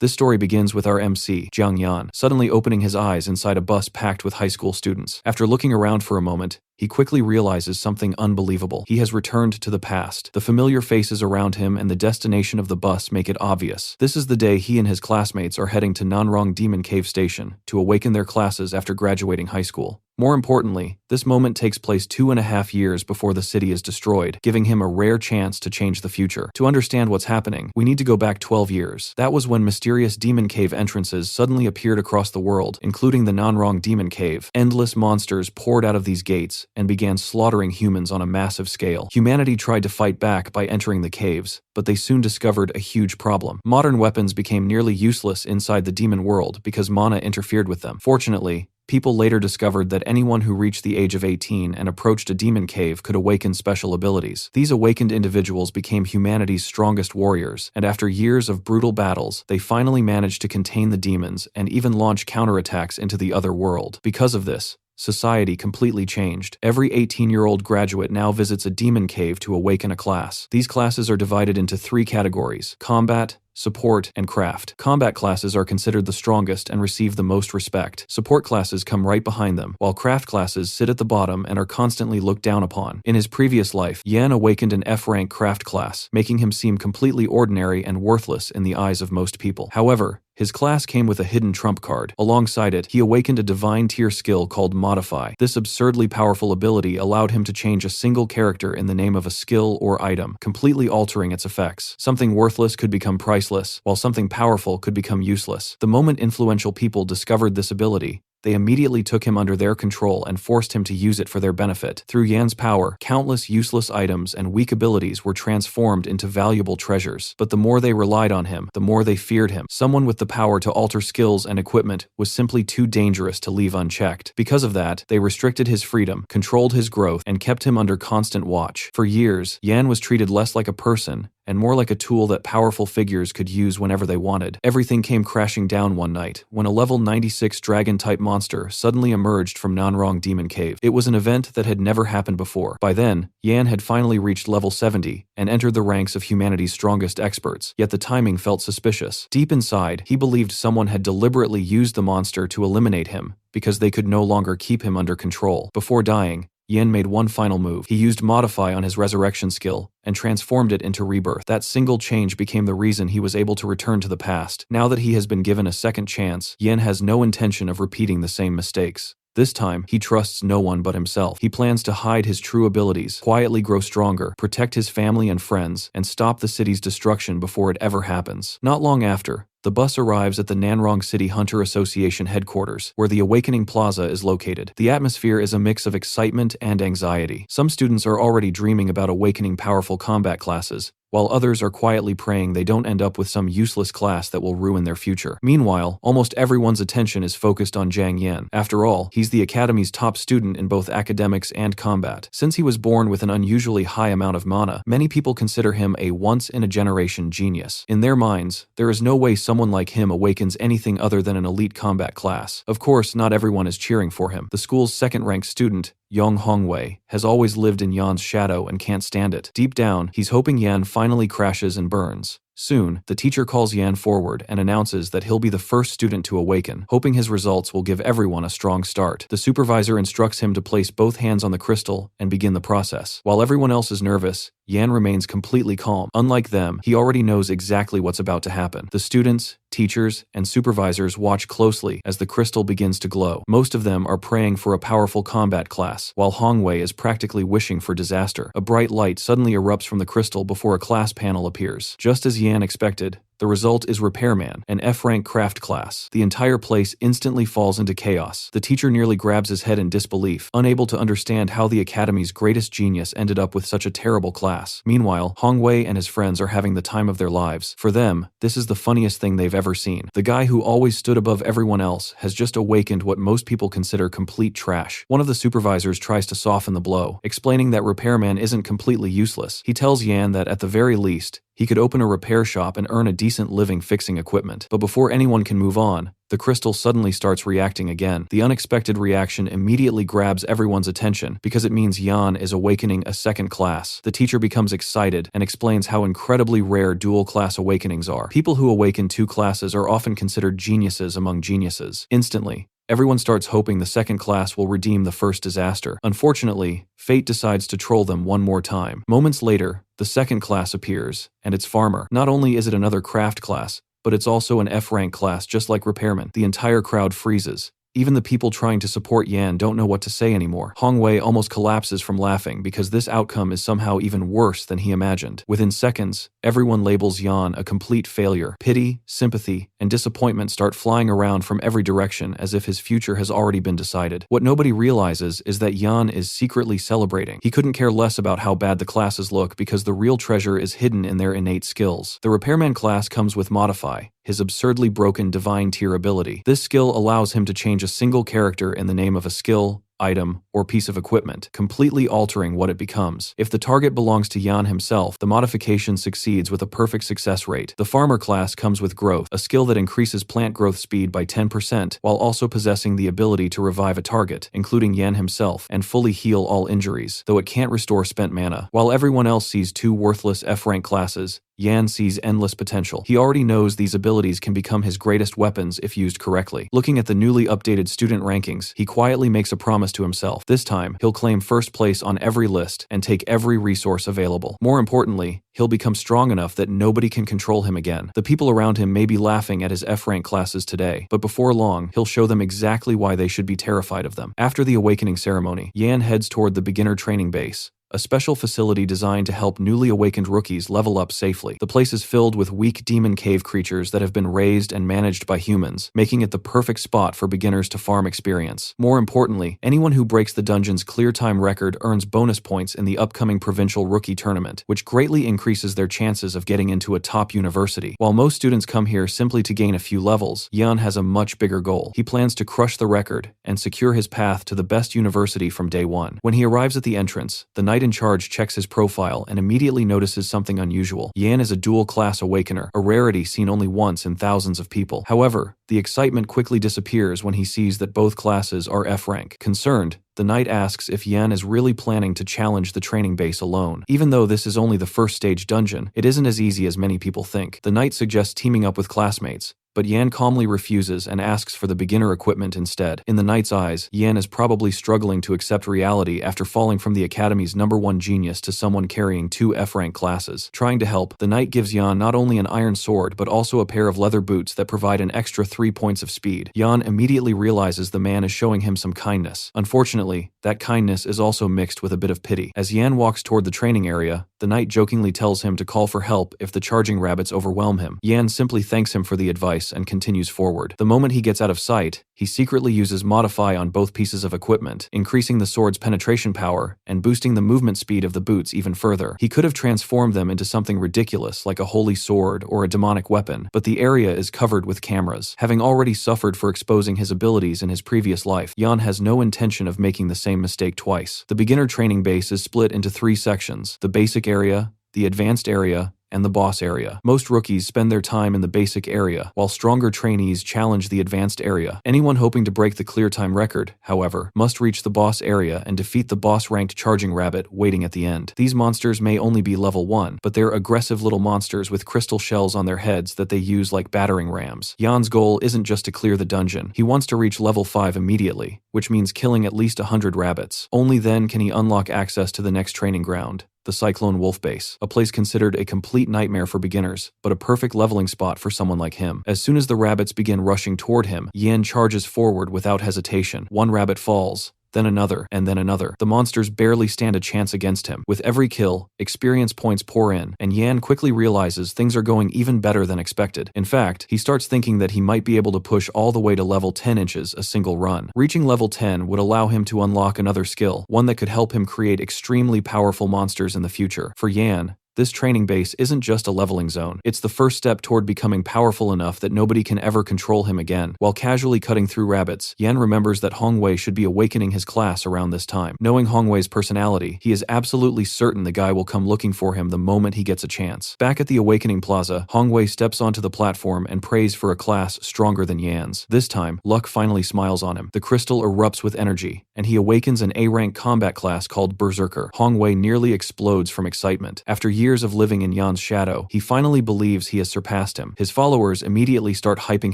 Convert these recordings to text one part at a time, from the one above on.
This story begins with our MC, Jiang Yan, suddenly opening his eyes inside a bus packed with high school students. After looking around for a moment, he quickly realizes something unbelievable. He has returned to the past. The familiar faces around him and the destination of the bus make it obvious. This is the day he and his classmates are heading to Nanrong Demon Cave Station to awaken their classes after graduating high school. More importantly, this moment takes place 2.5 years before the city is destroyed, giving him a rare chance to change the future. To understand what's happening, we need to go back 12 years. That was when mysterious demon cave entrances suddenly appeared across the world, including the Nanrong Demon Cave. Endless monsters poured out of these gates and began slaughtering humans on a massive scale. Humanity tried to fight back by entering the caves, but they soon discovered a huge problem. Modern weapons became nearly useless inside the demon world because mana interfered with them. Fortunately, people later discovered that anyone who reached the age of 18 and approached a demon cave could awaken special abilities. These awakened individuals became humanity's strongest warriors, and after years of brutal battles, they finally managed to contain the demons and even launch counterattacks into the other world. Because of this, society completely changed. Every 18-year-old graduate now visits a demon cave to awaken a class. These classes are divided into 3 categories: combat, support, and craft. Combat classes are considered the strongest and receive the most respect. Support classes come right behind them, while craft classes sit at the bottom and are constantly looked down upon. In his previous life, Yan awakened an F-rank craft class, making him seem completely ordinary and worthless in the eyes of most people. However, his class came with a hidden trump card. Alongside it, he awakened a divine tier skill called Modify. This absurdly powerful ability allowed him to change a single character in the name of a skill or item, completely altering its effects. Something worthless could become priceless, while something powerful could become useless. The moment influential people discovered this ability, they immediately took him under their control and forced him to use it for their benefit. Through Yan's power, countless useless items and weak abilities were transformed into valuable treasures. But the more they relied on him, the more they feared him. Someone with the power to alter skills and equipment was simply too dangerous to leave unchecked. Because of that, they restricted his freedom, controlled his growth, and kept him under constant watch. For years, Yan was treated less like a person and more like a tool that powerful figures could use whenever they wanted. Everything came crashing down one night when a level 96 dragon-type monster suddenly emerged from Nanrong Demon Cave. It was an event that had never happened before. By then, Yan had finally reached level 70 and entered the ranks of humanity's strongest experts, yet the timing felt suspicious. Deep inside, he believed someone had deliberately used the monster to eliminate him because they could no longer keep him under control. Before dying, Yan made one final move. He used Modify on his resurrection skill and transformed it into rebirth. That single change became the reason he was able to return to the past. Now that he has been given a second chance, Yan has no intention of repeating the same mistakes. This time, he trusts no one but himself. He plans to hide his true abilities, quietly grow stronger, protect his family and friends, and stop the city's destruction before it ever happens. Not long after, the bus arrives at the Nanrong City Hunter Association headquarters, where the Awakening Plaza is located. The atmosphere is a mix of excitement and anxiety. Some students are already dreaming about awakening powerful combat classes, while others are quietly praying they don't end up with some useless class that will ruin their future. Meanwhile, almost everyone's attention is focused on Jiang Yan. After all, he's the academy's top student in both academics and combat. Since he was born with an unusually high amount of mana, many people consider him a once-in-a-generation genius. In their minds, there is no way someone like him awakens anything other than an elite combat class. Of course, not everyone is cheering for him. The school's second-ranked student, Yong Hongwei, has always lived in Yan's shadow and can't stand it. Deep down, he's hoping Yan finally crashes and burns. Soon, the teacher calls Yan forward and announces that he'll be the first student to awaken, hoping his results will give everyone a strong start. The supervisor instructs him to place both hands on the crystal and begin the process. While everyone else is nervous, Yan remains completely calm. Unlike them, he already knows exactly what's about to happen. The students, teachers, and supervisors watch closely as the crystal begins to glow. Most of them are praying for a powerful combat class, while Hongwei is practically wishing for disaster. A bright light suddenly erupts from the crystal before a class panel appears. Just as Yan expected, the result is Repairman, an F-rank craft class. The entire place instantly falls into chaos. The teacher nearly grabs his head in disbelief, unable to understand how the academy's greatest genius ended up with such a terrible class. Meanwhile, Hongwei and his friends are having the time of their lives. For them, this is the funniest thing they've ever seen. The guy who always stood above everyone else has just awakened what most people consider complete trash. One of the supervisors tries to soften the blow, explaining that Repairman isn't completely useless. He tells Yan that at the very least, he could open a repair shop and earn a decent living fixing equipment. But before anyone can move on, the crystal suddenly starts reacting again. The unexpected reaction immediately grabs everyone's attention because it means Yan is awakening a second class. The teacher becomes excited and explains how incredibly rare dual-class awakenings are. People who awaken 2 classes are often considered geniuses among geniuses. Instantly, everyone starts hoping the second class will redeem the first disaster. Unfortunately, fate decides to troll them one more time. Moments later, the second class appears, and it's Farmer. Not only is it another craft class, but it's also an F-rank class just like Repairman. The entire crowd freezes. Even the people trying to support Yan don't know what to say anymore. Hong Wei almost collapses from laughing because this outcome is somehow even worse than he imagined. Within seconds, everyone labels Yan a complete failure. Pity, sympathy, and disappointment start flying around from every direction as if his future has already been decided. What nobody realizes is that Yan is secretly celebrating. He couldn't care less about how bad the classes look because the real treasure is hidden in their innate skills. The Repairman class comes with Modify, his absurdly broken divine tier ability. This skill allows him to change a single character in the name of a skill, item, or piece of equipment, completely altering what it becomes. If the target belongs to Yan himself, the modification succeeds with a perfect success rate. The Farmer class comes with Growth, a skill that increases plant growth speed by 10%, while also possessing the ability to revive a target, including Yan himself, and fully heal all injuries, though it can't restore spent mana. While everyone else sees 2 worthless F-rank classes, Yan sees endless potential. He already knows these abilities can become his greatest weapons if used correctly. Looking at the newly updated student rankings, he quietly makes a promise to himself. This time, he'll claim first place on every list and take every resource available. More importantly, he'll become strong enough that nobody can control him again. The people around him may be laughing at his F-rank classes today, but before long, he'll show them exactly why they should be terrified of them. After the awakening ceremony, Yan heads toward the beginner training base, a special facility designed to help newly awakened rookies level up safely. The place is filled with weak demon cave creatures that have been raised and managed by humans, making it the perfect spot for beginners to farm experience. More importantly, anyone who breaks the dungeon's clear time record earns bonus points in the upcoming provincial rookie tournament, which greatly increases their chances of getting into a top university. While most students come here simply to gain a few levels, Yan has a much bigger goal. He plans to crush the record and secure his path to the best university from day one. When he arrives at the entrance, the knight in charge checks his profile and immediately notices something unusual. Yan is a dual-class awakener, a rarity seen only once in thousands of people. However, the excitement quickly disappears when he sees that both classes are F-rank. Concerned, the knight asks if Yan is really planning to challenge the training base alone. Even though this is only the first stage dungeon, it isn't as easy as many people think. The knight suggests teaming up with classmates, but Yan calmly refuses and asks for the beginner equipment instead. In the knight's eyes, Yan is probably struggling to accept reality after falling from the academy's #1 genius to someone carrying 2 F-rank classes. Trying to help, the knight gives Yan not only an iron sword but also a pair of leather boots that provide an extra 3 points of speed. Yan immediately realizes the man is showing him some kindness. Unfortunately, that kindness is also mixed with a bit of pity. As Yan walks toward the training area, the knight jokingly tells him to call for help if the charging rabbits overwhelm him. Yan simply thanks him for the advice and continues forward. The moment he gets out of sight, he secretly uses Modify on both pieces of equipment, increasing the sword's penetration power and boosting the movement speed of the boots even further. He could have transformed them into something ridiculous like a holy sword or a demonic weapon, but the area is covered with cameras. Having already suffered for exposing his abilities in his previous life, Yan has no intention of making the same mistake twice. The beginner training base is split into 3 sections: the basic area, the advanced area, and the boss area. Most rookies spend their time in the basic area, while stronger trainees challenge the advanced area. Anyone hoping to break the clear time record, however, must reach the boss area and defeat the boss-ranked charging rabbit waiting at the end. These monsters may only be level 1, but they're aggressive little monsters with crystal shells on their heads that they use like battering rams. Yan's goal isn't just to clear the dungeon. He wants to reach level 5 immediately, which means killing at least 100 rabbits. Only then can he unlock access to the next training ground, the Cyclone Wolf Base, a place considered a complete nightmare for beginners, but a perfect leveling spot for someone like him. As soon as the rabbits begin rushing toward him, Yan charges forward without hesitation. One rabbit falls, then another, and then another. The monsters barely stand a chance against him. With every kill, experience points pour in, and Yan quickly realizes things are going even better than expected. In fact, he starts thinking that he might be able to push all the way to level 10 inches a single run. Reaching level 10 would allow him to unlock another skill, one that could help him create extremely powerful monsters in the future. For Yan, This training base isn't just a leveling zone, it's the first step toward becoming powerful enough that nobody can ever control him again. While casually cutting through rabbits, Yan remembers that Hongwei should be awakening his class around this time. Knowing Hongwei's personality, he is absolutely certain the guy will come looking for him the moment he gets a chance. Back at the Awakening Plaza, Hongwei steps onto the platform and prays for a class stronger than Yan's. This time, luck finally smiles on him. The crystal erupts with energy, and he awakens an A-rank combat class called Berserker. Hongwei nearly explodes from excitement. After years of living in Yan's shadow, he finally believes he has surpassed him. His followers immediately start hyping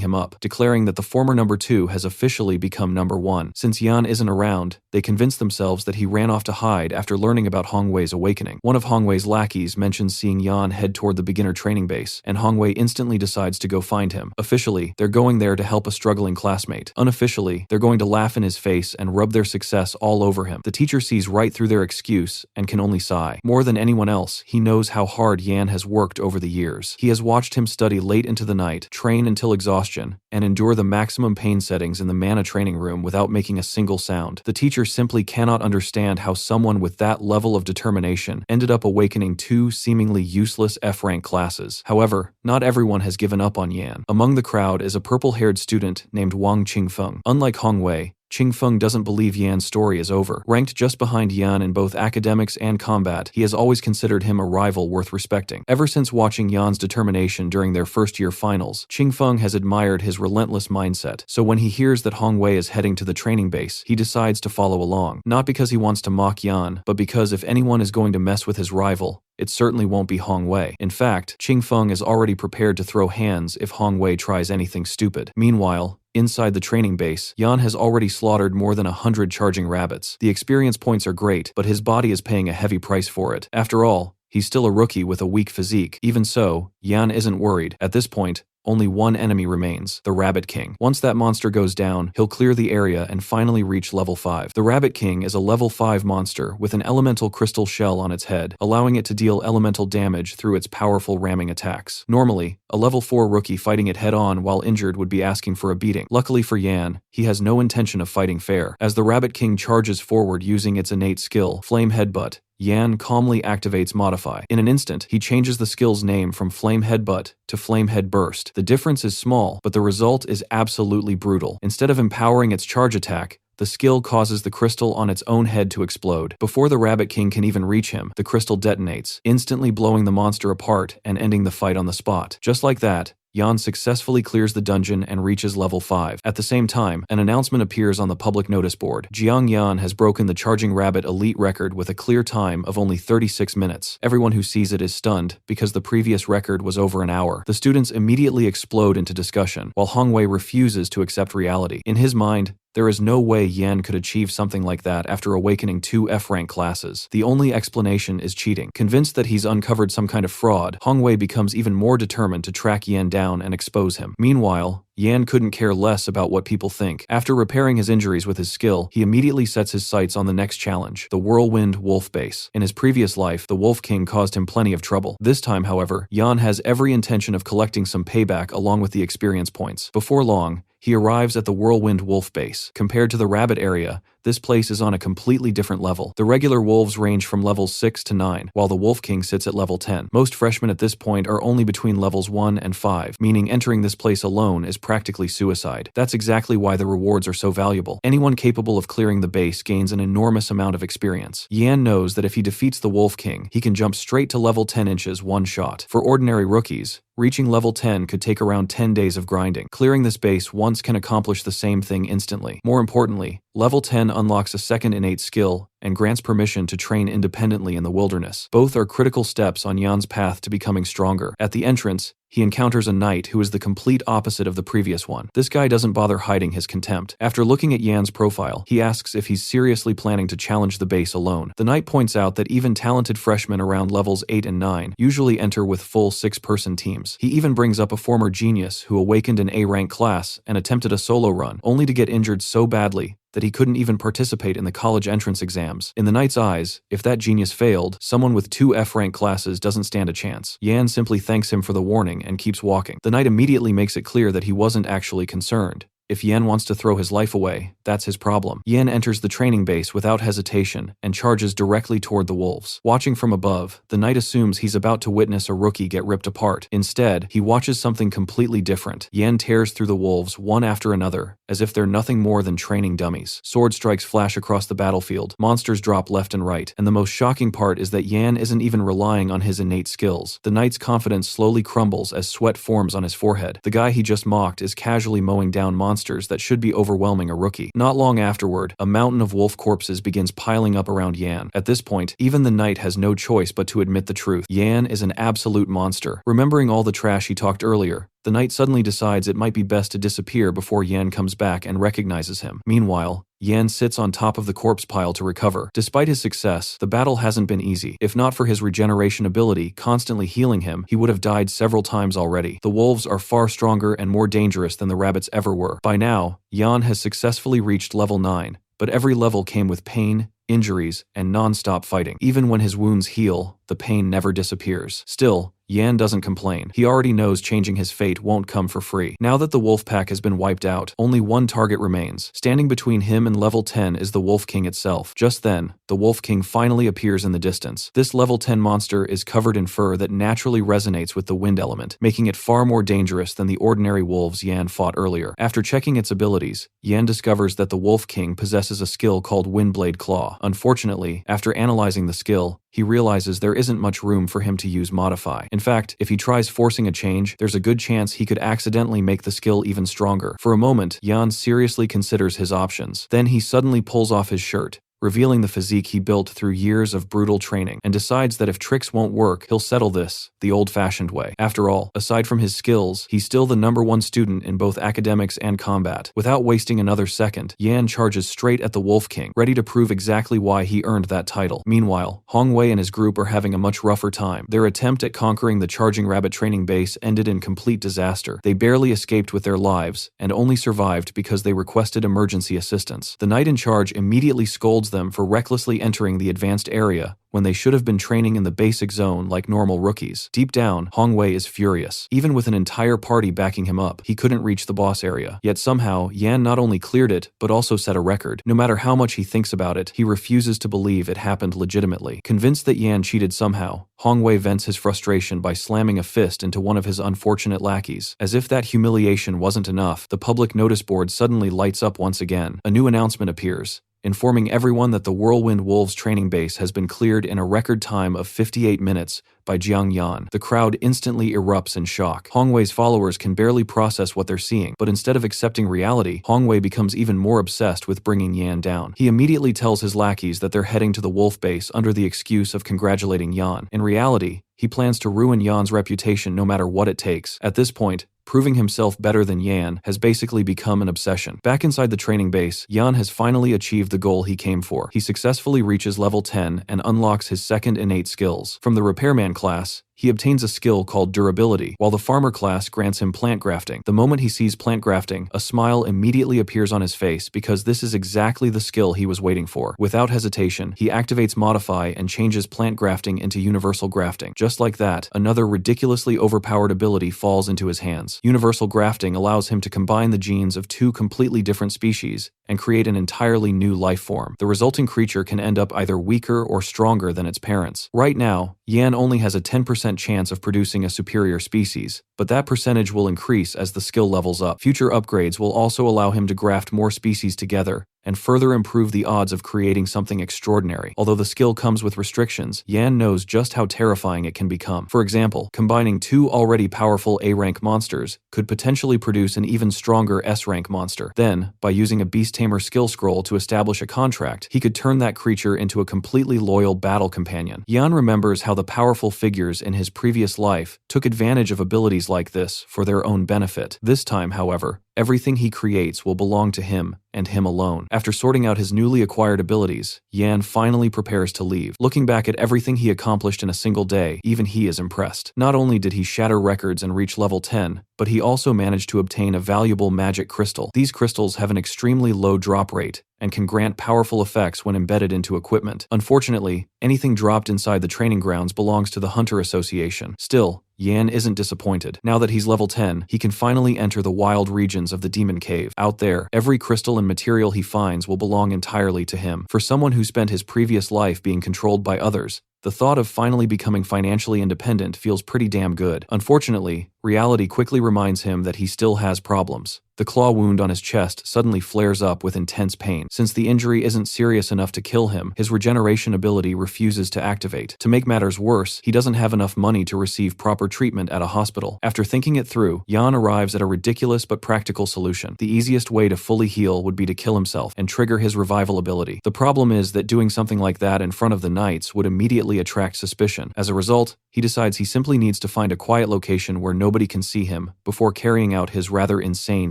him up, declaring that the former number 2 has officially become number 1. Since Yan isn't around, they convince themselves that he ran off to hide after learning about Hongwei's awakening. One of Hongwei's lackeys mentions seeing Yan head toward the beginner training base, and Hongwei instantly decides to go find him. Officially, they're going there to help a struggling classmate. Unofficially, they're going to laugh in his face and rub their success all over him. The teacher sees right through their excuse and can only sigh. More than anyone else, he knows how hard Yan has worked over the years. He has watched him study late into the night, train until exhaustion, and endure the maximum pain settings in the mana training room without making a single sound. The teacher simply cannot understand how someone with that level of determination ended up awakening 2 seemingly useless F-rank classes. However, not everyone has given up on Yan. Among the crowd is a purple-haired student named Wang Qingfeng. Unlike Hongwei, Qingfeng doesn't believe Yan's story is over. Ranked just behind Yan in both academics and combat, he has always considered him a rival worth respecting. Ever since watching Yan's determination during their first-year finals, Qingfeng has admired his relentless mindset, so when he hears that Hongwei is heading to the training base, he decides to follow along. Not because he wants to mock Yan, but because if anyone is going to mess with his rival, it certainly won't be Hongwei. In fact, Qingfeng is already prepared to throw hands if Hongwei tries anything stupid. Meanwhile, inside the training base, Yan has already slaughtered more than 100 charging rabbits. The experience points are great, but his body is paying a heavy price for it. After all, he's still a rookie with a weak physique. Even so, Yan isn't worried. At this point, only one enemy remains, the Rabbit King. Once that monster goes down, he'll clear the area and finally reach level 5. The Rabbit King is a level 5 monster with an elemental crystal shell on its head, allowing it to deal elemental damage through its powerful ramming attacks. Normally, a level 4 rookie fighting it head-on while injured would be asking for a beating. Luckily for Yan, he has no intention of fighting fair. As the Rabbit King charges forward using its innate skill, Flame Headbutt, Yan calmly activates Modify. In an instant, he changes the skill's name from Flame Headbutt to Flame Head Burst. The difference is small, but the result is absolutely brutal. Instead of empowering its charge attack, the skill causes the crystal on its own head to explode. Before the Rabbit King can even reach him, the crystal detonates, instantly blowing the monster apart and ending the fight on the spot. Just like that, Yan successfully clears the dungeon and reaches level 5. At the same time, an announcement appears on the public notice board. Jiang Yan has broken the Charging Rabbit elite record with a clear time of only 36 minutes. Everyone who sees it is stunned, because the previous record was over an hour. The students immediately explode into discussion, while Hongwei refuses to accept reality. In his mind, there is no way Yan could achieve something like that after awakening 2 F-rank classes. The only explanation is cheating. Convinced that he's uncovered some kind of fraud, Hongwei becomes even more determined to track Yan down and expose him. Meanwhile, Yan couldn't care less about what people think. After repairing his injuries with his skill, he immediately sets his sights on the next challenge, the Whirlwind Wolf Base. In his previous life, the Wolf King caused him plenty of trouble. This time, however, Yan has every intention of collecting some payback along with the experience points. Before long, he arrives at the Whirlwind Wolf Base. Compared to the rabbit area, this place is on a completely different level. The regular wolves range from levels 6 to 9, while the Wolf King sits at level 10. Most freshmen at this point are only between levels 1 and 5, meaning entering this place alone is practically suicide. That's exactly why the rewards are so valuable. Anyone capable of clearing the base gains an enormous amount of experience. Yan knows that if he defeats the Wolf King, he can jump straight to level 10 inches one shot. For ordinary rookies, reaching level 10 could take around 10 days of grinding. Clearing this base once can accomplish the same thing instantly. More importantly, level 10 unlocks a second innate skill and grants permission to train independently in the wilderness. Both are critical steps on Yan's path to becoming stronger. At the entrance, he encounters a knight who is the complete opposite of the previous one. This guy doesn't bother hiding his contempt. After looking at Yan's profile, he asks if he's seriously planning to challenge the base alone. The knight points out that even talented freshmen around levels 8 and 9 usually enter with full 6-person teams. He even brings up a former genius who awakened an A-rank class and attempted a solo run, only to get injured so badly that he couldn't even participate in the college entrance exams. In the knight's eyes, if that genius failed, someone with 2 F-rank classes doesn't stand a chance. Yan simply thanks him for the warning and keeps walking. The knight immediately makes it clear that he wasn't actually concerned. If Yan wants to throw his life away, that's his problem. Yan enters the training base without hesitation and charges directly toward the wolves. Watching from above, the knight assumes he's about to witness a rookie get ripped apart. Instead, he watches something completely different. Yan tears through the wolves one after another, as if they're nothing more than training dummies. Sword strikes flash across the battlefield, monsters drop left and right, and the most shocking part is that Yan isn't even relying on his innate skills. The knight's confidence slowly crumbles as sweat forms on his forehead. The guy he just mocked is casually mowing down monsters that should be overwhelming a rookie. Not long afterward, a mountain of wolf corpses begins piling up around Yan. At this point, even the knight has no choice but to admit the truth. Yan is an absolute monster. Remembering all the trash he talked earlier, the knight suddenly decides it might be best to disappear before Yan comes back and recognizes him. Meanwhile, Yan sits on top of the corpse pile to recover. Despite his success, the battle hasn't been easy. If not for his regeneration ability constantly healing him, he would have died several times already. The wolves are far stronger and more dangerous than the rabbits ever were. By now, Yan has successfully reached level 9, but every level came with pain, injuries, and non-stop fighting. Even when his wounds heal, the pain never disappears. Still, Yan doesn't complain. He already knows changing his fate won't come for free. Now that the wolf pack has been wiped out, only one target remains. Standing between him and level 10 is the Wolf King itself. Just then, the Wolf King finally appears in the distance. This level 10 monster is covered in fur that naturally resonates with the wind element, making it far more dangerous than the ordinary wolves Yan fought earlier. After checking its abilities, Yan discovers that the Wolf King possesses a skill called Windblade Claw. Unfortunately, after analyzing the skill, he realizes there isn't much room for him to use Modify. In fact, if he tries forcing a change, there's a good chance he could accidentally make the skill even stronger. For a moment, Yan seriously considers his options. Then he suddenly pulls off his shirt, revealing the physique he built through years of brutal training, and decides that if tricks won't work, he'll settle this the old-fashioned way. After all, aside from his skills, he's still the #1 student in both academics and combat. Without wasting another second, Yan charges straight at the Wolf King, ready to prove exactly why he earned that title. Meanwhile, Hong Wei and his group are having a much rougher time. Their attempt at conquering the Charging Rabbit training base ended in complete disaster. They barely escaped with their lives, and only survived because they requested emergency assistance. The knight in charge immediately scolds them for recklessly entering the advanced area when they should have been training in the basic zone like normal rookies. Deep down, Hong Wei is furious. Even with an entire party backing him up, he couldn't reach the boss area. Yet somehow, Yan not only cleared it, but also set a record. No matter how much he thinks about it, he refuses to believe it happened legitimately. Convinced that Yan cheated somehow, Hong Wei vents his frustration by slamming a fist into one of his unfortunate lackeys. As if that humiliation wasn't enough, the public notice board suddenly lights up once again. A new announcement appears, informing everyone that the Whirlwind Wolves training base has been cleared in a record time of 58 minutes by Jiang Yan. The crowd instantly erupts in shock. Hong Wei's followers can barely process what they're seeing, but instead of accepting reality, Hong Wei becomes even more obsessed with bringing Yan down. He immediately tells his lackeys that they're heading to the wolf base under the excuse of congratulating Yan. In reality, he plans to ruin Yan's reputation no matter what it takes. At this point, proving himself better than Yan has basically become an obsession. Back inside the training base, Yan has finally achieved the goal he came for. He successfully reaches level 10 and unlocks his second innate skills. From the repairman class, he obtains a skill called durability, while the farmer class grants him plant grafting. The moment he sees plant grafting, a smile immediately appears on his face because this is exactly the skill he was waiting for. Without hesitation, he activates Modify and changes plant grafting into universal grafting. Just like that, another ridiculously overpowered ability falls into his hands. Universal grafting allows him to combine the genes of two completely different species and create an entirely new life form. The resulting creature can end up either weaker or stronger than its parents. Right now, Yan only has a 10% chance of producing a superior species, but that percentage will increase as the skill levels up. Future upgrades will also allow him to graft more species together and further improve the odds of creating something extraordinary. Although the skill comes with restrictions, Yan knows just how terrifying it can become. For example, combining two already powerful A-rank monsters could potentially produce an even stronger S-rank monster. Then, by using a Beast Tamer skill scroll to establish a contract, he could turn that creature into a completely loyal battle companion. Yan remembers how the powerful figures in his previous life took advantage of abilities like this for their own benefit. This time, however, everything he creates will belong to him and him alone. After sorting out his newly acquired abilities, Yan finally prepares to leave. Looking back at everything he accomplished in a single day, even he is impressed. Not only did he shatter records and reach level 10, but he also managed to obtain a valuable magic crystal. These crystals have an extremely low drop rate and can grant powerful effects when embedded into equipment. Unfortunately, anything dropped inside the training grounds belongs to the Hunter Association. Still, Yan isn't disappointed. Now that he's level 10, he can finally enter the wild regions of the Demon Cave. Out there, every crystal and material he finds will belong entirely to him. For someone who spent his previous life being controlled by others, the thought of finally becoming financially independent feels pretty damn good. Unfortunately, reality quickly reminds him that he still has problems. The claw wound on his chest suddenly flares up with intense pain. Since the injury isn't serious enough to kill him, his regeneration ability refuses to activate. To make matters worse, he doesn't have enough money to receive proper treatment at a hospital. After thinking it through, Yan arrives at a ridiculous but practical solution. The easiest way to fully heal would be to kill himself and trigger his revival ability. The problem is that doing something like that in front of the knights would immediately attract suspicion. As a result, he decides he simply needs to find a quiet location where nobody can see him before carrying out his rather insane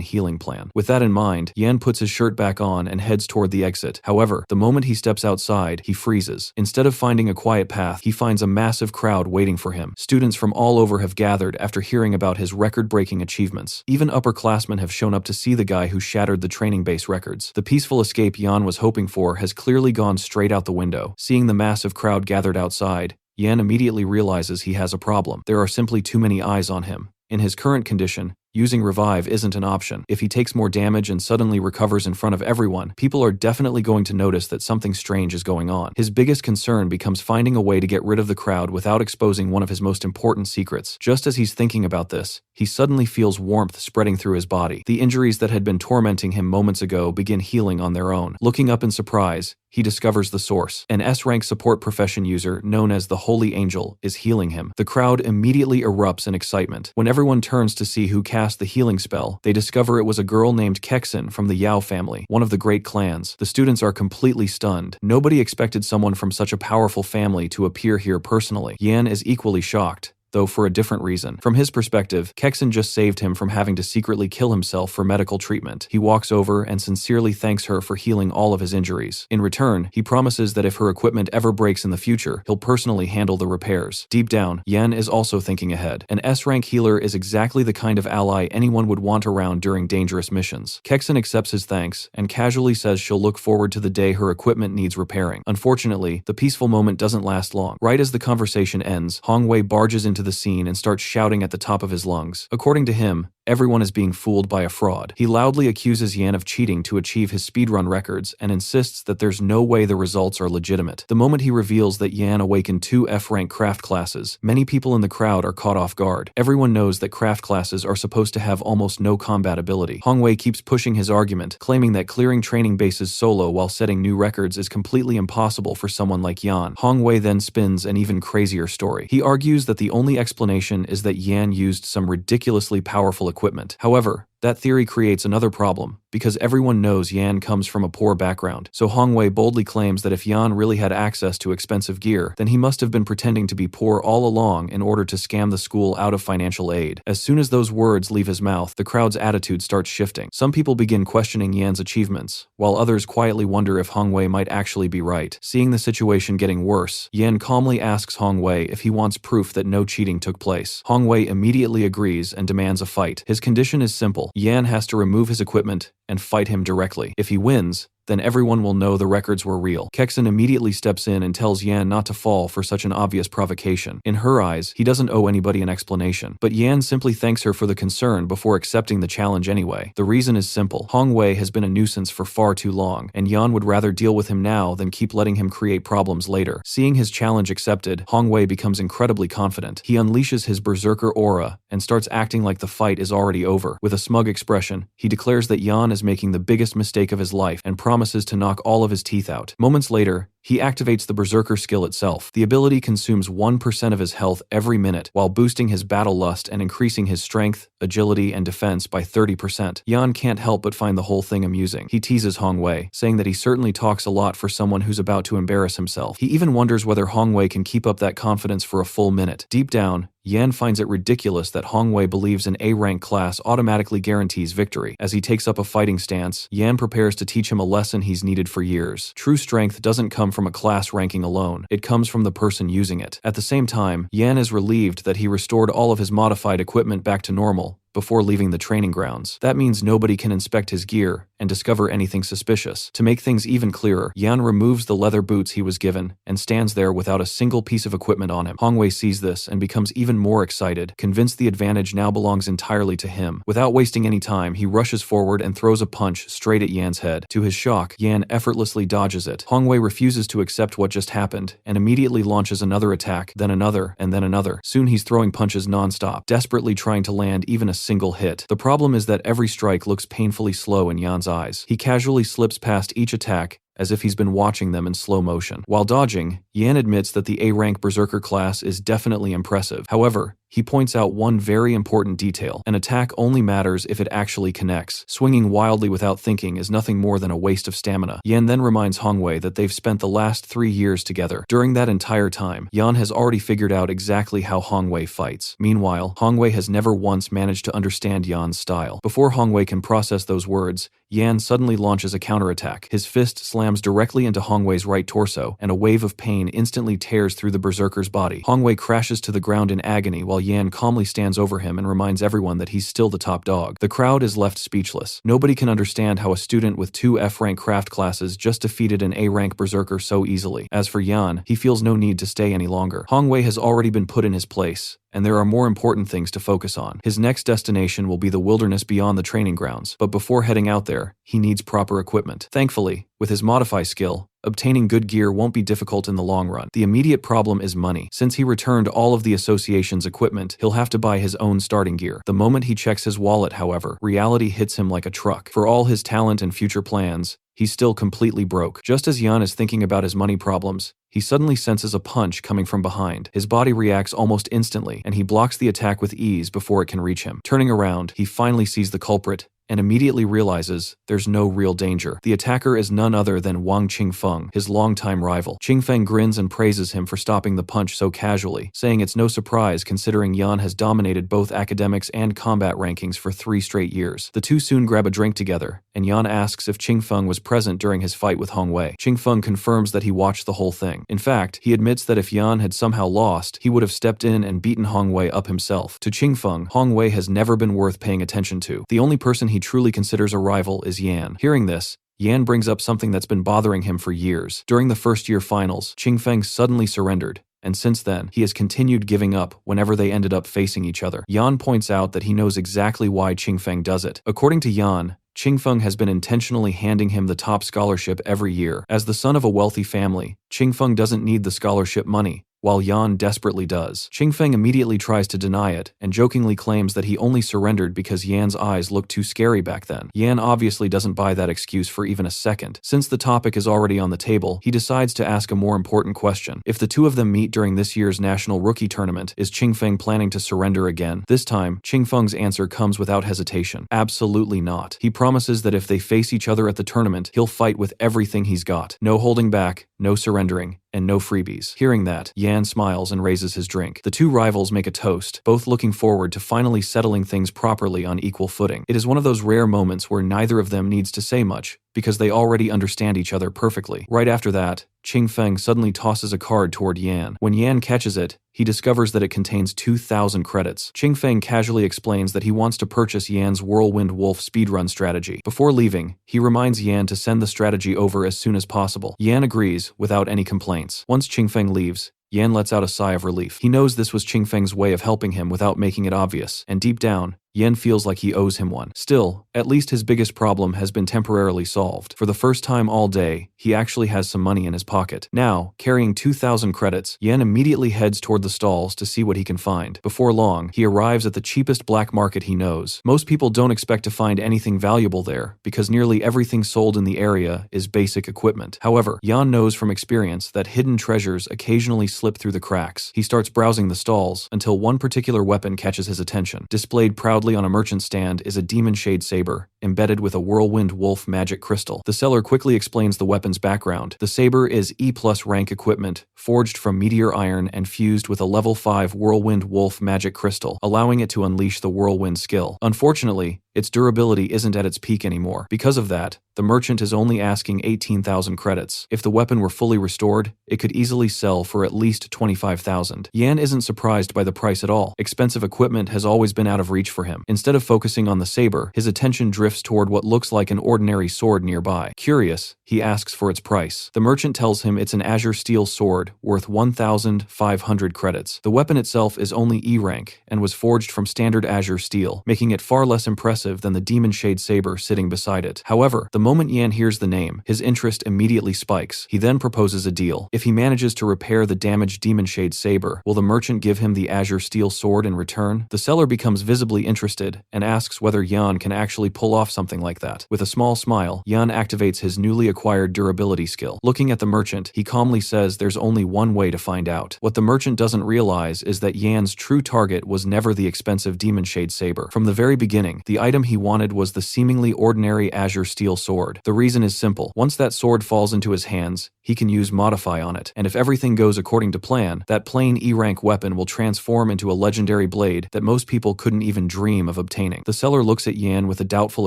healing plan. With that in mind, Yan puts his shirt back on and heads toward the exit. However, the moment he steps outside, he freezes. Instead of finding a quiet path, he finds a massive crowd waiting for him. Students from all over have gathered after hearing about his record-breaking achievements. Even upperclassmen have shown up to see the guy who shattered the training base records. The peaceful escape Yan was hoping for has clearly gone straight out the window. Seeing the massive crowd gathered outside, Yan immediately realizes he has a problem. There are simply too many eyes on him. In his current condition, using revive isn't an option. If he takes more damage and suddenly recovers in front of everyone, people are definitely going to notice that something strange is going on. His biggest concern becomes finding a way to get rid of the crowd without exposing one of his most important secrets. Just as he's thinking about this, he suddenly feels warmth spreading through his body. The injuries that had been tormenting him moments ago begin healing on their own. Looking up in surprise, he discovers the source. An S-rank support profession user known as the Holy Angel is healing him. The crowd immediately erupts in excitement. When everyone turns to see who cast the healing spell, they discover it was a girl named Kexin from the Yao family, one of the great clans. The students are completely stunned. Nobody expected someone from such a powerful family to appear here personally. Yan is equally shocked, though for a different reason. From his perspective, Kexin just saved him from having to secretly kill himself for medical treatment. He walks over and sincerely thanks her for healing all of his injuries. In return, he promises that if her equipment ever breaks in the future, he'll personally handle the repairs. Deep down, Yan is also thinking ahead. An S-rank healer is exactly the kind of ally anyone would want around during dangerous missions. Kexin accepts his thanks and casually says she'll look forward to the day her equipment needs repairing. Unfortunately, the peaceful moment doesn't last long. Right as the conversation ends, Hongwei barges into the scene and starts shouting at the top of his lungs. According to him, everyone is being fooled by a fraud. He loudly accuses Yan of cheating to achieve his speedrun records and insists that there's no way the results are legitimate. The moment he reveals that Yan awakened 2 F-rank craft classes, many people in the crowd are caught off guard. Everyone knows that craft classes are supposed to have almost no combat ability. Hongwei keeps pushing his argument, claiming that clearing training bases solo while setting new records is completely impossible for someone like Yan. Hongwei then spins an even crazier story. He argues that the only explanation is that Yan used some ridiculously powerful equipment. However, that theory creates another problem, because everyone knows Yan comes from a poor background. So Hongwei boldly claims that if Yan really had access to expensive gear, then he must have been pretending to be poor all along in order to scam the school out of financial aid. As soon as those words leave his mouth, the crowd's attitude starts shifting. Some people begin questioning Yan's achievements, while others quietly wonder if Hongwei might actually be right. Seeing the situation getting worse, Yan calmly asks Hongwei if he wants proof that no cheating took place. Hongwei immediately agrees and demands a fight. His condition is simple. Yan has to remove his equipment and fight him directly. If he wins, then everyone will know the records were real. Kexin immediately steps in and tells Yan not to fall for such an obvious provocation. In her eyes, he doesn't owe anybody an explanation. But Yan simply thanks her for the concern before accepting the challenge anyway. The reason is simple. Hongwei has been a nuisance for far too long, and Yan would rather deal with him now than keep letting him create problems later. Seeing his challenge accepted, Hongwei becomes incredibly confident. He unleashes his berserker aura and starts acting like the fight is already over. With a smug expression, he declares that Yan is making the biggest mistake of his life and promises to knock all of his teeth out. Moments later, he activates the Berserker skill itself. The ability consumes 1% of his health every minute, while boosting his battle lust and increasing his strength, agility, and defense by 30%. Yan can't help but find the whole thing amusing. He teases Hongwei, saying that he certainly talks a lot for someone who's about to embarrass himself. He even wonders whether Hongwei can keep up that confidence for a full minute. Deep down, Yan finds it ridiculous that Hongwei believes an A-rank class automatically guarantees victory. As he takes up a fighting stance, Yan prepares to teach him a lesson he's needed for years. True strength doesn't come from a class ranking alone. It comes from the person using it. At the same time, Yan is relieved that he restored all of his modified equipment back to normal before leaving the training grounds. That means nobody can inspect his gear, and discover anything suspicious. To make things even clearer, Yan removes the leather boots he was given and stands there without a single piece of equipment on him. Hongwei sees this and becomes even more excited, convinced the advantage now belongs entirely to him. Without wasting any time, he rushes forward and throws a punch straight at Yan's head. To his shock, Yan effortlessly dodges it. Hongwei refuses to accept what just happened and immediately launches another attack, then another, and then another. Soon he's throwing punches non-stop, desperately trying to land even a single hit. The problem is that every strike looks painfully slow in Yan's eyes. He casually slips past each attack, as if he's been watching them in slow motion. While dodging, Yan admits that the A-rank Berserker class is definitely impressive. However, he points out one very important detail. An attack only matters if it actually connects. Swinging wildly without thinking is nothing more than a waste of stamina. Yan then reminds Hongwei that they've spent the last 3 years together. During that entire time, Yan has already figured out exactly how Hongwei fights. Meanwhile, Hongwei has never once managed to understand Yan's style. Before Hongwei can process those words, Yan suddenly launches a counterattack. His fist slams directly into Hongwei's right torso, and a wave of pain instantly tears through the berserker's body. Hongwei crashes to the ground in agony while Yan calmly stands over him and reminds everyone that he's still the top dog. The crowd is left speechless. Nobody can understand how a student with 2 F-rank craft classes just defeated an A-rank berserker so easily. As for Yan, he feels no need to stay any longer. Hongwei has already been put in his place, and there are more important things to focus on. His next destination will be the wilderness beyond the training grounds, but before heading out there, he needs proper equipment. Thankfully, with his modify skill, obtaining good gear won't be difficult in the long run. The immediate problem is money. Since he returned all of the association's equipment, he'll have to buy his own starting gear. The moment he checks his wallet, however, reality hits him like a truck. For all his talent and future plans, he's still completely broke. Just as Yan is thinking about his money problems, he suddenly senses a punch coming from behind. His body reacts almost instantly, and he blocks the attack with ease before it can reach him. Turning around, he finally sees the culprit, and immediately realizes there's no real danger. The attacker is none other than Wang Qingfeng, his longtime rival. Qingfeng grins and praises him for stopping the punch so casually, saying it's no surprise considering Yan has dominated both academics and combat rankings for 3 straight years. The two soon grab a drink together, and Yan asks if Qingfeng was present during his fight with Hongwei. Qingfeng confirms that he watched the whole thing. In fact, he admits that if Yan had somehow lost, he would have stepped in and beaten Hongwei up himself. To Qingfeng, Hongwei has never been worth paying attention to. The only person he truly considers a rival is Yan. Hearing this, Yan brings up something that's been bothering him for years. During the first-year finals, Qingfeng suddenly surrendered, and since then, he has continued giving up whenever they ended up facing each other. Yan points out that he knows exactly why Qingfeng does it. According to Yan, Qingfeng has been intentionally handing him the top scholarship every year. As the son of a wealthy family, Qingfeng doesn't need the scholarship money, while Yan desperately does. Qingfeng immediately tries to deny it, and jokingly claims that he only surrendered because Yan's eyes looked too scary back then. Yan obviously doesn't buy that excuse for even a second. Since the topic is already on the table, he decides to ask a more important question. If the two of them meet during this year's National Rookie Tournament, is Qingfeng planning to surrender again? This time, Qingfeng's answer comes without hesitation. Absolutely not. He promises that if they face each other at the tournament, he'll fight with everything he's got. No holding back, no surrendering, and no freebies. Hearing that, Yan smiles and raises his drink. The two rivals make a toast, both looking forward to finally settling things properly on equal footing. It is one of those rare moments where neither of them needs to say much, because they already understand each other perfectly. Right after that, Qingfeng suddenly tosses a card toward Yan. When Yan catches it, he discovers that it contains 2,000 credits. Qingfeng casually explains that he wants to purchase Yan's Whirlwind Wolf speedrun strategy. Before leaving, he reminds Yan to send the strategy over as soon as possible. Yan agrees, without any complaints. Once Qingfeng leaves, Yan lets out a sigh of relief. He knows this was Qingfeng's way of helping him without making it obvious, and deep down, Yan feels like he owes him one. Still, at least his biggest problem has been temporarily solved. For the first time all day, he actually has some money in his pocket. Now, carrying 2,000 credits, Yan immediately heads toward the stalls to see what he can find. Before long, he arrives at the cheapest black market he knows. Most people don't expect to find anything valuable there, because nearly everything sold in the area is basic equipment. However, Yan knows from experience that hidden treasures occasionally slip through the cracks. He starts browsing the stalls, until one particular weapon catches his attention. Displayed proudly on a merchant stand is a demon shade saber, embedded with a whirlwind wolf magic crystal. The seller quickly explains the weapon's background. The saber is E+ rank equipment, forged from meteor iron and fused with a level 5 whirlwind wolf magic crystal, allowing it to unleash the whirlwind skill. Unfortunately, its durability isn't at its peak anymore. Because of that, the merchant is only asking 18,000 credits. If the weapon were fully restored, it could easily sell for at least 25,000. Yan isn't surprised by the price at all. Expensive equipment has always been out of reach for him. Instead of focusing on the saber, his attention drifts toward what looks like an ordinary sword nearby. Curious, he asks for its price. The merchant tells him it's an azure steel sword worth 1,500 credits. The weapon itself is only E rank and was forged from standard azure steel, making it far less impressive than the demon shade saber sitting beside it. However, the moment Yan hears the name, his interest immediately spikes. He then proposes a deal. If he manages to repair the damaged demon shade saber, will the merchant give him the azure steel sword in return? The seller becomes visibly interested and asks whether Yan can actually pull off something like that. With a small smile, Yan activates his newly acquired durability skill. Looking at the merchant, he calmly says there's only one way to find out. What the merchant doesn't realize is that Yan's true target was never the expensive demon shade saber. From the very beginning, the item he wanted was the seemingly ordinary azure steel sword. The reason is simple. Once that sword falls into his hands, he can use Modify on it, and if everything goes according to plan, that plain E-rank weapon will transform into a legendary blade that most people couldn't even dream of obtaining. The seller looks at Yan with a doubtful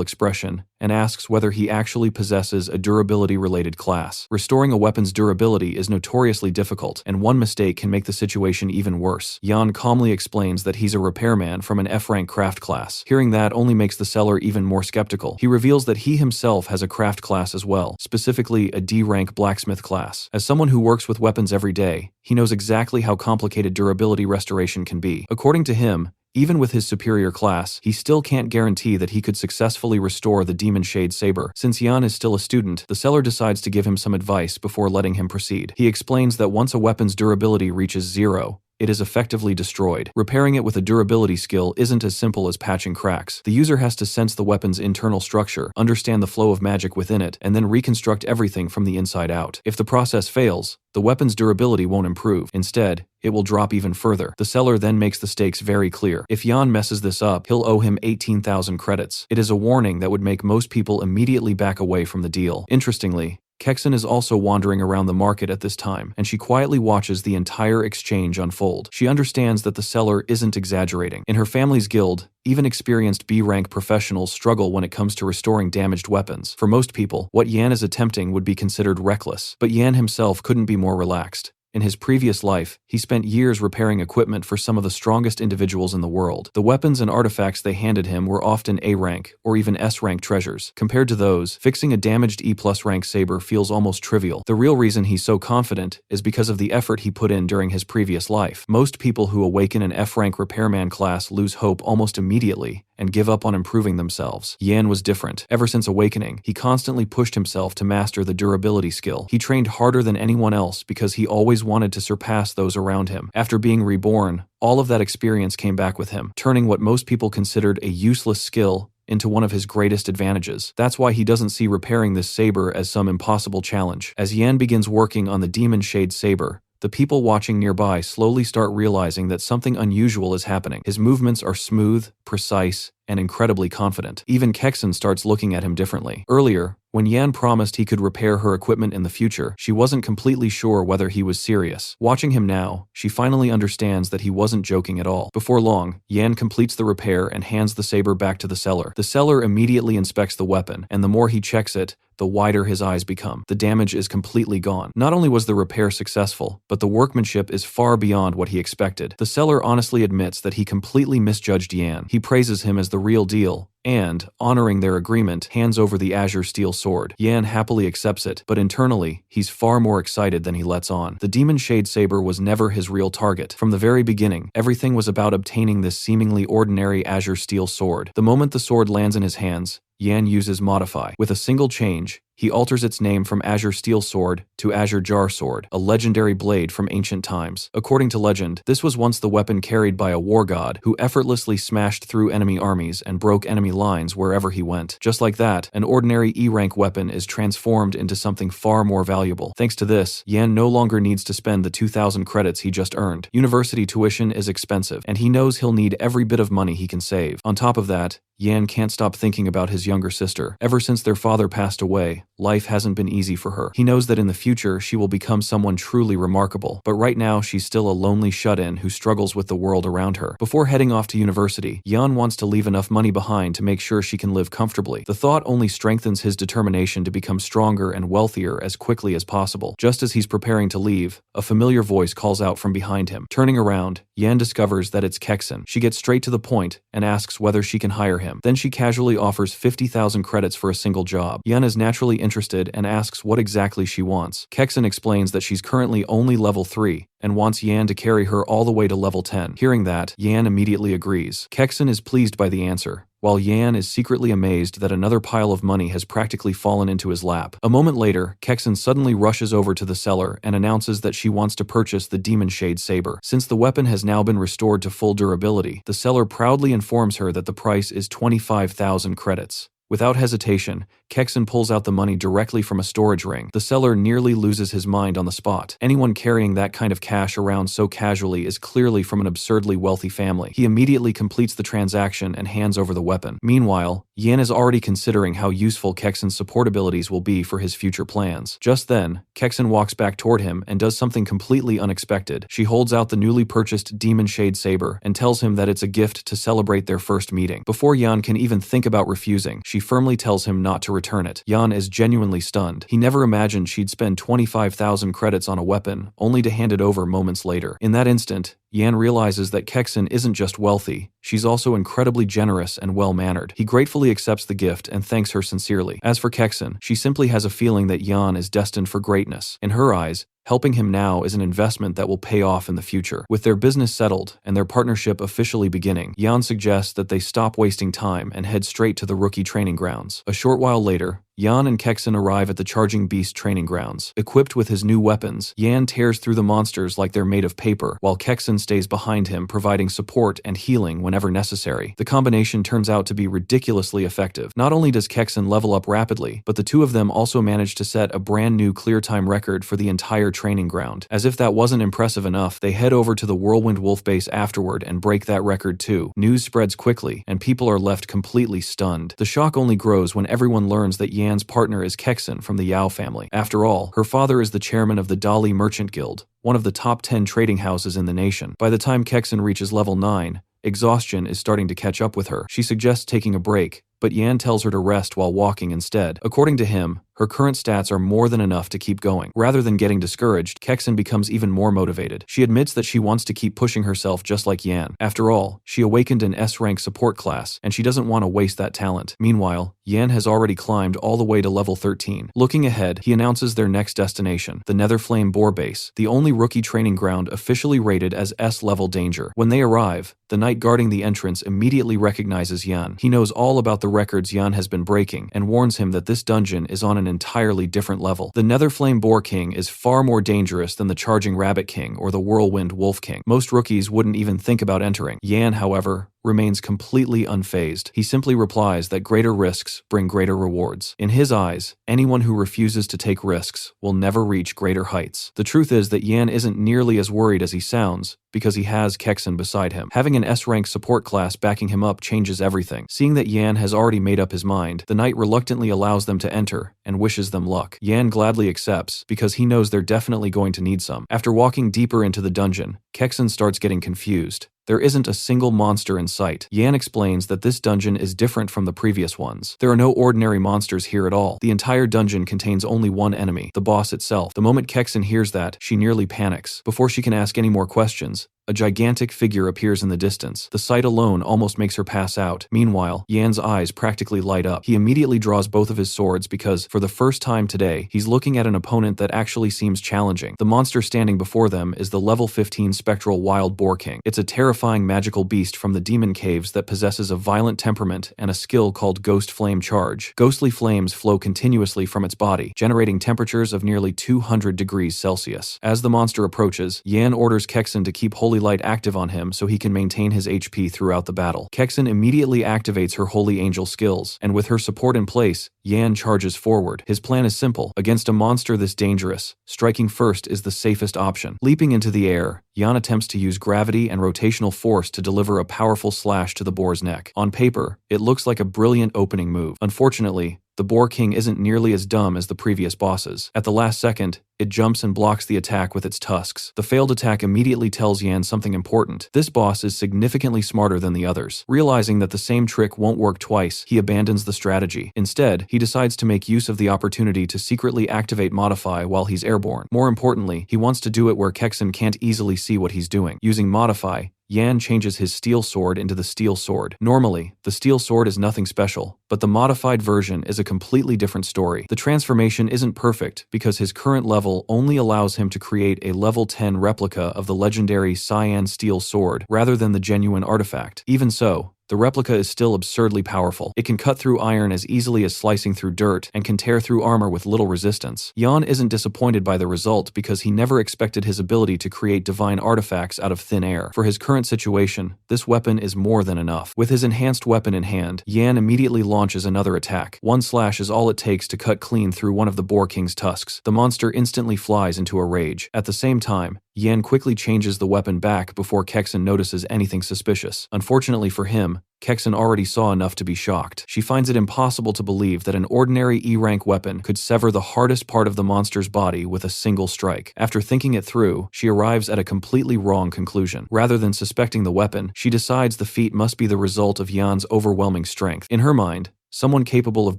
expression and asks whether he actually possesses a durability-related class. Restoring a weapon's durability is notoriously difficult, and one mistake can make the situation even worse. Yan calmly explains that he's a repairman from an F-rank craft class. Hearing that only makes the seller even more skeptical. He reveals that he himself has a craft class as well, specifically a D-rank blacksmith class. As someone who works with weapons every day, he knows exactly how complicated durability restoration can be. According to him, even with his superior class, he still can't guarantee that he could successfully restore the demon shade saber. Since Yan is still a student, the seller decides to give him some advice before letting him proceed. He explains that once a weapon's durability reaches 0, it is effectively destroyed. Repairing it with a durability skill isn't as simple as patching cracks. The user has to sense the weapon's internal structure, understand the flow of magic within it, and then reconstruct everything from the inside out. If the process fails, the weapon's durability won't improve. Instead, it will drop even further. The seller then makes the stakes very clear. If Yan messes this up, he'll owe him 18,000 credits. It is a warning that would make most people immediately back away from the deal. Interestingly, Kexon is also wandering around the market at this time, and she quietly watches the entire exchange unfold. She understands that the seller isn't exaggerating. In her family's guild, even experienced B-rank professionals struggle when it comes to restoring damaged weapons. For most people, what Yan is attempting would be considered reckless, but Yan himself couldn't be more relaxed. In his previous life, he spent years repairing equipment for some of the strongest individuals in the world. The weapons and artifacts they handed him were often A-rank or even S-rank treasures. Compared to those, fixing a damaged E+ rank saber feels almost trivial. The real reason he's so confident is because of the effort he put in during his previous life. Most people who awaken an F-rank repairman class lose hope almost immediately and give up on improving themselves. Yan was different. Ever since awakening, he constantly pushed himself to master the durability skill. He trained harder than anyone else because he always wanted to surpass those around him. After being reborn, all of that experience came back with him, turning what most people considered a useless skill into one of his greatest advantages. That's why he doesn't see repairing this saber as some impossible challenge. As Yan begins working on the demon shade saber, the people watching nearby slowly start realizing that something unusual is happening. His movements are smooth, precise, and incredibly confident. Even Kexon starts looking at him differently. Earlier, when Yan promised he could repair her equipment in the future, she wasn't completely sure whether he was serious. Watching him now, she finally understands that he wasn't joking at all. Before long, Yan completes the repair and hands the saber back to the seller. The seller immediately inspects the weapon, and the more he checks it, the wider his eyes become. The damage is completely gone. Not only was the repair successful, but the workmanship is far beyond what he expected. The seller honestly admits that he completely misjudged Yan. He praises him as the real deal, and, honoring their agreement, hands over the azure steel sword. Yan happily accepts it, but internally, he's far more excited than he lets on. The demon shade saber was never his real target. From the very beginning, everything was about obtaining this seemingly ordinary azure steel sword. The moment the sword lands in his hands, Yan uses Modify. With a single change, he alters its name from Azure Steel Sword to Azure Jar Sword, a legendary blade from ancient times. According to legend, this was once the weapon carried by a war god who effortlessly smashed through enemy armies and broke enemy lines wherever he went. Just like that, an ordinary E-rank weapon is transformed into something far more valuable. Thanks to this, Yan no longer needs to spend the 2,000 credits he just earned. University tuition is expensive, and he knows he'll need every bit of money he can save. On top of that, Yan can't stop thinking about his younger sister. Ever since their father passed away, life hasn't been easy for her. He knows that in the future she will become someone truly remarkable, but right now she's still a lonely shut-in who struggles with the world around her. Before heading off to university, Yan wants to leave enough money behind to make sure she can live comfortably. The thought only strengthens his determination to become stronger and wealthier as quickly as possible. Just as he's preparing to leave, a familiar voice calls out from behind him. Turning around, Yan discovers that it's Kexin. She gets straight to the point and asks whether she can hire him. Then she casually offers 50,000 credits for a single job. Yan is naturally interested and asks what exactly she wants. Kexin explains that she's currently only level 3 and wants Yan to carry her all the way to level 10. Hearing that, Yan immediately agrees. Kexin is pleased by the answer, while Yan is secretly amazed that another pile of money has practically fallen into his lap. A moment later, Kexin suddenly rushes over to the seller and announces that she wants to purchase the Demon Shade Saber. Since the weapon has now been restored to full durability, the seller proudly informs her that the price is 25,000 credits. Without hesitation, Kexin pulls out the money directly from a storage ring. The seller nearly loses his mind on the spot. Anyone carrying that kind of cash around so casually is clearly from an absurdly wealthy family. He immediately completes the transaction and hands over the weapon. Meanwhile, Yan is already considering how useful Kexin's support abilities will be for his future plans. Just then, Kexin walks back toward him and does something completely unexpected. She holds out the newly purchased Demon Shade Saber and tells him that it's a gift to celebrate their first meeting. Before Yan can even think about refusing, she firmly tells him not to return it. Yan is genuinely stunned. He never imagined she'd spend 25,000 credits on a weapon, only to hand it over moments later. In that instant, Yan realizes that Kexin isn't just wealthy, she's also incredibly generous and well-mannered. He gratefully accepts the gift and thanks her sincerely. As for Kexin, she simply has a feeling that Yan is destined for greatness. In her eyes, helping him now is an investment that will pay off in the future. With their business settled and their partnership officially beginning, Yan suggests that they stop wasting time and head straight to the rookie training grounds. A short while later, Yan and Kexin arrive at the Charging Beast training grounds. Equipped with his new weapons, Yan tears through the monsters like they're made of paper, while Kexin stays behind him, providing support and healing whenever necessary. The combination turns out to be ridiculously effective. Not only does Kexin level up rapidly, but the two of them also manage to set a brand new clear time record for the entire training ground. As if that wasn't impressive enough, they head over to the Whirlwind Wolf base afterward and break that record too. News spreads quickly, and people are left completely stunned. The shock only grows when everyone learns that Yan's partner is Kexin from the Yao family. After all, her father is the chairman of the Dali Merchant Guild, one of the top 10 trading houses in the nation. By the time Kexin reaches level 9, exhaustion is starting to catch up with her. She suggests taking a break, but Yan tells her to rest while walking instead. According to him, her current stats are more than enough to keep going. Rather than getting discouraged, Kexin becomes even more motivated. She admits that she wants to keep pushing herself just like Yan. After all, she awakened an S-rank support class, and she doesn't want to waste that talent. Meanwhile, Yan has already climbed all the way to level 13. Looking ahead, he announces their next destination, the Netherflame Boar Base, the only rookie training ground officially rated as S-level danger. When they arrive, the knight guarding the entrance immediately recognizes Yan. He knows all about the records Yan has been breaking and warns him that this dungeon is on an entirely different level. The Netherflame Boar King is far more dangerous than the Charging Rabbit King or the Whirlwind Wolf King. Most rookies wouldn't even think about entering. Yan, however, remains completely unfazed. He simply replies that greater risks bring greater rewards. In his eyes, anyone who refuses to take risks will never reach greater heights. The truth is that Yan isn't nearly as worried as he sounds, because he has Kexin beside him. Having an S-rank support class backing him up changes everything. Seeing that Yan has already made up his mind, the knight reluctantly allows them to enter and wishes them luck. Yan gladly accepts, because he knows they're definitely going to need some. After walking deeper into the dungeon, Kexin starts getting confused. There isn't a single monster in sight. Yan explains that this dungeon is different from the previous ones. There are no ordinary monsters here at all. The entire dungeon contains only one enemy, the boss itself. The moment Kexin hears that, she nearly panics. Before she can ask any more questions, a gigantic figure appears in the distance. The sight alone almost makes her pass out. Meanwhile, Yan's eyes practically light up. He immediately draws both of his swords because, for the first time today, he's looking at an opponent that actually seems challenging. The monster standing before them is the level 15 Spectral Wild Boar King. It's a terrifying magical beast from the Demon Caves that possesses a violent temperament and a skill called Ghost Flame Charge. Ghostly flames flow continuously from its body, generating temperatures of nearly 200 degrees Celsius. As the monster approaches, Yan orders Kexin to keep Holy Light active on him so he can maintain his HP throughout the battle. Kexin immediately activates her Holy Angel skills, and with her support in place, Yan charges forward. His plan is simple. Against a monster this dangerous, striking first is the safest option. Leaping into the air, Yan attempts to use gravity and rotational force to deliver a powerful slash to the boar's neck. On paper, it looks like a brilliant opening move. Unfortunately, the Boar King isn't nearly as dumb as the previous bosses. At the last second, it jumps and blocks the attack with its tusks. The failed attack immediately tells Yan something important. This boss is significantly smarter than the others. Realizing that the same trick won't work twice, he abandons the strategy. Instead, he decides to make use of the opportunity to secretly activate Modify while he's airborne. More importantly, he wants to do it where Kexen can't easily see what he's doing. Using Modify, Yan changes his steel sword into the steel sword. Normally, the steel sword is nothing special, but the modified version is a completely different story. The transformation isn't perfect because his current level only allows him to create a level 10 replica of the legendary cyan steel sword rather than the genuine artifact. Even so, the replica is still absurdly powerful. It can cut through iron as easily as slicing through dirt and can tear through armor with little resistance. Yan isn't disappointed by the result because he never expected his ability to create divine artifacts out of thin air. For his current situation, this weapon is more than enough. With his enhanced weapon in hand, Yan immediately launches another attack. One slash is all it takes to cut clean through one of the Boar King's tusks. The monster instantly flies into a rage. At the same time, Yan quickly changes the weapon back before Kexen notices anything suspicious. Unfortunately for him, Kexen already saw enough to be shocked. She finds it impossible to believe that an ordinary E-rank weapon could sever the hardest part of the monster's body with a single strike. After thinking it through, she arrives at a completely wrong conclusion. Rather than suspecting the weapon, she decides the feat must be the result of Yan's overwhelming strength. In her mind, someone capable of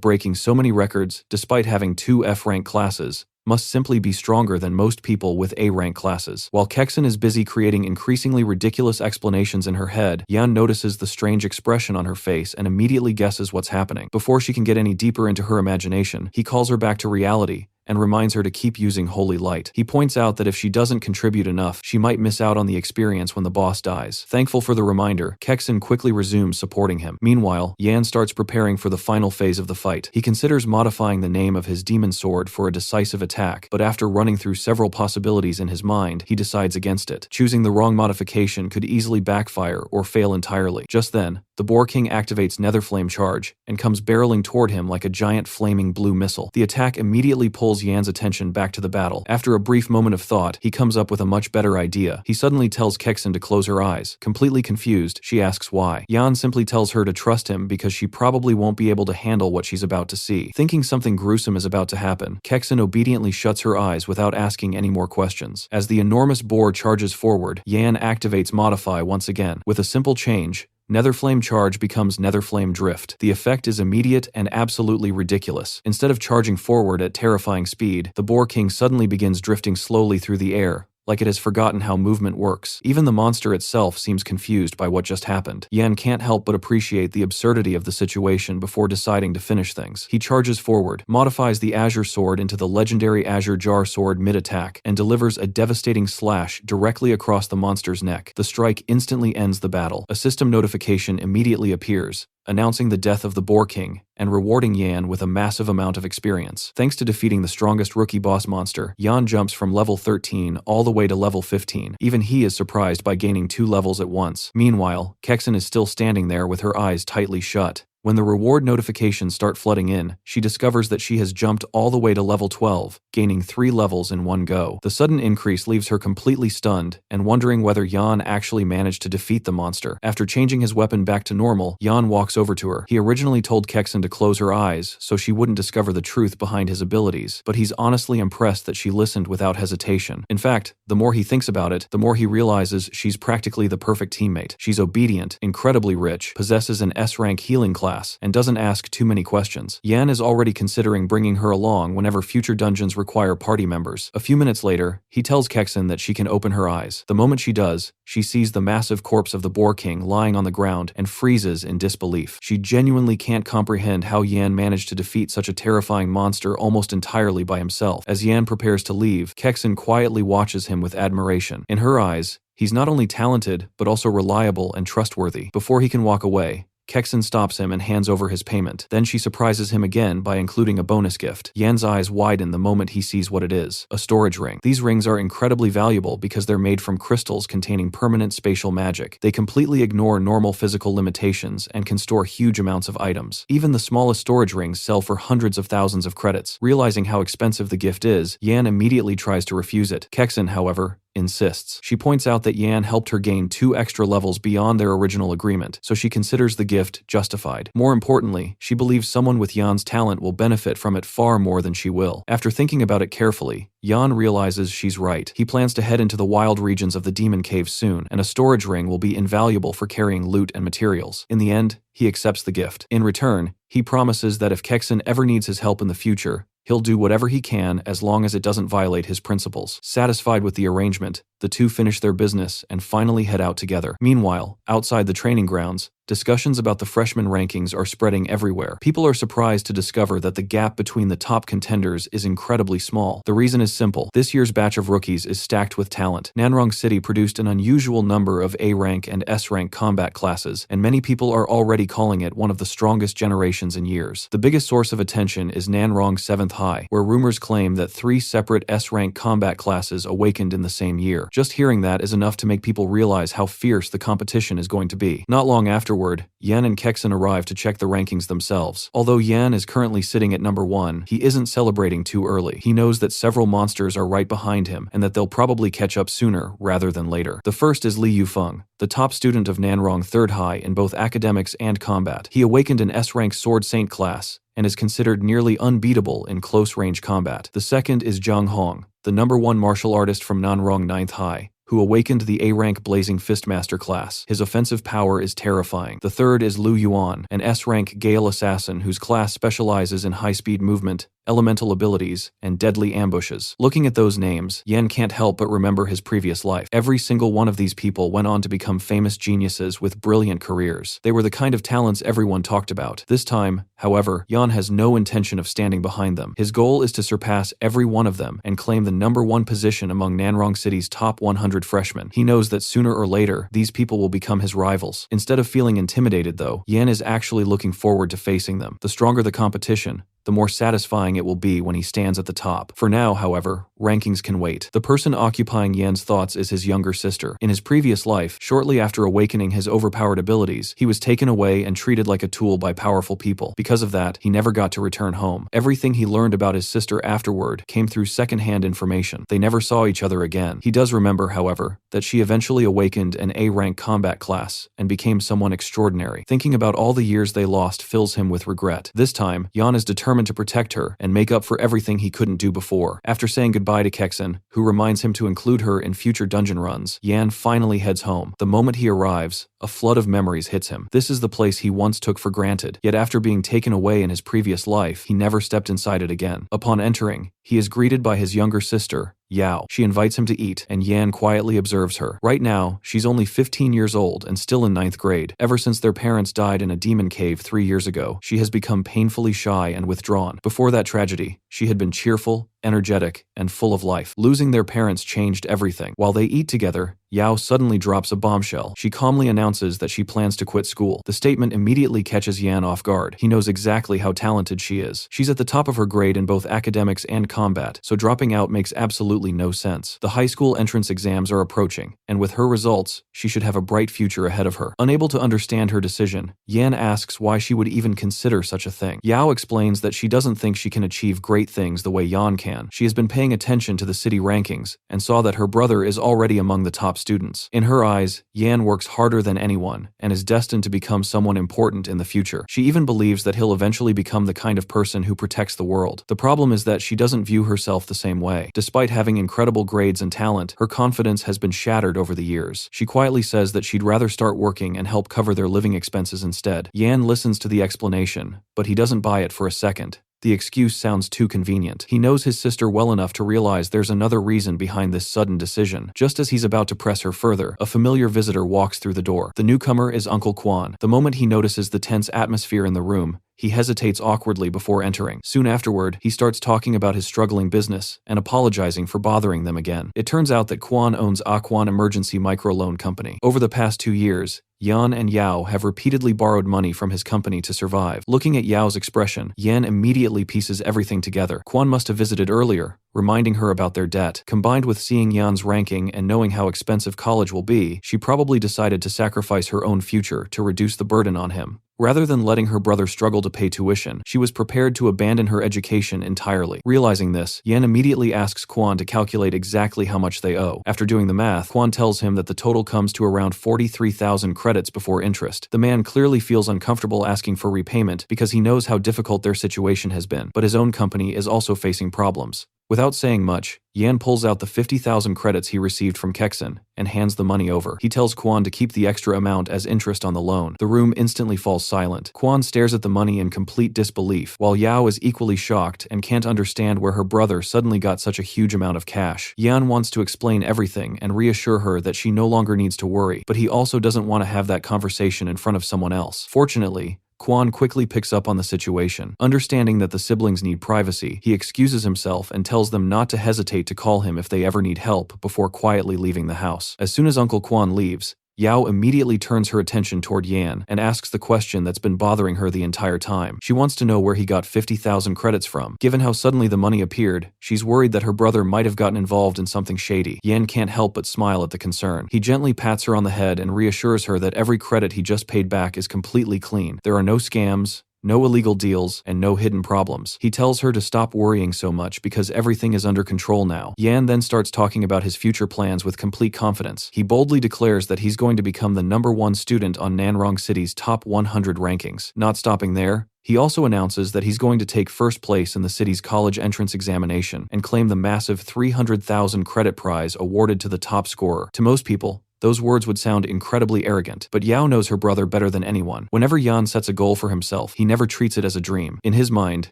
breaking so many records, despite having 2 F-rank classes, must simply be stronger than most people with A-rank classes. While Kexen is busy creating increasingly ridiculous explanations in her head, Yan notices the strange expression on her face and immediately guesses what's happening. Before she can get any deeper into her imagination, he calls her back to reality and reminds her to keep using holy light. He points out that if she doesn't contribute enough, she might miss out on the experience when the boss dies. Thankful for the reminder, Kexen quickly resumes supporting him. Meanwhile, Yan starts preparing for the final phase of the fight. He considers modifying the name of his demon sword for a decisive attack, but after running through several possibilities in his mind, he decides against it. Choosing the wrong modification could easily backfire or fail entirely. Just then, the Boar King activates Nether Flame Charge and comes barreling toward him like a giant flaming blue missile. The attack immediately pulls Yan's attention back to the battle. After a brief moment of thought, he comes up with a much better idea. He suddenly tells Kexen to close her eyes. Completely confused, she asks why. Yan simply tells her to trust him because she probably won't be able to handle what she's about to see. Thinking something gruesome is about to happen, Kexen obediently shuts her eyes without asking any more questions. As the enormous boar charges forward, Yan activates Modify once again. With a simple change, Netherflame Charge becomes Netherflame Drift. The effect is immediate and absolutely ridiculous. Instead of charging forward at terrifying speed, the Boar King suddenly begins drifting slowly through the air, like it has forgotten how movement works. Even the monster itself seems confused by what just happened. Yan can't help but appreciate the absurdity of the situation before deciding to finish things. He charges forward, modifies the Azure Sword into the legendary Azure Jar Sword mid-attack, and delivers a devastating slash directly across the monster's neck. The strike instantly ends the battle. A system notification immediately appears, announcing the death of the Boar King and rewarding Yan with a massive amount of experience. Thanks to defeating the strongest rookie boss monster, Yan jumps from level 13 all the way to level 15. Even he is surprised by gaining 2 levels at once. Meanwhile, Kexen is still standing there with her eyes tightly shut. When the reward notifications start flooding in, she discovers that she has jumped all the way to level 12, gaining 3 levels in one go. The sudden increase leaves her completely stunned and wondering whether Yan actually managed to defeat the monster. After changing his weapon back to normal, Yan walks over to her. He originally told Kexen to close her eyes so she wouldn't discover the truth behind his abilities, but he's honestly impressed that she listened without hesitation. In fact, the more he thinks about it, the more he realizes she's practically the perfect teammate. She's obedient, incredibly rich, possesses an S-rank healing class, and doesn't ask too many questions. Yan is already considering bringing her along whenever future dungeons require party members. A few minutes later, he tells Kexen that she can open her eyes. The moment she does, she sees the massive corpse of the Boar King lying on the ground and freezes in disbelief. She genuinely can't comprehend how Yan managed to defeat such a terrifying monster almost entirely by himself. As Yan prepares to leave, Kexen quietly watches him with admiration. In her eyes, he's not only talented, but also reliable and trustworthy. Before he can walk away, Kexen stops him and hands over his payment. Then she surprises him again by including a bonus gift. Yan's eyes widen the moment he sees what it is: a storage ring. These rings are incredibly valuable because they're made from crystals containing permanent spatial magic. They completely ignore normal physical limitations and can store huge amounts of items. Even the smallest storage rings sell for hundreds of thousands of credits. Realizing how expensive the gift is, Yan immediately tries to refuse it. Kexen, however, insists. She points out that Yan helped her gain 2 extra levels beyond their original agreement, so she considers the gift justified. More importantly, she believes someone with Yan's talent will benefit from it far more than she will. After thinking about it carefully, Yan realizes she's right. He plans to head into the wild regions of the Demon Cave soon, and a storage ring will be invaluable for carrying loot and materials. In the end, he accepts the gift. In return, he promises that if Kexen ever needs his help in the future, he'll do whatever he can as long as it doesn't violate his principles. Satisfied with the arrangement, the two finish their business and finally head out together. Meanwhile, outside the training grounds, discussions about the freshman rankings are spreading everywhere. People are surprised to discover that the gap between the top contenders is incredibly small. The reason is simple. This year's batch of rookies is stacked with talent. Nanrong City produced an unusual number of A-rank and S-rank combat classes, and many people are already calling it one of the strongest generations in years. The biggest source of attention is Nanrong 7th High, where rumors claim that 3 separate S-rank combat classes awakened in the same year. Just hearing that is enough to make people realize how fierce the competition is going to be. Not long afterward, Yan and Kexen arrive to check the rankings themselves. Although Yan is currently sitting at number 1, he isn't celebrating too early. He knows that several monsters are right behind him and that they'll probably catch up sooner rather than later. The first is Li Yufeng, the top student of Nanrong 3rd High in both academics and combat. He awakened an S-rank Sword Saint class and is considered nearly unbeatable in close-range combat. The second is Zhang Hong, the number 1 martial artist from Nanrong 9th High, who awakened the A-rank Blazing Fistmaster class. His offensive power is terrifying. The third is Lu Yuan, an S-rank Gale assassin whose class specializes in high-speed movement, elemental abilities, and deadly ambushes. Looking at those names, Yan can't help but remember his previous life. Every single one of these people went on to become famous geniuses with brilliant careers. They were the kind of talents everyone talked about. This time, however, Yan has no intention of standing behind them. His goal is to surpass every one of them and claim the number 1 position among Nanrong City's top 100 freshmen. He knows that sooner or later, these people will become his rivals. Instead of feeling intimidated though, Yan is actually looking forward to facing them. The stronger the competition, the more satisfying it will be when he stands at the top. For now, however, rankings can wait. The person occupying Yan's thoughts is his younger sister. In his previous life, shortly after awakening his overpowered abilities, he was taken away and treated like a tool by powerful people. Because of that, he never got to return home. Everything he learned about his sister afterward came through secondhand information. They never saw each other again. He does remember, however, that she eventually awakened an A-rank combat class and became someone extraordinary. Thinking about all the years they lost fills him with regret. This time, Yan is determined to protect her and make up for everything he couldn't do before. After saying goodbye to Kexen, who reminds him to include her in future dungeon runs, Yan finally heads home. The moment he arrives, a flood of memories hits him. This is the place he once took for granted, yet after being taken away in his previous life, he never stepped inside it again. Upon entering, he is greeted by his younger sister, Yao. She invites him to eat, and Yan quietly observes her. Right now, she's only 15 years old and still in 9th grade. Ever since their parents died in a demon cave 3 years ago, she has become painfully shy and withdrawn. Before that tragedy, she had been cheerful, energetic, and full of life. Losing their parents changed everything. While they eat together, Yao suddenly drops a bombshell. She calmly announces that she plans to quit school. The statement immediately catches Yan off guard. He knows exactly how talented she is. She's at the top of her grade in both academics and combat, so dropping out makes absolutely no sense. The high school entrance exams are approaching, and with her results, she should have a bright future ahead of her. Unable to understand her decision, Yan asks why she would even consider such a thing. Yao explains that she doesn't think she can achieve great things the way Yan can. She has been paying attention to the city rankings and saw that her brother is already among the top students. In her eyes, Yan works harder than anyone and is destined to become someone important in the future. She even believes that he'll eventually become the kind of person who protects the world. The problem is that she doesn't view herself the same way. Despite having incredible grades and talent, her confidence has been shattered over the years. She quietly says that she'd rather start working and help cover their living expenses instead. Yan listens to the explanation, but he doesn't buy it for a second. The excuse sounds too convenient. He knows his sister well enough to realize there's another reason behind this sudden decision. Just as he's about to press her further, a familiar visitor walks through the door. The newcomer is Uncle Quan. The moment he notices the tense atmosphere in the room, he hesitates awkwardly before entering. Soon afterward, he starts talking about his struggling business and apologizing for bothering them again. It turns out that Quan owns Aquan Emergency Microloan Company. Over the past 2 years, Yan and Yao have repeatedly borrowed money from his company to survive. Looking at Yao's expression, Yan immediately pieces everything together. Quan must have visited earlier, reminding her about their debt. Combined with seeing Yan's ranking and knowing how expensive college will be, she probably decided to sacrifice her own future to reduce the burden on him. Rather than letting her brother struggle to pay tuition, she was prepared to abandon her education entirely. Realizing this, Yan immediately asks Kwon to calculate exactly how much they owe. After doing the math, Kwon tells him that the total comes to around 43,000 credits before interest. The man clearly feels uncomfortable asking for repayment because he knows how difficult their situation has been, but his own company is also facing problems. Without saying much, Yan pulls out the 50,000 credits he received from Kexon and hands the money over. He tells Kwon to keep the extra amount as interest on the loan. The room instantly falls silent. Kwon stares at the money in complete disbelief, while Yao is equally shocked and can't understand where her brother suddenly got such a huge amount of cash. Yan wants to explain everything and reassure her that she no longer needs to worry, but he also doesn't want to have that conversation in front of someone else. Fortunately, Kwon quickly picks up on the situation. Understanding that the siblings need privacy, he excuses himself and tells them not to hesitate to call him if they ever need help before quietly leaving the house. As soon as Uncle Kwon leaves, Yao immediately turns her attention toward Yan and asks the question that's been bothering her the entire time. She wants to know where he got 50,000 credits from. Given how suddenly the money appeared, she's worried that her brother might have gotten involved in something shady. Yan can't help but smile at the concern. He gently pats her on the head and reassures her that every credit he just paid back is completely clean. There are no scams, no illegal deals, and no hidden problems. He tells her to stop worrying so much because everything is under control now. Yan then starts talking about his future plans with complete confidence. He boldly declares that he's going to become the #1 student on Nanrong City's top 100 rankings. Not stopping there, he also announces that he's going to take first place in the city's college entrance examination and claim the massive 300,000 credit prize awarded to the top scorer. To most people, those words would sound incredibly arrogant, but Yao knows her brother better than anyone. Whenever Yan sets a goal for himself, he never treats it as a dream. In his mind,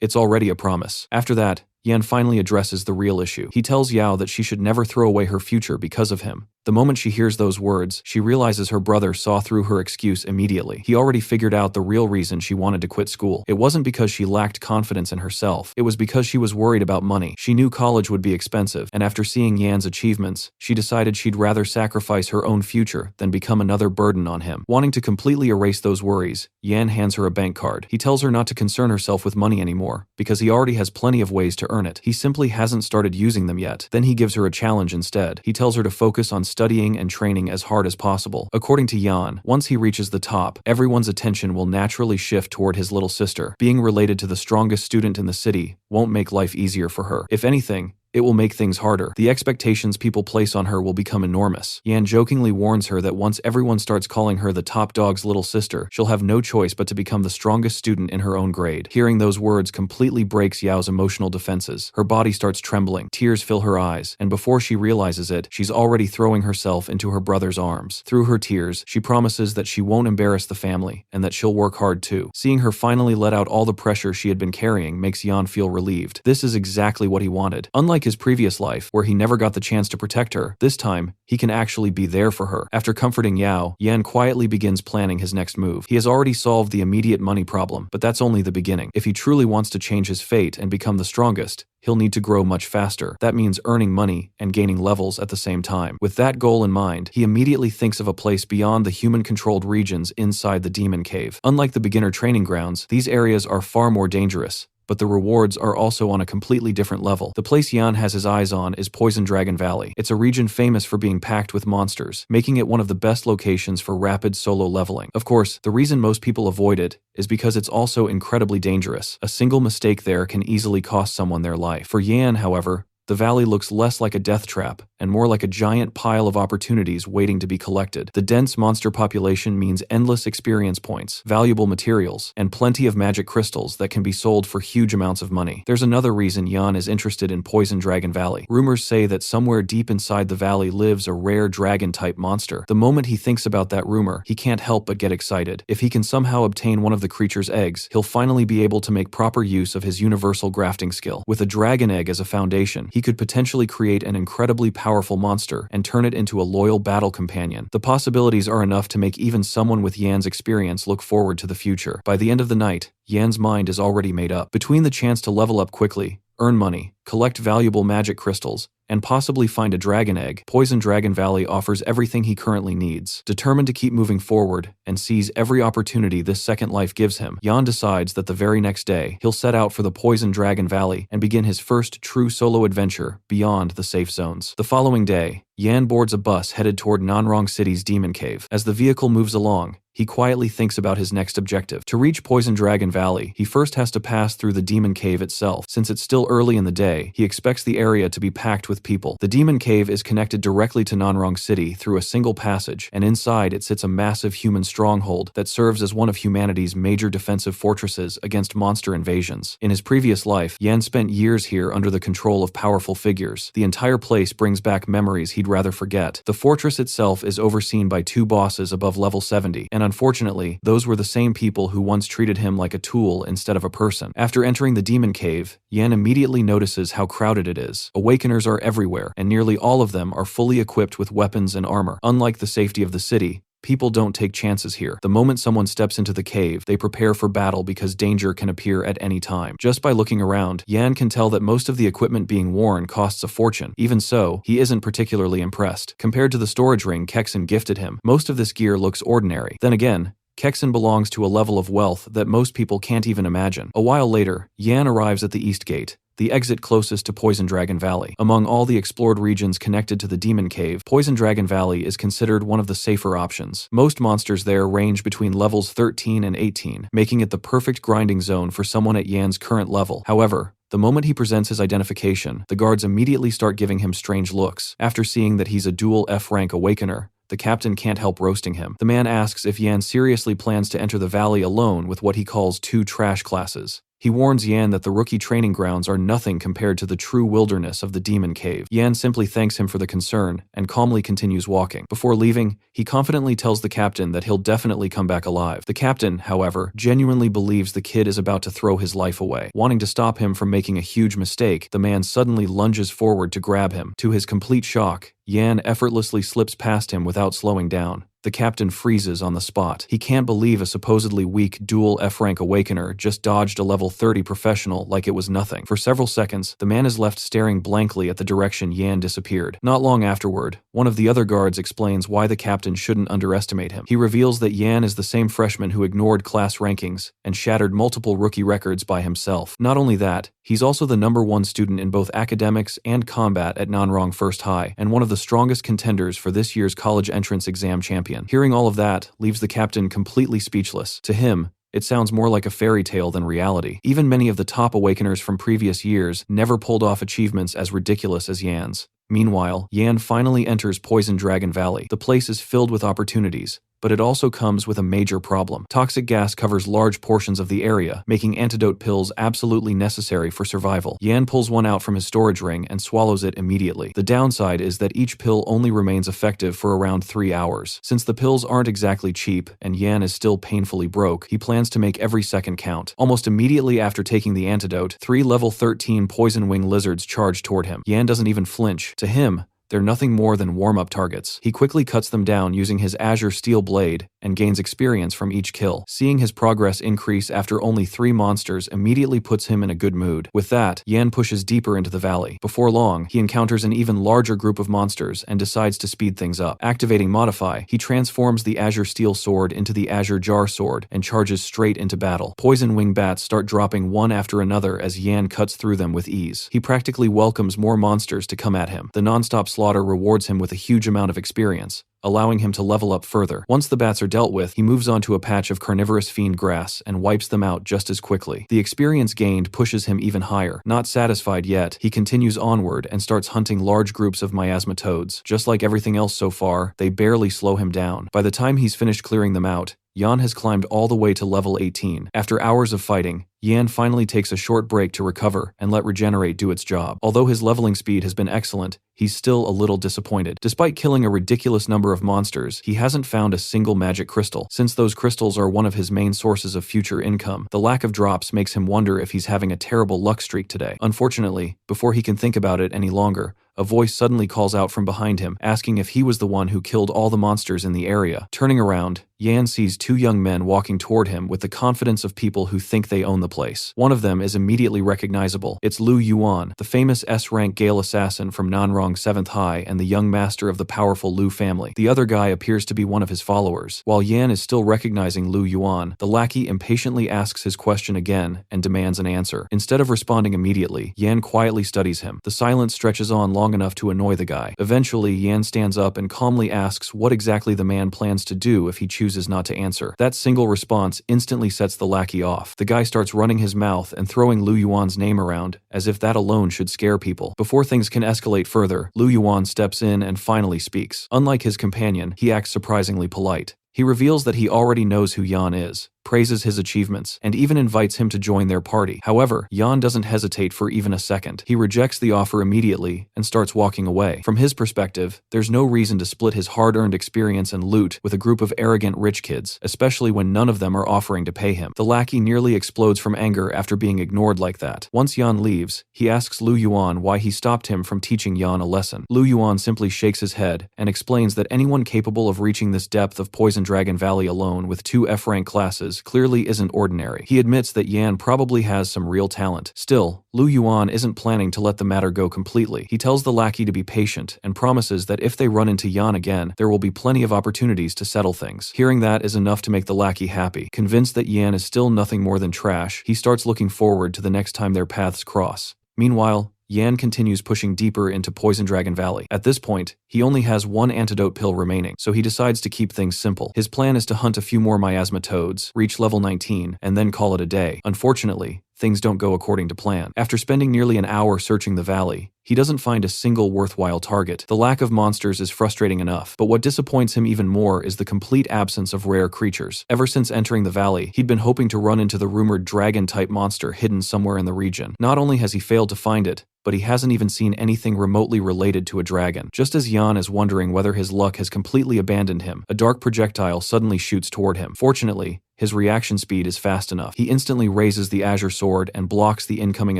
it's already a promise. After that, Yan finally addresses the real issue. He tells Yao that she should never throw away her future because of him. The moment she hears those words, she realizes her brother saw through her excuse immediately. He already figured out the real reason she wanted to quit school. It wasn't because she lacked confidence in herself. It was because she was worried about money. She knew college would be expensive, and after seeing Yan's achievements, she decided she'd rather sacrifice her own future than become another burden on him. Wanting to completely erase those worries, Yan hands her a bank card. He tells her not to concern herself with money anymore, because he already has plenty of ways to earn it. He simply hasn't started using them yet. Then he gives her a challenge instead. He tells her to focus on studying and training as hard as possible. According to Yan, once he reaches the top, everyone's attention will naturally shift toward his little sister. Being related to the strongest student in the city won't make life easier for her. If anything, it will make things harder. The expectations people place on her will become enormous. Yan jokingly warns her that once everyone starts calling her the top dog's little sister, she'll have no choice but to become the strongest student in her own grade. Hearing those words completely breaks Yao's emotional defenses. Her body starts trembling, tears fill her eyes, and before she realizes it, she's already throwing herself into her brother's arms. Through her tears, she promises that she won't embarrass the family, and that she'll work hard too. Seeing her finally let out all the pressure she had been carrying makes Yan feel relieved. This is exactly what he wanted. Unlike his previous life, where he never got the chance to protect her, this time, he can actually be there for her. After comforting Yao, Yan quietly begins planning his next move. He has already solved the immediate money problem, but that's only the beginning. If he truly wants to change his fate and become the strongest, he'll need to grow much faster. That means earning money and gaining levels at the same time. With that goal in mind, he immediately thinks of a place beyond the human-controlled regions inside the Demon Cave. Unlike the beginner training grounds, these areas are far more dangerous, but the rewards are also on a completely different level. The place Yan has his eyes on is Poison Dragon Valley. It's a region famous for being packed with monsters, making it one of the best locations for rapid solo leveling. Of course, the reason most people avoid it is because it's also incredibly dangerous. A single mistake there can easily cost someone their life. For Yan, however, the valley looks less like a death trap and more like a giant pile of opportunities waiting to be collected. The dense monster population means endless experience points, valuable materials, and plenty of magic crystals that can be sold for huge amounts of money. There's another reason Yan is interested in Poison Dragon Valley. Rumors say that somewhere deep inside the valley lives a rare dragon-type monster. The moment he thinks about that rumor, he can't help but get excited. If he can somehow obtain one of the creature's eggs, he'll finally be able to make proper use of his universal grafting skill. With a dragon egg as a foundation, he could potentially create an incredibly powerful monster and turn it into a loyal battle companion. The possibilities are enough to make even someone with Yan's experience look forward to the future. By the end of the night, Yan's mind is already made up. Between the chance to level up quickly, earn money, collect valuable magic crystals, and possibly find a dragon egg, Poison Dragon Valley offers everything he currently needs. Determined to keep moving forward and seize every opportunity this second life gives him, Yan decides that the very next day, he'll set out for the Poison Dragon Valley and begin his first true solo adventure beyond the safe zones. The following day, Yan boards a bus headed toward Nanrong City's Demon Cave. As the vehicle moves along, he quietly thinks about his next objective. To reach Poison Dragon Valley, he first has to pass through the Demon Cave itself. Since it's still early in the day, he expects the area to be packed with people. The Demon Cave is connected directly to Nanrong City through a single passage, and inside it sits a massive human stronghold that serves as one of humanity's major defensive fortresses against monster invasions. In his previous life, Yan spent years here under the control of powerful figures. The entire place brings back memories he'd rather forget. The fortress itself is overseen by 2 bosses above level 70, and unfortunately, those were the same people who once treated him like a tool instead of a person. After entering the Demon Cave, Yan immediately notices how crowded it is. Awakeners are everywhere, and nearly all of them are fully equipped with weapons and armor. Unlike the safety of the city, people don't take chances here. The moment someone steps into the cave, they prepare for battle because danger can appear at any time. Just by looking around, Yan can tell that most of the equipment being worn costs a fortune. Even so, he isn't particularly impressed. Compared to the storage ring Kexen gifted him, most of this gear looks ordinary. Then again, Kexen belongs to a level of wealth that most people can't even imagine. A while later, Yan arrives at the East Gate, the exit closest to Poison Dragon Valley. Among all the explored regions connected to the Demon Cave, Poison Dragon Valley is considered one of the safer options. Most monsters there range between levels 13 and 18, making it the perfect grinding zone for someone at Yan's current level. However, the moment he presents his identification, the guards immediately start giving him strange looks. After seeing that he's a dual F-rank Awakener, the captain can't help roasting him. The man asks if Yan seriously plans to enter the valley alone with what he calls 2 trash classes. He warns Yan that the rookie training grounds are nothing compared to the true wilderness of the Demon Cave. Yan simply thanks him for the concern and calmly continues walking. Before leaving, he confidently tells the captain that he'll definitely come back alive. The captain, however, genuinely believes the kid is about to throw his life away. Wanting to stop him from making a huge mistake, the man suddenly lunges forward to grab him. To his complete shock, Yan effortlessly slips past him without slowing down. The captain freezes on the spot. He can't believe a supposedly weak dual F-rank Awakener just dodged a level 30 professional like it was nothing. For several seconds, the man is left staring blankly at the direction Yan disappeared. Not long afterward, one of the other guards explains why the captain shouldn't underestimate him. He reveals that Yan is the same freshman who ignored class rankings and shattered multiple rookie records by himself. Not only that, he's also the #1 student in both academics and combat at Nanrong First High, and one of the strongest contenders for this year's college entrance exam champion. Hearing all of that leaves the captain completely speechless. To him, it sounds more like a fairy tale than reality. Even many of the top Awakeners from previous years never pulled off achievements as ridiculous as Yan's. Meanwhile, Yan finally enters Poison Dragon Valley. The place is filled with opportunities, but it also comes with a major problem. Toxic gas covers large portions of the area, making antidote pills absolutely necessary for survival. Yan pulls one out from his storage ring and swallows it immediately. The downside is that each pill only remains effective for around 3 hours. Since the pills aren't exactly cheap and Yan is still painfully broke, he plans to make every second count. Almost immediately after taking the antidote, 3 level 13 poison wing lizards charge toward him. Yan doesn't even flinch. To him, they're nothing more than warm-up targets. He quickly cuts them down using his Azure Steel Blade and gains experience from each kill. Seeing his progress increase after only 3 monsters immediately puts him in a good mood. With that, Yan pushes deeper into the valley. Before long, he encounters an even larger group of monsters and decides to speed things up. Activating Modify, he transforms the Azure Steel Sword into the Azure Jar Sword and charges straight into battle. Poison Wing Bats start dropping one after another as Yan cuts through them with ease. He practically welcomes more monsters to come at him. The non-stop slaughter rewards him with a huge amount of experience, allowing him to level up further. Once the bats are dealt with, he moves on to a patch of carnivorous fiend grass and wipes them out just as quickly. The experience gained pushes him even higher. Not satisfied yet, he continues onward and starts hunting large groups of miasma toads. Just like everything else so far, they barely slow him down. By the time he's finished clearing them out, Yan has climbed all the way to level 18. After hours of fighting, Yan finally takes a short break to recover and let Regenerate do its job. Although his leveling speed has been excellent, he's still a little disappointed. Despite killing a ridiculous number of monsters, he hasn't found a single magic crystal. Since those crystals are one of his main sources of future income, the lack of drops makes him wonder if he's having a terrible luck streak today. Unfortunately, before he can think about it any longer, a voice suddenly calls out from behind him, asking if he was the one who killed all the monsters in the area. Turning around, Yan sees two young men walking toward him with the confidence of people who think they own the place. One of them is immediately recognizable. It's Lu Yuan, the famous S-rank Gale assassin from Nanrong 7th High and the young master of the powerful Lu family. The other guy appears to be one of his followers. While Yan is still recognizing Lu Yuan, the lackey impatiently asks his question again and demands an answer. Instead of responding immediately, Yan quietly studies him. The silence stretches on long enough to annoy the guy. Eventually, Yan stands up and calmly asks what exactly the man plans to do if he chooses not to answer. That single response instantly sets the lackey off. The guy starts running his mouth and throwing Lu Yuan's name around, as if that alone should scare people. Before things can escalate further, Lu Yuan steps in and finally speaks. Unlike his companion, he acts surprisingly polite. He reveals that he already knows who Yan is, praises his achievements, and even invites him to join their party. However, Yan doesn't hesitate for even a second. He rejects the offer immediately and starts walking away. From his perspective, there's no reason to split his hard-earned experience and loot with a group of arrogant rich kids, especially when none of them are offering to pay him. The lackey nearly explodes from anger after being ignored like that. Once Yan leaves, he asks Lu Yuan why he stopped him from teaching Yan a lesson. Lu Yuan simply shakes his head and explains that anyone capable of reaching this depth of Poison Dragon Valley alone with 2 F-rank classes clearly isn't ordinary. He admits that Yan probably has some real talent. Still, Lu Yuan isn't planning to let the matter go completely. He tells the lackey to be patient and promises that if they run into Yan again, there will be plenty of opportunities to settle things. Hearing that is enough to make the lackey happy. Convinced that Yan is still nothing more than trash, he starts looking forward to the next time their paths cross. Meanwhile, Yan continues pushing deeper into Poison Dragon Valley. At this point, he only has 1 antidote pill remaining, so he decides to keep things simple. His plan is to hunt a few more miasma toads, reach level 19, and then call it a day. Unfortunately, things don't go according to plan. After spending nearly an hour searching the valley, he doesn't find a single worthwhile target. The lack of monsters is frustrating enough, but what disappoints him even more is the complete absence of rare creatures. Ever since entering the valley, he'd been hoping to run into the rumored dragon-type monster hidden somewhere in the region. Not only has he failed to find it, but he hasn't even seen anything remotely related to a dragon. Just as Yan is wondering whether his luck has completely abandoned him, a dark projectile suddenly shoots toward him. Fortunately, his reaction speed is fast enough. He instantly raises the azure sword and blocks the incoming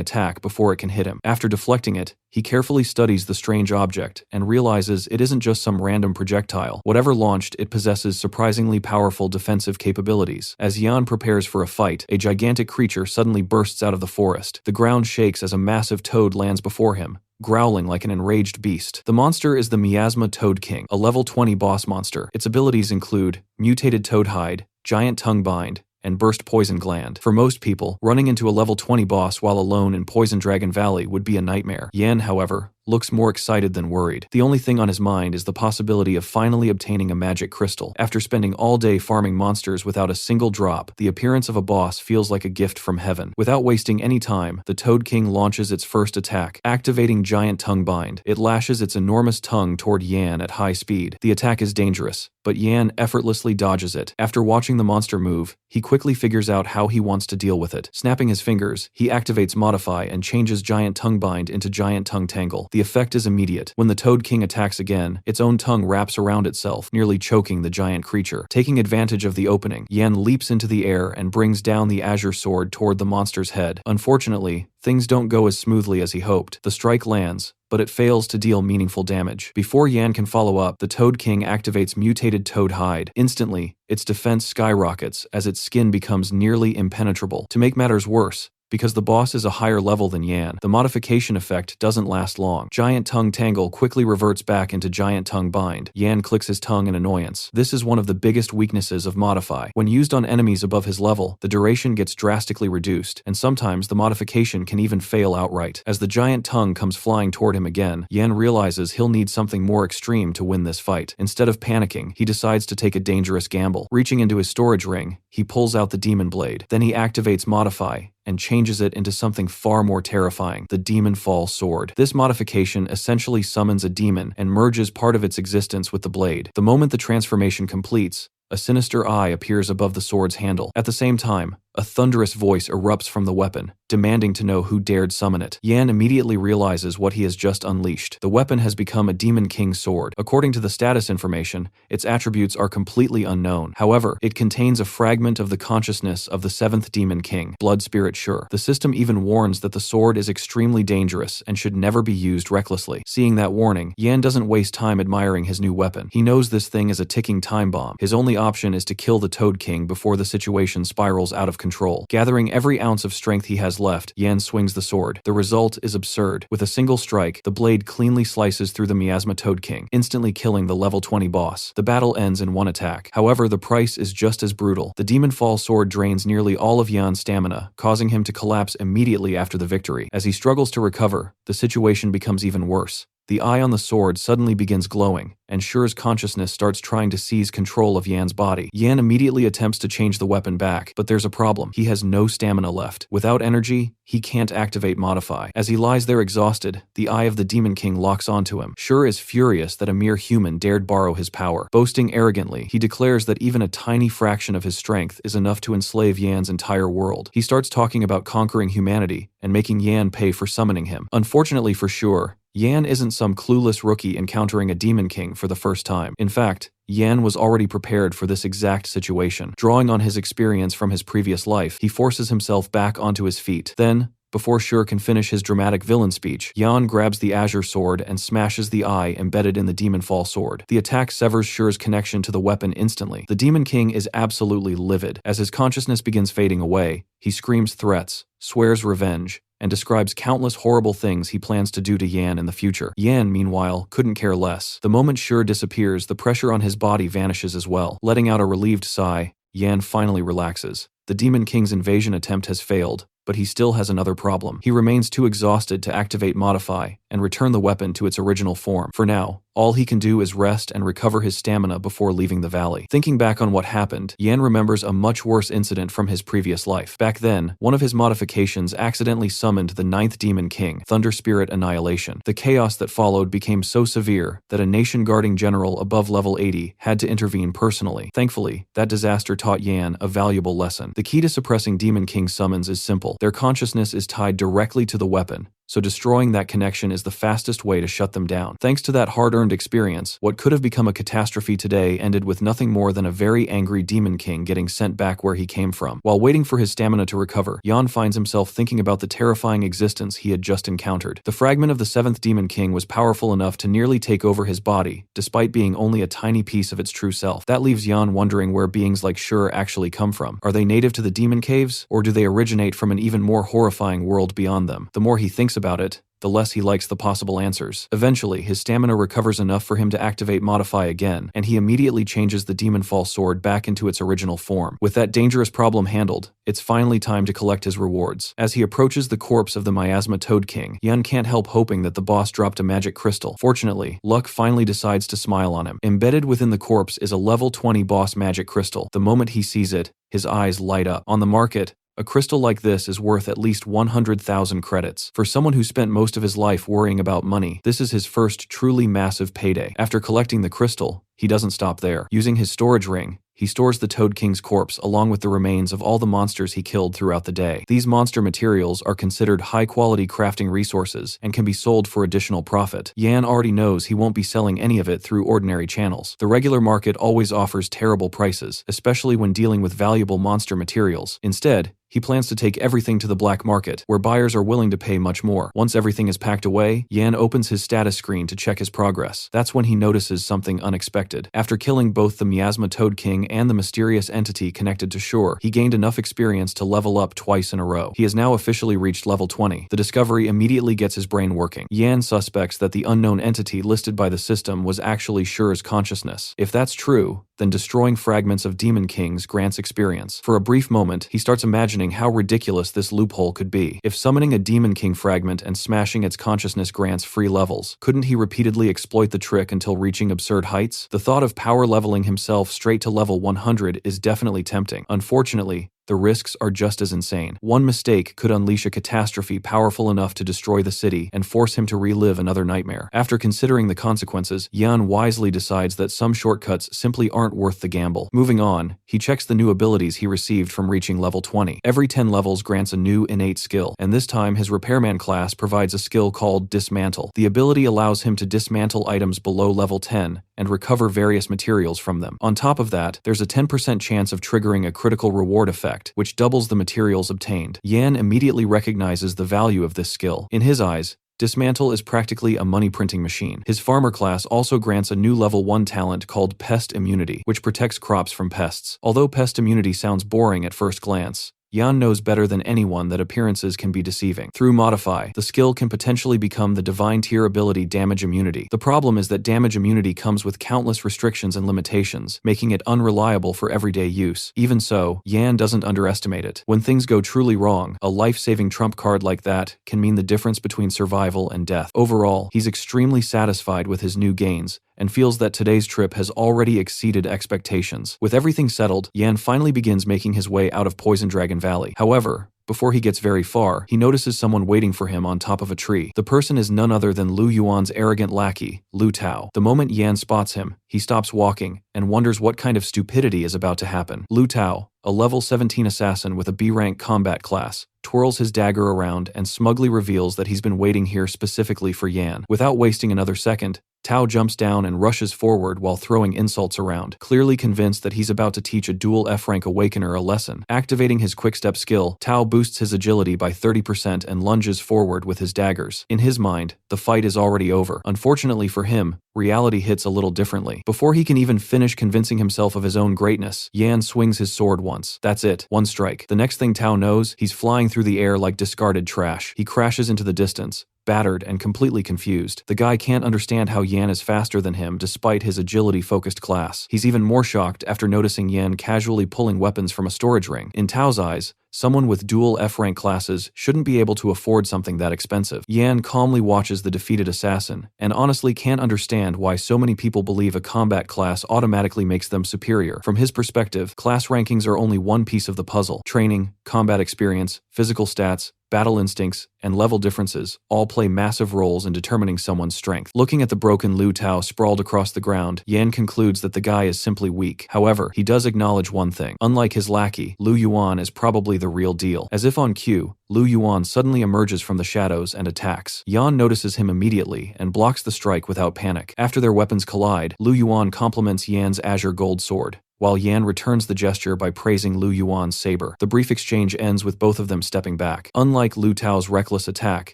attack before it can hit him. After deflecting it, he carefully studies the strange object and realizes it isn't just some random projectile. Whatever launched, it possesses surprisingly powerful defensive capabilities. As Yan prepares for a fight, a gigantic creature suddenly bursts out of the forest. The ground shakes as a massive toad lands before him, growling like an enraged beast. The monster is the Miasma Toad King, a level 20 boss monster. Its abilities include Mutated Toad Hide, Giant Tongue Bind, and Burst Poison Gland. For most people, running into a level 20 boss while alone in Poison Dragon Valley would be a nightmare. Yan, however, looks more excited than worried. The only thing on his mind is the possibility of finally obtaining a magic crystal. After spending all day farming monsters without a single drop, the appearance of a boss feels like a gift from heaven. Without wasting any time, the Toad King launches its first attack, activating Giant Tongue Bind. It lashes its enormous tongue toward Yan at high speed. The attack is dangerous, but Yan effortlessly dodges it. After watching the monster move, he quickly figures out how he wants to deal with it. Snapping his fingers, he activates Modify and changes Giant Tongue Bind into Giant Tongue Tangle. The effect is immediate. When the Toad King attacks again, its own tongue wraps around itself, nearly choking the giant creature. Taking advantage of the opening, Yan leaps into the air and brings down the azure sword toward the monster's head. Unfortunately, things don't go as smoothly as he hoped. The strike lands, but it fails to deal meaningful damage. Before Yan can follow up, the Toad King activates Mutated Toad Hide. Instantly, its defense skyrockets as its skin becomes nearly impenetrable. To make matters worse, because the boss is a higher level than Yan, the modification effect doesn't last long. Giant Tongue Tangle quickly reverts back into Giant Tongue Bind. Yan clicks his tongue in annoyance. This is one of the biggest weaknesses of Modify. When used on enemies above his level, the duration gets drastically reduced, and sometimes the modification can even fail outright. As the giant tongue comes flying toward him again, Yan realizes he'll need something more extreme to win this fight. Instead of panicking, he decides to take a dangerous gamble. Reaching into his storage ring, he pulls out the Demon Blade. Then he activates Modify and changes it into something far more terrifying, the Demon Fall Sword. This modification essentially summons a demon and merges part of its existence with the blade. The moment the transformation completes, a sinister eye appears above the sword's handle. At the same time, A thunderous voice erupts from the weapon, demanding to know who dared summon it. Yan immediately realizes what he has just unleashed. The weapon has become a Demon King sword. According to the status information, its attributes are completely unknown. However, it contains a fragment of the consciousness of the 7th Demon King, Blood Spirit Sure. The system even warns that the sword is extremely dangerous and should never be used recklessly. Seeing that warning, Yan doesn't waste time admiring his new weapon. He knows this thing is a ticking time bomb. His only option is to kill the Toad King before the situation spirals out of control. Gathering every ounce of strength he has left, Yan swings the sword. The result is absurd. With a single strike, the blade cleanly slices through the Miasma Toad King, instantly killing the level 20 boss. The battle ends in one attack. However, the price is just as brutal. The Demon Fall sword drains nearly all of Yan's stamina, causing him to collapse immediately after the victory. As he struggles to recover, the situation becomes even worse. The eye on the sword suddenly begins glowing, and Shure's consciousness starts trying to seize control of Yan's body. Yan immediately attempts to change the weapon back, but there's a problem. He has no stamina left. Without energy, he can't activate Modify. As he lies there exhausted, the eye of the Demon King locks onto him. Shure is furious that a mere human dared borrow his power. Boasting arrogantly, he declares that even a tiny fraction of his strength is enough to enslave Yan's entire world. He starts talking about conquering humanity and making Yan pay for summoning him. Unfortunately for Shure, Yan isn't some clueless rookie encountering a Demon King for the first time. In fact, Yan was already prepared for this exact situation. Drawing on his experience from his previous life, he forces himself back onto his feet. Then, before Shure can finish his dramatic villain speech, Yan grabs the Azure Sword and smashes the eye embedded in the Demon Fall sword. The attack severs Shure's connection to the weapon instantly. The Demon King is absolutely livid. As his consciousness begins fading away, he screams threats, swears revenge, and describes countless horrible things he plans to do to Yan in the future. Yan, meanwhile, couldn't care less. The moment Shure disappears, the pressure on his body vanishes as well. Letting out a relieved sigh, Yan finally relaxes. The Demon King's invasion attempt has failed, but he still has another problem. He remains too exhausted to activate Modify and return the weapon to its original form. For now, all he can do is rest and recover his stamina before leaving the valley. Thinking back on what happened, Yan remembers a much worse incident from his previous life. Back then, one of his modifications accidentally summoned the 9th Demon King, Thunder Spirit Annihilation. The chaos that followed became so severe that a nation-guarding general above level 80 had to intervene personally. Thankfully, that disaster taught Yan a valuable lesson. The key to suppressing Demon King summons is simple. Their consciousness is tied directly to the weapon, so destroying that connection is the fastest way to shut them down. Thanks to that hard-earned experience, what could have become a catastrophe today ended with nothing more than a very angry Demon King getting sent back where he came from. While waiting for his stamina to recover, Yan finds himself thinking about the terrifying existence he had just encountered. The fragment of the 7th Demon King was powerful enough to nearly take over his body, despite being only a tiny piece of its true self. That leaves Yan wondering where beings like Shure actually come from. Are they native to the Demon Caves, or do they originate from an even more horrifying world beyond them? The more he thinks about it, the less he likes the possible answers. Eventually, his stamina recovers enough for him to activate Modify again, and he immediately changes the Demon Fall sword back into its original form. With that dangerous problem handled, it's finally time to collect his rewards. As he approaches the corpse of the Miasma Toad King, Yan can't help hoping that the boss dropped a magic crystal. Fortunately, luck finally decides to smile on him. Embedded within the corpse is a level 20 boss magic crystal. The moment he sees it, his eyes light up. On the market, a crystal like this is worth at least 100,000 credits. For someone who spent most of his life worrying about money, this is his first truly massive payday. After collecting the crystal, he doesn't stop there. Using his storage ring, he stores the Toad King's corpse along with the remains of all the monsters he killed throughout the day. These monster materials are considered high-quality crafting resources and can be sold for additional profit. Yan already knows he won't be selling any of it through ordinary channels. The regular market always offers terrible prices, especially when dealing with valuable monster materials. Instead, he plans to take everything to the black market, where buyers are willing to pay much more. Once everything is packed away, Yan opens his status screen to check his progress. That's when he notices something unexpected. After killing both the Miasma Toad King and the mysterious entity connected to Shure, he gained enough experience to level up twice in a row. He has now officially reached level 20. The discovery immediately gets his brain working. Yan suspects that the unknown entity listed by the system was actually Shure's consciousness. If that's true, then destroying fragments of Demon Kings grants experience. For a brief moment, he starts imagining how ridiculous this loophole could be. If summoning a Demon King fragment and smashing its consciousness grants free levels, couldn't he repeatedly exploit the trick until reaching absurd heights? The thought of power leveling himself straight to level 100 is definitely tempting. Unfortunately, the risks are just as insane. One mistake could unleash a catastrophe powerful enough to destroy the city and force him to relive another nightmare. After considering the consequences, Yan wisely decides that some shortcuts simply aren't worth the gamble. Moving on, he checks the new abilities he received from reaching level 20. Every 10 levels grants a new innate skill, and this time his repairman class provides a skill called Dismantle. The ability allows him to dismantle items below level 10 and recover various materials from them. On top of that, there's a 10% chance of triggering a critical reward effect, which doubles the materials obtained. Yan immediately recognizes the value of this skill. In his eyes, Dismantle is practically a money-printing machine. His farmer class also grants a new level 1 talent called Pest Immunity, which protects crops from pests. Although Pest Immunity sounds boring at first glance, Yan knows better than anyone that appearances can be deceiving. Through Modify, the skill can potentially become the divine tier ability Damage Immunity. The problem is that Damage Immunity comes with countless restrictions and limitations, making it unreliable for everyday use. Even so, Yan doesn't underestimate it. When things go truly wrong, a life-saving trump card like that can mean the difference between survival and death. Overall, he's extremely satisfied with his new gains, and feels that today's trip has already exceeded expectations. With everything settled, Yan finally begins making his way out of Poison Dragon Valley. However, before he gets very far, he notices someone waiting for him on top of a tree. The person is none other than Lu Yuan's arrogant lackey, Lu Tao. The moment Yan spots him, he stops walking and wonders what kind of stupidity is about to happen. Lu Tao, a level 17 assassin with a B-rank combat class, twirls his dagger around and smugly reveals that he's been waiting here specifically for Yan. Without wasting another second, Tao jumps down and rushes forward while throwing insults around, clearly convinced that he's about to teach a dual F-rank awakener a lesson. Activating his quick-step skill, Tao boosts his agility by 30% and lunges forward with his daggers. In his mind, the fight is already over. Unfortunately for him, reality hits a little differently. Before he can even finish convincing himself of his own greatness, Yan swings his sword once. That's it. One strike. The next thing Tao knows, he's flying through the air like discarded trash. He crashes into the distance, battered and completely confused. The guy can't understand how Yan is faster than him despite his agility-focused class. He's even more shocked after noticing Yan casually pulling weapons from a storage ring. In Tao's eyes, someone with dual F-rank classes shouldn't be able to afford something that expensive. Yan calmly watches the defeated assassin, and honestly can't understand why so many people believe a combat class automatically makes them superior. From his perspective, class rankings are only one piece of the puzzle. Training, combat experience, physical stats, battle instincts, and level differences all play massive roles in determining someone's strength. Looking at the broken Lu Tao sprawled across the ground, Yan concludes that the guy is simply weak. However, he does acknowledge one thing. Unlike his lackey, Lu Yuan is probably the real deal. As if on cue, Lu Yuan suddenly emerges from the shadows and attacks. Yan notices him immediately and blocks the strike without panic. After their weapons collide, Lu Yuan compliments Yan's azure gold sword, while Yan returns the gesture by praising Lu Yuan's saber. The brief exchange ends with both of them stepping back. Unlike Lu Tao's reckless attack,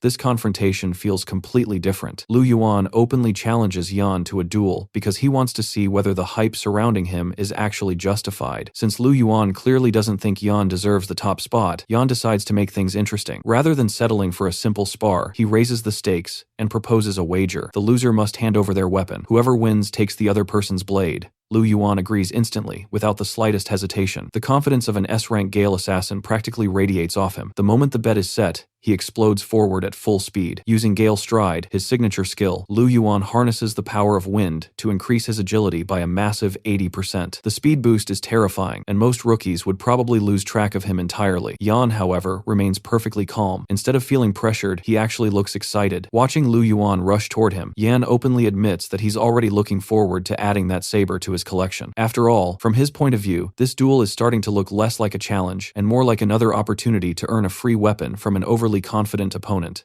this confrontation feels completely different. Lu Yuan openly challenges Yan to a duel because he wants to see whether the hype surrounding him is actually justified. Since Lu Yuan clearly doesn't think Yan deserves the top spot, Yan decides to make things interesting. Rather than settling for a simple spar, he raises the stakes and proposes a wager. The loser must hand over their weapon. Whoever wins takes the other person's blade. Lu Yuan agrees instantly, without the slightest hesitation. The confidence of an S-rank Gale assassin practically radiates off him. The moment the bet is set, he explodes forward at full speed. Using Gale Stride, his signature skill, Lu Yuan harnesses the power of wind to increase his agility by a massive 80%. The speed boost is terrifying, and most rookies would probably lose track of him entirely. Yan, however, remains perfectly calm. Instead of feeling pressured, he actually looks excited. Watching Lu Yuan rush toward him, Yan openly admits that he's already looking forward to adding that saber to his collection. After all, from his point of view, this duel is starting to look less like a challenge and more like another opportunity to earn a free weapon from an overly confident opponent.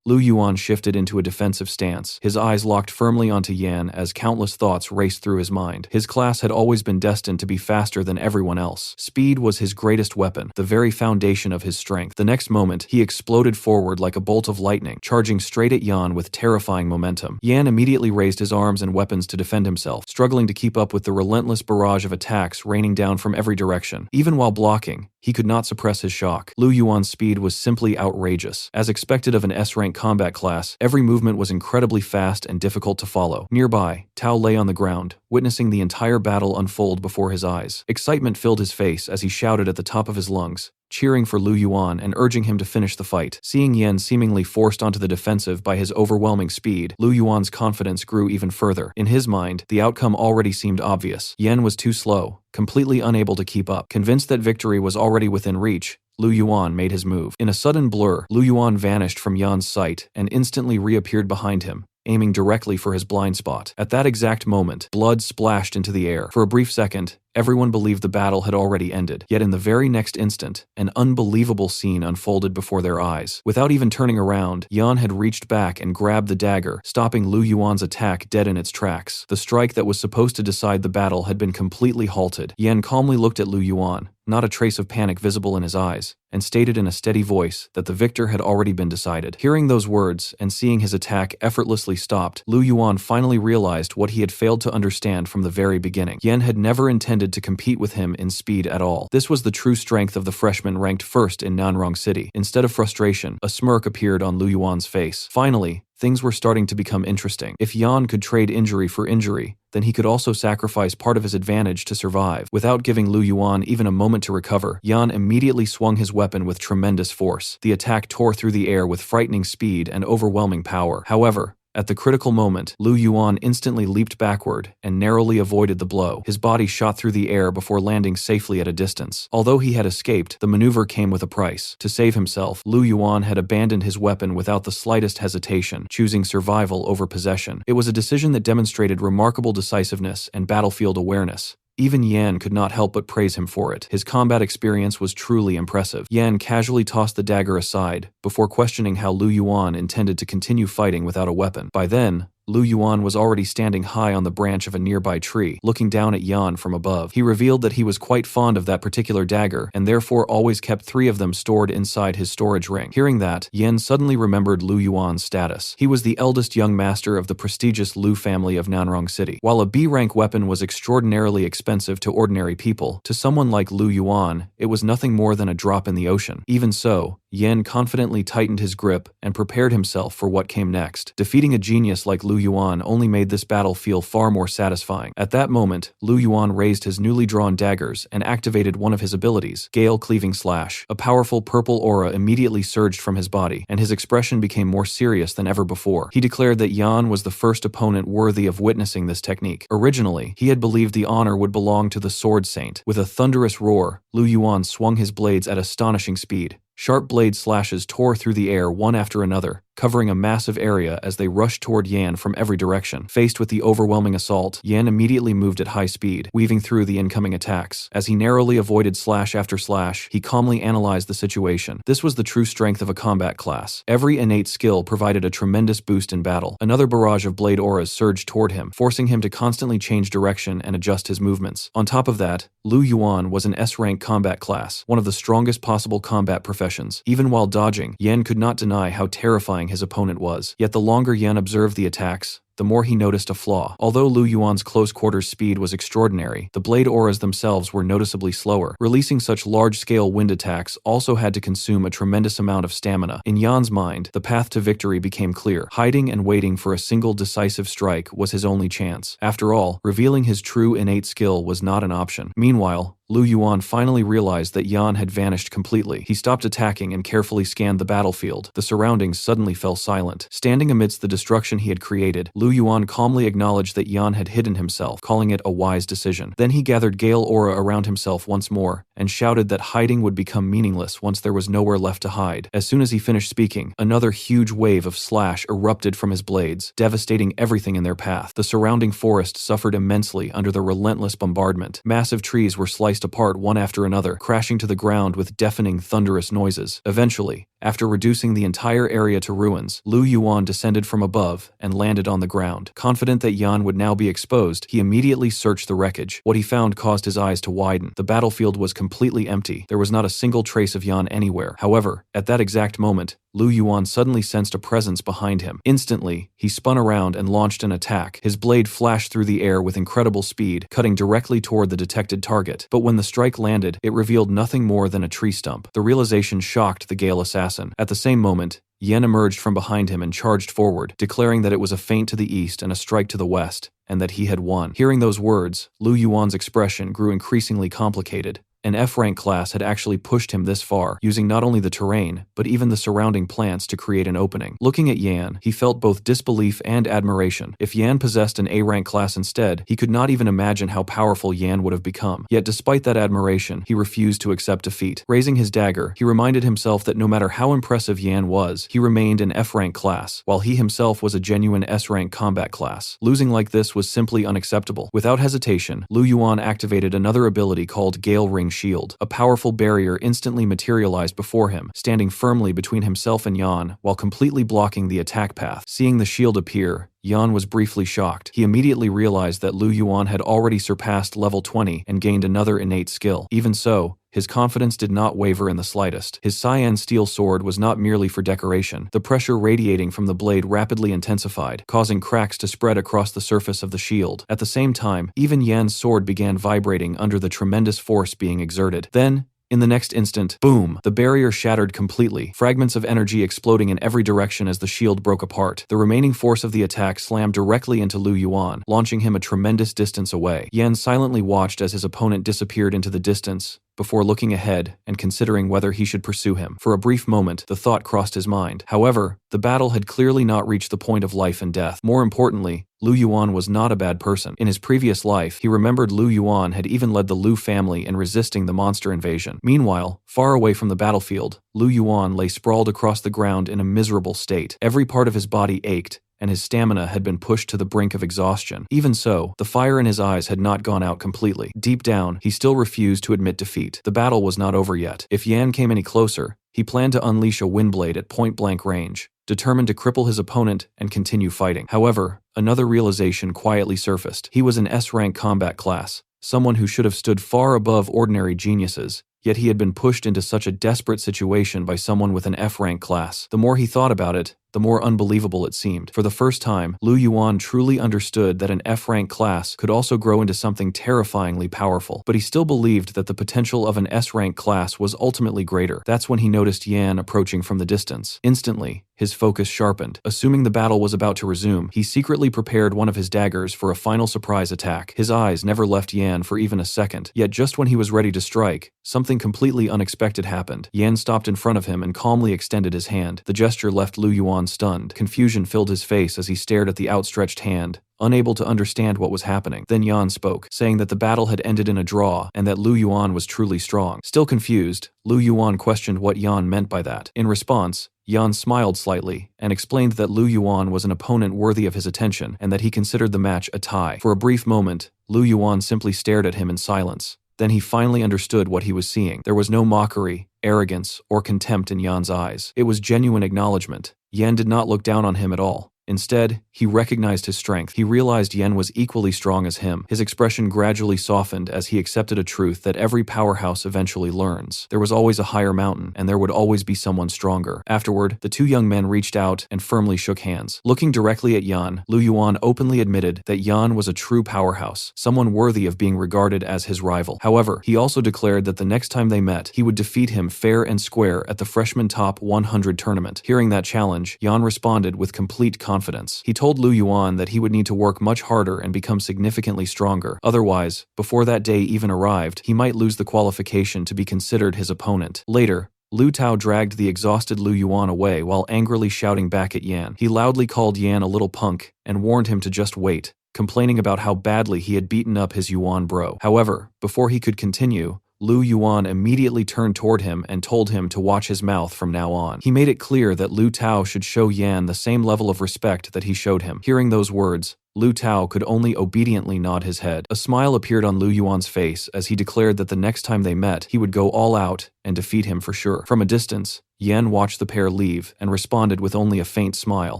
Lu Yuan shifted into a defensive stance, his eyes locked firmly onto Yan as countless thoughts raced through his mind. His class had always been destined to be faster than everyone else. Speed was his greatest weapon, the very foundation of his strength. The next moment, he exploded forward like a bolt of lightning, charging straight at Yan with terrifying momentum. Yan immediately raised his arms and weapons to defend himself, struggling to keep up with the relentless barrage of attacks raining down from every direction. Even while blocking, he could not suppress his shock. Lu Yuan's speed was simply outrageous. As expected of an S-rank S-rank combat class, every movement was incredibly fast and difficult to follow. Nearby, Tao lay on the ground, witnessing the entire battle unfold before his eyes. Excitement filled his face as he shouted at the top of his lungs, cheering for Lu Yuan and urging him to finish the fight. Seeing Yan seemingly forced onto the defensive by his overwhelming speed, Lu Yuan's confidence grew even further. In his mind, the outcome already seemed obvious. Yan was too slow, completely unable to keep up. Convinced that victory was already within reach, Lu Yuan made his move. In a sudden blur, Lu Yuan vanished from Yan's sight and instantly reappeared behind him, aiming directly for his blind spot. At that exact moment, blood splashed into the air. For a brief second, everyone believed the battle had already ended. Yet in the very next instant, an unbelievable scene unfolded before their eyes. Without even turning around, Yan had reached back and grabbed the dagger, stopping Lu Yuan's attack dead in its tracks. The strike that was supposed to decide the battle had been completely halted. Yan calmly looked at Lu Yuan, not a trace of panic visible in his eyes, and stated in a steady voice that the victor had already been decided. Hearing those words and seeing his attack effortlessly stopped, Lu Yuan finally realized what he had failed to understand from the very beginning. Yan had never intended to compete with him in speed at all. This was the true strength of the freshman ranked first in Nanrong City. Instead of frustration, a smirk appeared on Lu Yuan's face. Finally, things were starting to become interesting. If Yan could trade injury for injury, then he could also sacrifice part of his advantage to survive. Without giving Lu Yuan even a moment to recover, Yan immediately swung his weapon with tremendous force. The attack tore through the air with frightening speed and overwhelming power. However, at the critical moment, Lu Yuan instantly leaped backward and narrowly avoided the blow. His body shot through the air before landing safely at a distance. Although he had escaped, the maneuver came with a price. To save himself, Lu Yuan had abandoned his weapon without the slightest hesitation, choosing survival over possession. It was a decision that demonstrated remarkable decisiveness and battlefield awareness. Even Yan could not help but praise him for it. His combat experience was truly impressive. Yan casually tossed the dagger aside, before questioning how Lu Yuan intended to continue fighting without a weapon. By then, Lu Yuan was already standing high on the branch of a nearby tree, looking down at Yan from above. He revealed that he was quite fond of that particular dagger, and therefore always kept 3 of them stored inside his storage ring. Hearing that, Yan suddenly remembered Lu Yuan's status. He was the eldest young master of the prestigious Lu family of Nanrong City. While a B-rank weapon was extraordinarily expensive to ordinary people, to someone like Lu Yuan, it was nothing more than a drop in the ocean. Even so, Yan confidently tightened his grip and prepared himself for what came next. Defeating a genius like Lu Yuan only made this battle feel far more satisfying. At that moment, Lu Yuan raised his newly drawn daggers and activated one of his abilities, Gale Cleaving Slash. A powerful purple aura immediately surged from his body, and his expression became more serious than ever before. He declared that Yan was the first opponent worthy of witnessing this technique. Originally, he had believed the honor would belong to the Sword Saint. With a thunderous roar, Lu Yuan swung his blades at astonishing speed. Sharp blade slashes tore through the air one after another, covering a massive area as they rushed toward Yan from every direction. Faced with the overwhelming assault, Yan immediately moved at high speed, weaving through the incoming attacks. As he narrowly avoided slash after slash, he calmly analyzed the situation. This was the true strength of a combat class. Every innate skill provided a tremendous boost in battle. Another barrage of blade auras surged toward him, forcing him to constantly change direction and adjust his movements. On top of that, Lu Yuan was an S-rank combat class, one of the strongest possible combat professions. Even while dodging, Yan could not deny how terrifying his opponent was. Yet the longer Yan observed the attacks, the more he noticed a flaw. Although Lu Yuan's close-quarters speed was extraordinary, the blade auras themselves were noticeably slower. Releasing such large-scale wind attacks also had to consume a tremendous amount of stamina. In Yan's mind, the path to victory became clear. Hiding and waiting for a single decisive strike was his only chance. After all, revealing his true innate skill was not an option. Meanwhile, Lu Yuan finally realized that Yan had vanished completely. He stopped attacking and carefully scanned the battlefield. The surroundings suddenly fell silent. Standing amidst the destruction he had created, Lu Yuan calmly acknowledged that Yan had hidden himself, calling it a wise decision. Then he gathered Gale aura around himself once more, and shouted that hiding would become meaningless once there was nowhere left to hide. As soon as he finished speaking, another huge wave of slash erupted from his blades, devastating everything in their path. The surrounding forest suffered immensely under the relentless bombardment. Massive trees were sliced apart one after another, crashing to the ground with deafening, thunderous noises. Eventually, after reducing the entire area to ruins, Lu Yuan descended from above and landed on the ground. Confident that Yan would now be exposed, he immediately searched the wreckage. What he found caused his eyes to widen. The battlefield was completely empty. There was not a single trace of Yan anywhere. However, at that exact moment, Lu Yuan suddenly sensed a presence behind him. Instantly, he spun around and launched an attack. His blade flashed through the air with incredible speed, cutting directly toward the detected target. But when the strike landed, it revealed nothing more than a tree stump. The realization shocked the Gale assassin. At the same moment, Yan emerged from behind him and charged forward, declaring that it was a feint to the east and a strike to the west, and that he had won. Hearing those words, Lu Yuan's expression grew increasingly complicated. An F-rank class had actually pushed him this far, using not only the terrain, but even the surrounding plants to create an opening. Looking at Yan, he felt both disbelief and admiration. If Yan possessed an A-rank class instead, he could not even imagine how powerful Yan would have become. Yet despite that admiration, he refused to accept defeat. Raising his dagger, he reminded himself that no matter how impressive Yan was, he remained an F-rank class, while he himself was a genuine S-rank combat class. Losing like this was simply unacceptable. Without hesitation, Lu Yuan activated another ability called Gale Ring Shield. A powerful barrier instantly materialized before him, standing firmly between himself and Yan, while completely blocking the attack path. Seeing the shield appear, Yan was briefly shocked. He immediately realized that Lu Yuan had already surpassed level 20 and gained another innate skill. Even so, his confidence did not waver in the slightest. His cyan steel sword was not merely for decoration. The pressure radiating from the blade rapidly intensified, causing cracks to spread across the surface of the shield. At the same time, even Yan's sword began vibrating under the tremendous force being exerted. Then, in the next instant, boom! The barrier shattered completely, fragments of energy exploding in every direction as the shield broke apart. The remaining force of the attack slammed directly into Lu Yuan, launching him a tremendous distance away. Yan silently watched as his opponent disappeared into the distance, before looking ahead and considering whether he should pursue him. For a brief moment, the thought crossed his mind. However, the battle had clearly not reached the point of life and death. More importantly, Lu Yuan was not a bad person. In his previous life, he remembered Lu Yuan had even led the Lu family in resisting the monster invasion. Meanwhile, far away from the battlefield, Lu Yuan lay sprawled across the ground in a miserable state. Every part of his body ached, and his stamina had been pushed to the brink of exhaustion. Even so, the fire in his eyes had not gone out completely. Deep down, he still refused to admit defeat. The battle was not over yet. If Yan came any closer, he planned to unleash a windblade at point-blank range, determined to cripple his opponent and continue fighting. However, another realization quietly surfaced. He was an S-rank combat class, someone who should have stood far above ordinary geniuses, yet he had been pushed into such a desperate situation by someone with an F-rank class. The more he thought about it, the more unbelievable it seemed. For the first time, Lu Yuan truly understood that an F-rank class could also grow into something terrifyingly powerful, but he still believed that the potential of an S-rank class was ultimately greater. That's when he noticed Yan approaching from the distance. Instantly, his focus sharpened. Assuming the battle was about to resume, he secretly prepared one of his daggers for a final surprise attack. His eyes never left Yan for even a second, yet just when he was ready to strike, something completely unexpected happened. Yan stopped in front of him and calmly extended his hand. The gesture left Lu Yuan stunned. Confusion filled his face as he stared at the outstretched hand, unable to understand what was happening. Then Yan spoke, saying that the battle had ended in a draw and that Lu Yuan was truly strong. Still confused, Lu Yuan questioned what Yan meant by that. In response, Yan smiled slightly and explained that Lu Yuan was an opponent worthy of his attention and that he considered the match a tie. For a brief moment, Lu Yuan simply stared at him in silence. Then he finally understood what he was seeing. There was no mockery, arrogance, or contempt in Yan's eyes. It was genuine acknowledgement. Yan did not look down on him at all. Instead, he recognized his strength. He realized Yan was equally strong as him. His expression gradually softened as he accepted a truth that every powerhouse eventually learns. There was always a higher mountain, and there would always be someone stronger. Afterward, the two young men reached out and firmly shook hands. Looking directly at Yan, Lu Yuan openly admitted that Yan was a true powerhouse, someone worthy of being regarded as his rival. However, he also declared that the next time they met, he would defeat him fair and square at the Freshman Top 100 tournament. Hearing that challenge, Yan responded with complete confidence. He told Lu Yuan that he would need to work much harder and become significantly stronger. Otherwise, before that day even arrived, he might lose the qualification to be considered his opponent. Later, Lu Tao dragged the exhausted Lu Yuan away while angrily shouting back at Yan. He loudly called Yan a little punk and warned him to just wait, complaining about how badly he had beaten up his Yuan bro. However, before he could continue, Lu Yuan immediately turned toward him and told him to watch his mouth from now on. He made it clear that Lu Tao should show Yan the same level of respect that he showed him. Hearing those words, Lu Tao could only obediently nod his head. A smile appeared on Lu Yuan's face as he declared that the next time they met, he would go all out and defeat him for sure. From a distance, Yan watched the pair leave and responded with only a faint smile.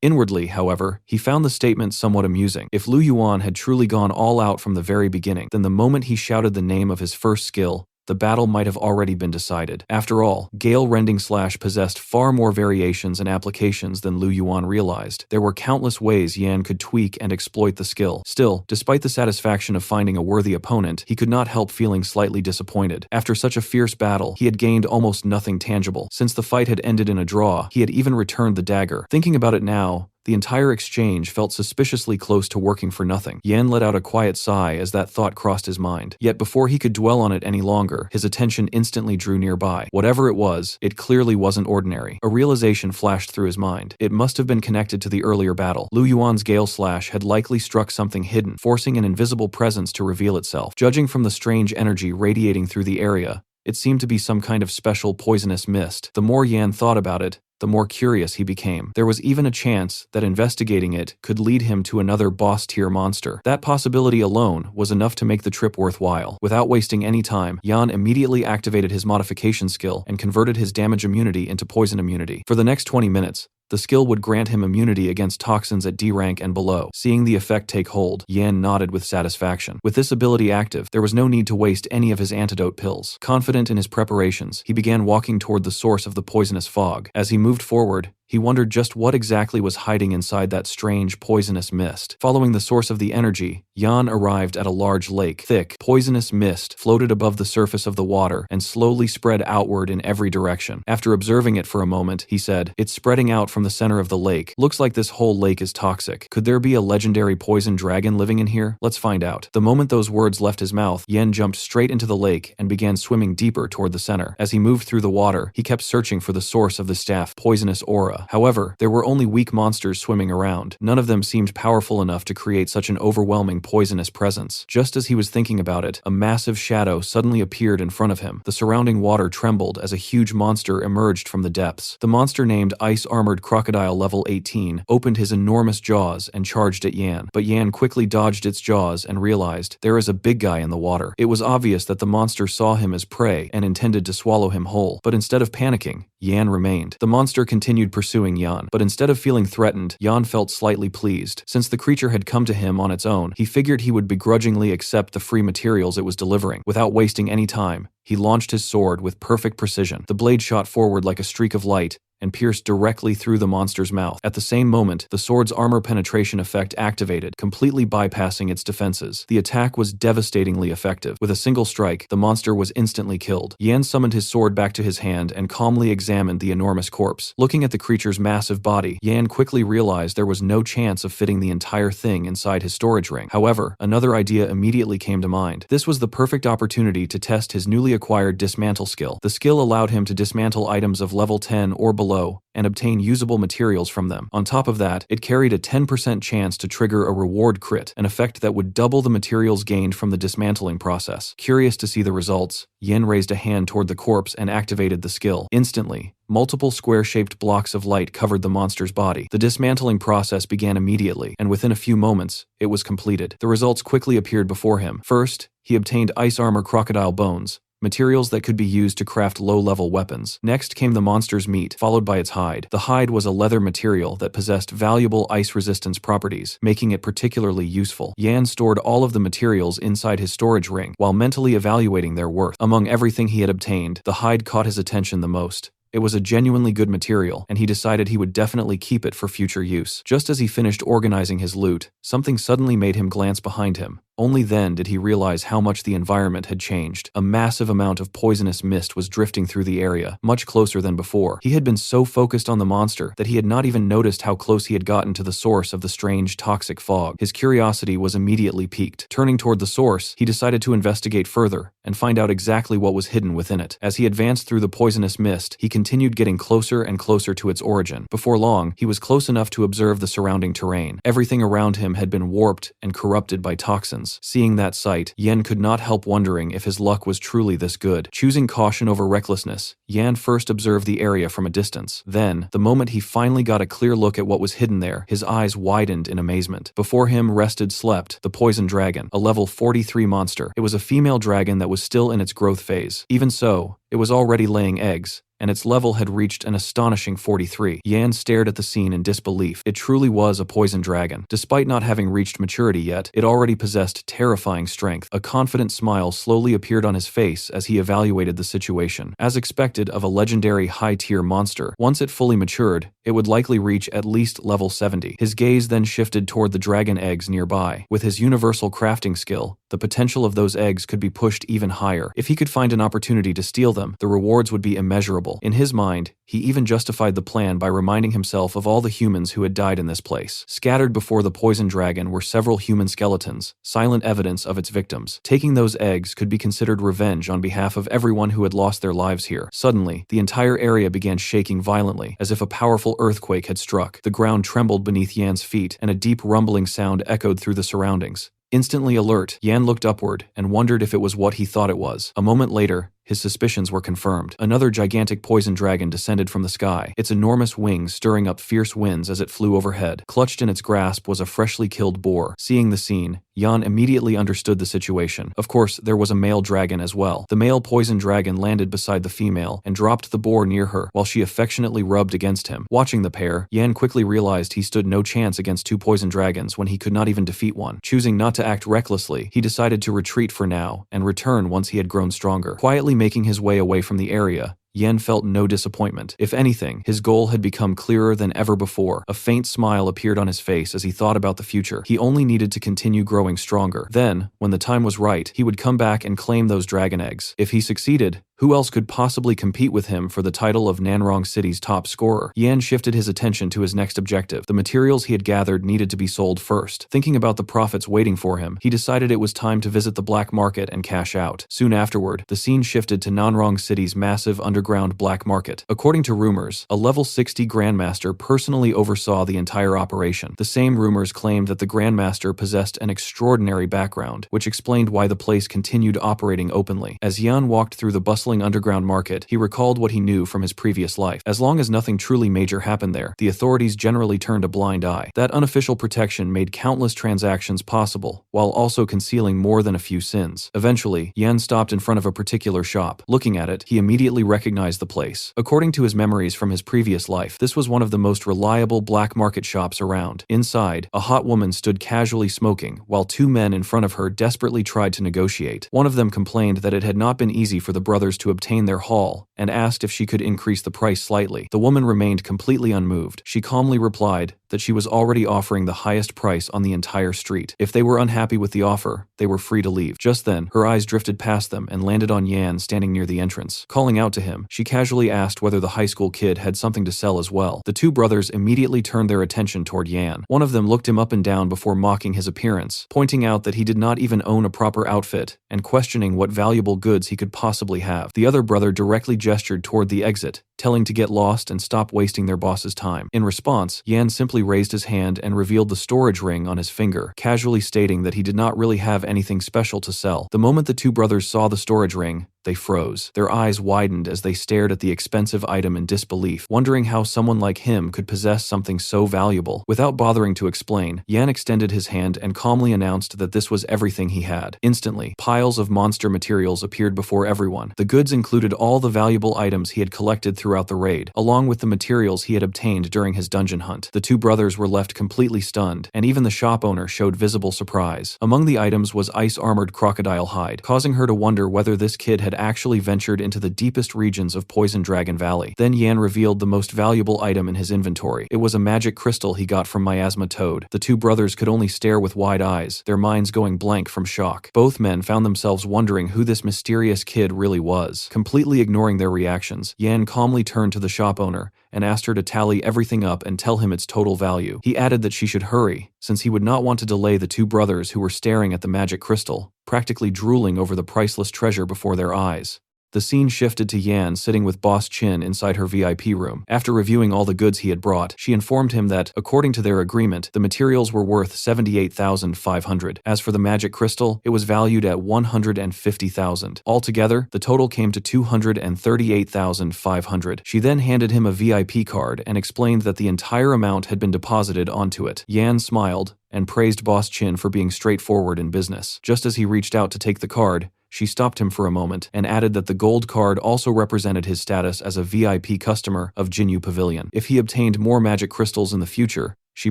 Inwardly, however, he found the statement somewhat amusing. If Lu Yuan had truly gone all out from the very beginning, then the moment he shouted the name of his first skill, the battle might have already been decided. After all, Gale Rending Slash possessed far more variations and applications than Lu Yuan realized. There were countless ways Yan could tweak and exploit the skill. Still, despite the satisfaction of finding a worthy opponent, he could not help feeling slightly disappointed. After such a fierce battle, he had gained almost nothing tangible. Since the fight had ended in a draw, he had even returned the dagger. Thinking about it now, the entire exchange felt suspiciously close to working for nothing. Yan let out a quiet sigh as that thought crossed his mind. Yet before he could dwell on it any longer, his attention instantly drew nearby. Whatever it was, it clearly wasn't ordinary. A realization flashed through his mind. It must have been connected to the earlier battle. Lu Yuan's Gale Slash had likely struck something hidden, forcing an invisible presence to reveal itself. Judging from the strange energy radiating through the area, it seemed to be some kind of special poisonous mist. The more Yan thought about it, the more curious he became. There was even a chance that investigating it could lead him to another boss-tier monster. That possibility alone was enough to make the trip worthwhile. Without wasting any time, Yan immediately activated his modification skill and converted his damage immunity into poison immunity. For the next 20 minutes, the skill would grant him immunity against toxins at D rank and below. Seeing the effect take hold, Yan nodded with satisfaction. With this ability active, there was no need to waste any of his antidote pills. Confident in his preparations, he began walking toward the source of the poisonous fog. As he moved forward, he wondered just what exactly was hiding inside that strange, poisonous mist. Following the source of the energy, Yan arrived at a large lake. Thick, poisonous mist floated above the surface of the water and slowly spread outward in every direction. After observing it for a moment, he said, "It's spreading out from the center of the lake. Looks like this whole lake is toxic. Could there be a legendary poison dragon living in here? Let's find out." The moment those words left his mouth, Yan jumped straight into the lake and began swimming deeper toward the center. As he moved through the water, he kept searching for the source of the staff poisonous aura. However, there were only weak monsters swimming around. None of them seemed powerful enough to create such an overwhelming poisonous presence. Just as he was thinking about it, a massive shadow suddenly appeared in front of him. The surrounding water trembled as a huge monster emerged from the depths. The monster, named Ice Armored Crocodile Level 18, opened his enormous jaws and charged at Yan. But Yan quickly dodged its jaws and realized there is a big guy in the water. It was obvious that the monster saw him as prey and intended to swallow him whole. But instead of panicking, Yan remained. The monster continued pursuing Yan, but instead of feeling threatened, Yan felt slightly pleased. Since the creature had come to him on its own, he figured he would begrudgingly accept the free materials it was delivering. Without wasting any time, he launched his sword with perfect precision. The blade shot forward like a streak of light and pierced directly through the monster's mouth. At the same moment, the sword's armor penetration effect activated, completely bypassing its defenses. The attack was devastatingly effective. With a single strike, the monster was instantly killed. Yan summoned his sword back to his hand and calmly examined the enormous corpse. Looking at the creature's massive body, Yan quickly realized there was no chance of fitting the entire thing inside his storage ring. However, another idea immediately came to mind. This was the perfect opportunity to test his newly acquired dismantle skill. The skill allowed him to dismantle items of level 10 or below and obtain usable materials from them. On top of that, it carried a 10% chance to trigger a reward crit, an effect that would double the materials gained from the dismantling process. Curious to see the results, Yen raised a hand toward the corpse and activated the skill. Instantly, multiple square-shaped blocks of light covered the monster's body. The dismantling process began immediately, and within a few moments, it was completed. The results quickly appeared before him. First, he obtained ice armor crocodile bones, materials that could be used to craft low-level weapons. Next came the monster's meat, followed by its hide. The hide was a leather material that possessed valuable ice resistance properties, making it particularly useful. Yan stored all of the materials inside his storage ring, while mentally evaluating their worth. Among everything he had obtained, the hide caught his attention the most. It was a genuinely good material, and he decided he would definitely keep it for future use. Just as he finished organizing his loot, something suddenly made him glance behind him. Only then did he realize how much the environment had changed. A massive amount of poisonous mist was drifting through the area, much closer than before. He had been so focused on the monster that he had not even noticed how close he had gotten to the source of the strange, toxic fog. His curiosity was immediately piqued. Turning toward the source, he decided to investigate further and find out exactly what was hidden within it. As he advanced through the poisonous mist, he continued getting closer and closer to its origin. Before long, he was close enough to observe the surrounding terrain. Everything around him had been warped and corrupted by toxins. Seeing that sight, Yan could not help wondering if his luck was truly this good. Choosing caution over recklessness, Yan first observed the area from a distance. Then, the moment he finally got a clear look at what was hidden there, his eyes widened in amazement. Before him rested Slept, the poison dragon, a level 43 monster. It was a female dragon that was still in its growth phase. Even so, It was already laying eggs, and its level had reached an astonishing 43. Yan stared at the scene in disbelief. It truly was a poison dragon. Despite not having reached maturity yet, it already possessed terrifying strength. A confident smile slowly appeared on his face as he evaluated the situation. As expected of a legendary high-tier monster, once it fully matured, it would likely reach at least level 70. His gaze then shifted toward the dragon eggs nearby. With his universal crafting skill, the potential of those eggs could be pushed even higher. If he could find an opportunity to steal them, the rewards would be immeasurable. In his mind, he even justified the plan by reminding himself of all the humans who had died in this place. Scattered before the poison dragon were several human skeletons, silent evidence of its victims. Taking those eggs could be considered revenge on behalf of everyone who had lost their lives here. Suddenly, the entire area began shaking violently, as if a powerful earthquake had struck. The ground trembled beneath Yan's feet, and a deep rumbling sound echoed through the surroundings. Instantly alert, Yan looked upward and wondered if it was what he thought it was. A moment later, his suspicions were confirmed. Another gigantic poison dragon descended from the sky, its enormous wings stirring up fierce winds as it flew overhead. Clutched in its grasp was a freshly killed boar. Seeing the scene, Yan immediately understood the situation. Of course, there was a male dragon as well. The male poison dragon landed beside the female and dropped the boar near her while she affectionately rubbed against him. Watching the pair, Yan quickly realized he stood no chance against two poison dragons when he could not even defeat one. Choosing not to act recklessly, he decided to retreat for now and return once he had grown stronger. Quietly making his way away from the area, Yan felt no disappointment. If anything, his goal had become clearer than ever before. A faint smile appeared on his face as he thought about the future. He only needed to continue growing stronger. Then, when the time was right, he would come back and claim those dragon eggs. If he succeeded, who else could possibly compete with him for the title of Nanrong City's top scorer? Yan shifted his attention to his next objective. The materials he had gathered needed to be sold first. Thinking about the profits waiting for him, he decided it was time to visit the black market and cash out. Soon afterward, the scene shifted to Nanrong City's massive underground black market. According to rumors, a level 60 Grandmaster personally oversaw the entire operation. The same rumors claimed that the Grandmaster possessed an extraordinary background, which explained why the place continued operating openly. As Yan walked through the bustling underground market, he recalled what he knew from his previous life. As long as nothing truly major happened there, the authorities generally turned a blind eye. That unofficial protection made countless transactions possible, while also concealing more than a few sins. Eventually, Yan stopped in front of a particular shop. Looking at it, he immediately recognized the place. According to his memories from his previous life, this was one of the most reliable black market shops around. Inside, a hot woman stood casually smoking, while two men in front of her desperately tried to negotiate. One of them complained that it had not been easy for the brothers to obtain their haul, and asked if she could increase the price slightly. The woman remained completely unmoved. She calmly replied that she was already offering the highest price on the entire street. If they were unhappy with the offer, they were free to leave. Just then, her eyes drifted past them and landed on Yan standing near the entrance. Calling out to him, she casually asked whether the high school kid had something to sell as well. The two brothers immediately turned their attention toward Yan. One of them looked him up and down before mocking his appearance, pointing out that he did not even own a proper outfit, and questioning what valuable goods he could possibly have. The other brother directly gestured toward the exit, telling to get lost and stop wasting their boss's time. In response, Yan simply raised his hand and revealed the storage ring on his finger, casually stating that he did not really have anything special to sell. The moment the two brothers saw the storage ring, they froze. Their eyes widened as they stared at the expensive item in disbelief, wondering how someone like him could possess something so valuable. Without bothering to explain, Yan extended his hand and calmly announced that this was everything he had. Instantly, piles of monster materials appeared before everyone. The goods included all the valuable items he had collected throughout the raid, along with the materials he had obtained during his dungeon hunt. The two brothers were left completely stunned, and even the shop owner showed visible surprise. Among the items was ice-armored crocodile hide, causing her to wonder whether this kid had actually ventured into the deepest regions of Poison Dragon Valley. Then Yan revealed the most valuable item in his inventory. It was a magic crystal he got from Miasma Toad. The two brothers could only stare with wide eyes, their minds going blank from shock. Both men found themselves wondering who this mysterious kid really was. Completely ignoring their reactions, Yan calmly turned to the shop owner and asked her to tally everything up and tell him its total value. He added that she should hurry, since he would not want to delay the two brothers who were staring at the magic crystal, practically drooling over the priceless treasure before their eyes. The scene shifted to Yan sitting with Boss Chin inside her VIP room. After reviewing all the goods he had brought, she informed him that, according to their agreement, the materials were worth 78,500. As for the magic crystal, it was valued at 150,000. Altogether, the total came to 238,500. She then handed him a VIP card and explained that the entire amount had been deposited onto it. Yan smiled and praised Boss Chin for being straightforward in business. Just as he reached out to take the card, she stopped him for a moment and added that the gold card also represented his status as a VIP customer of Jinyu Pavilion. If he obtained more magic crystals in the future, she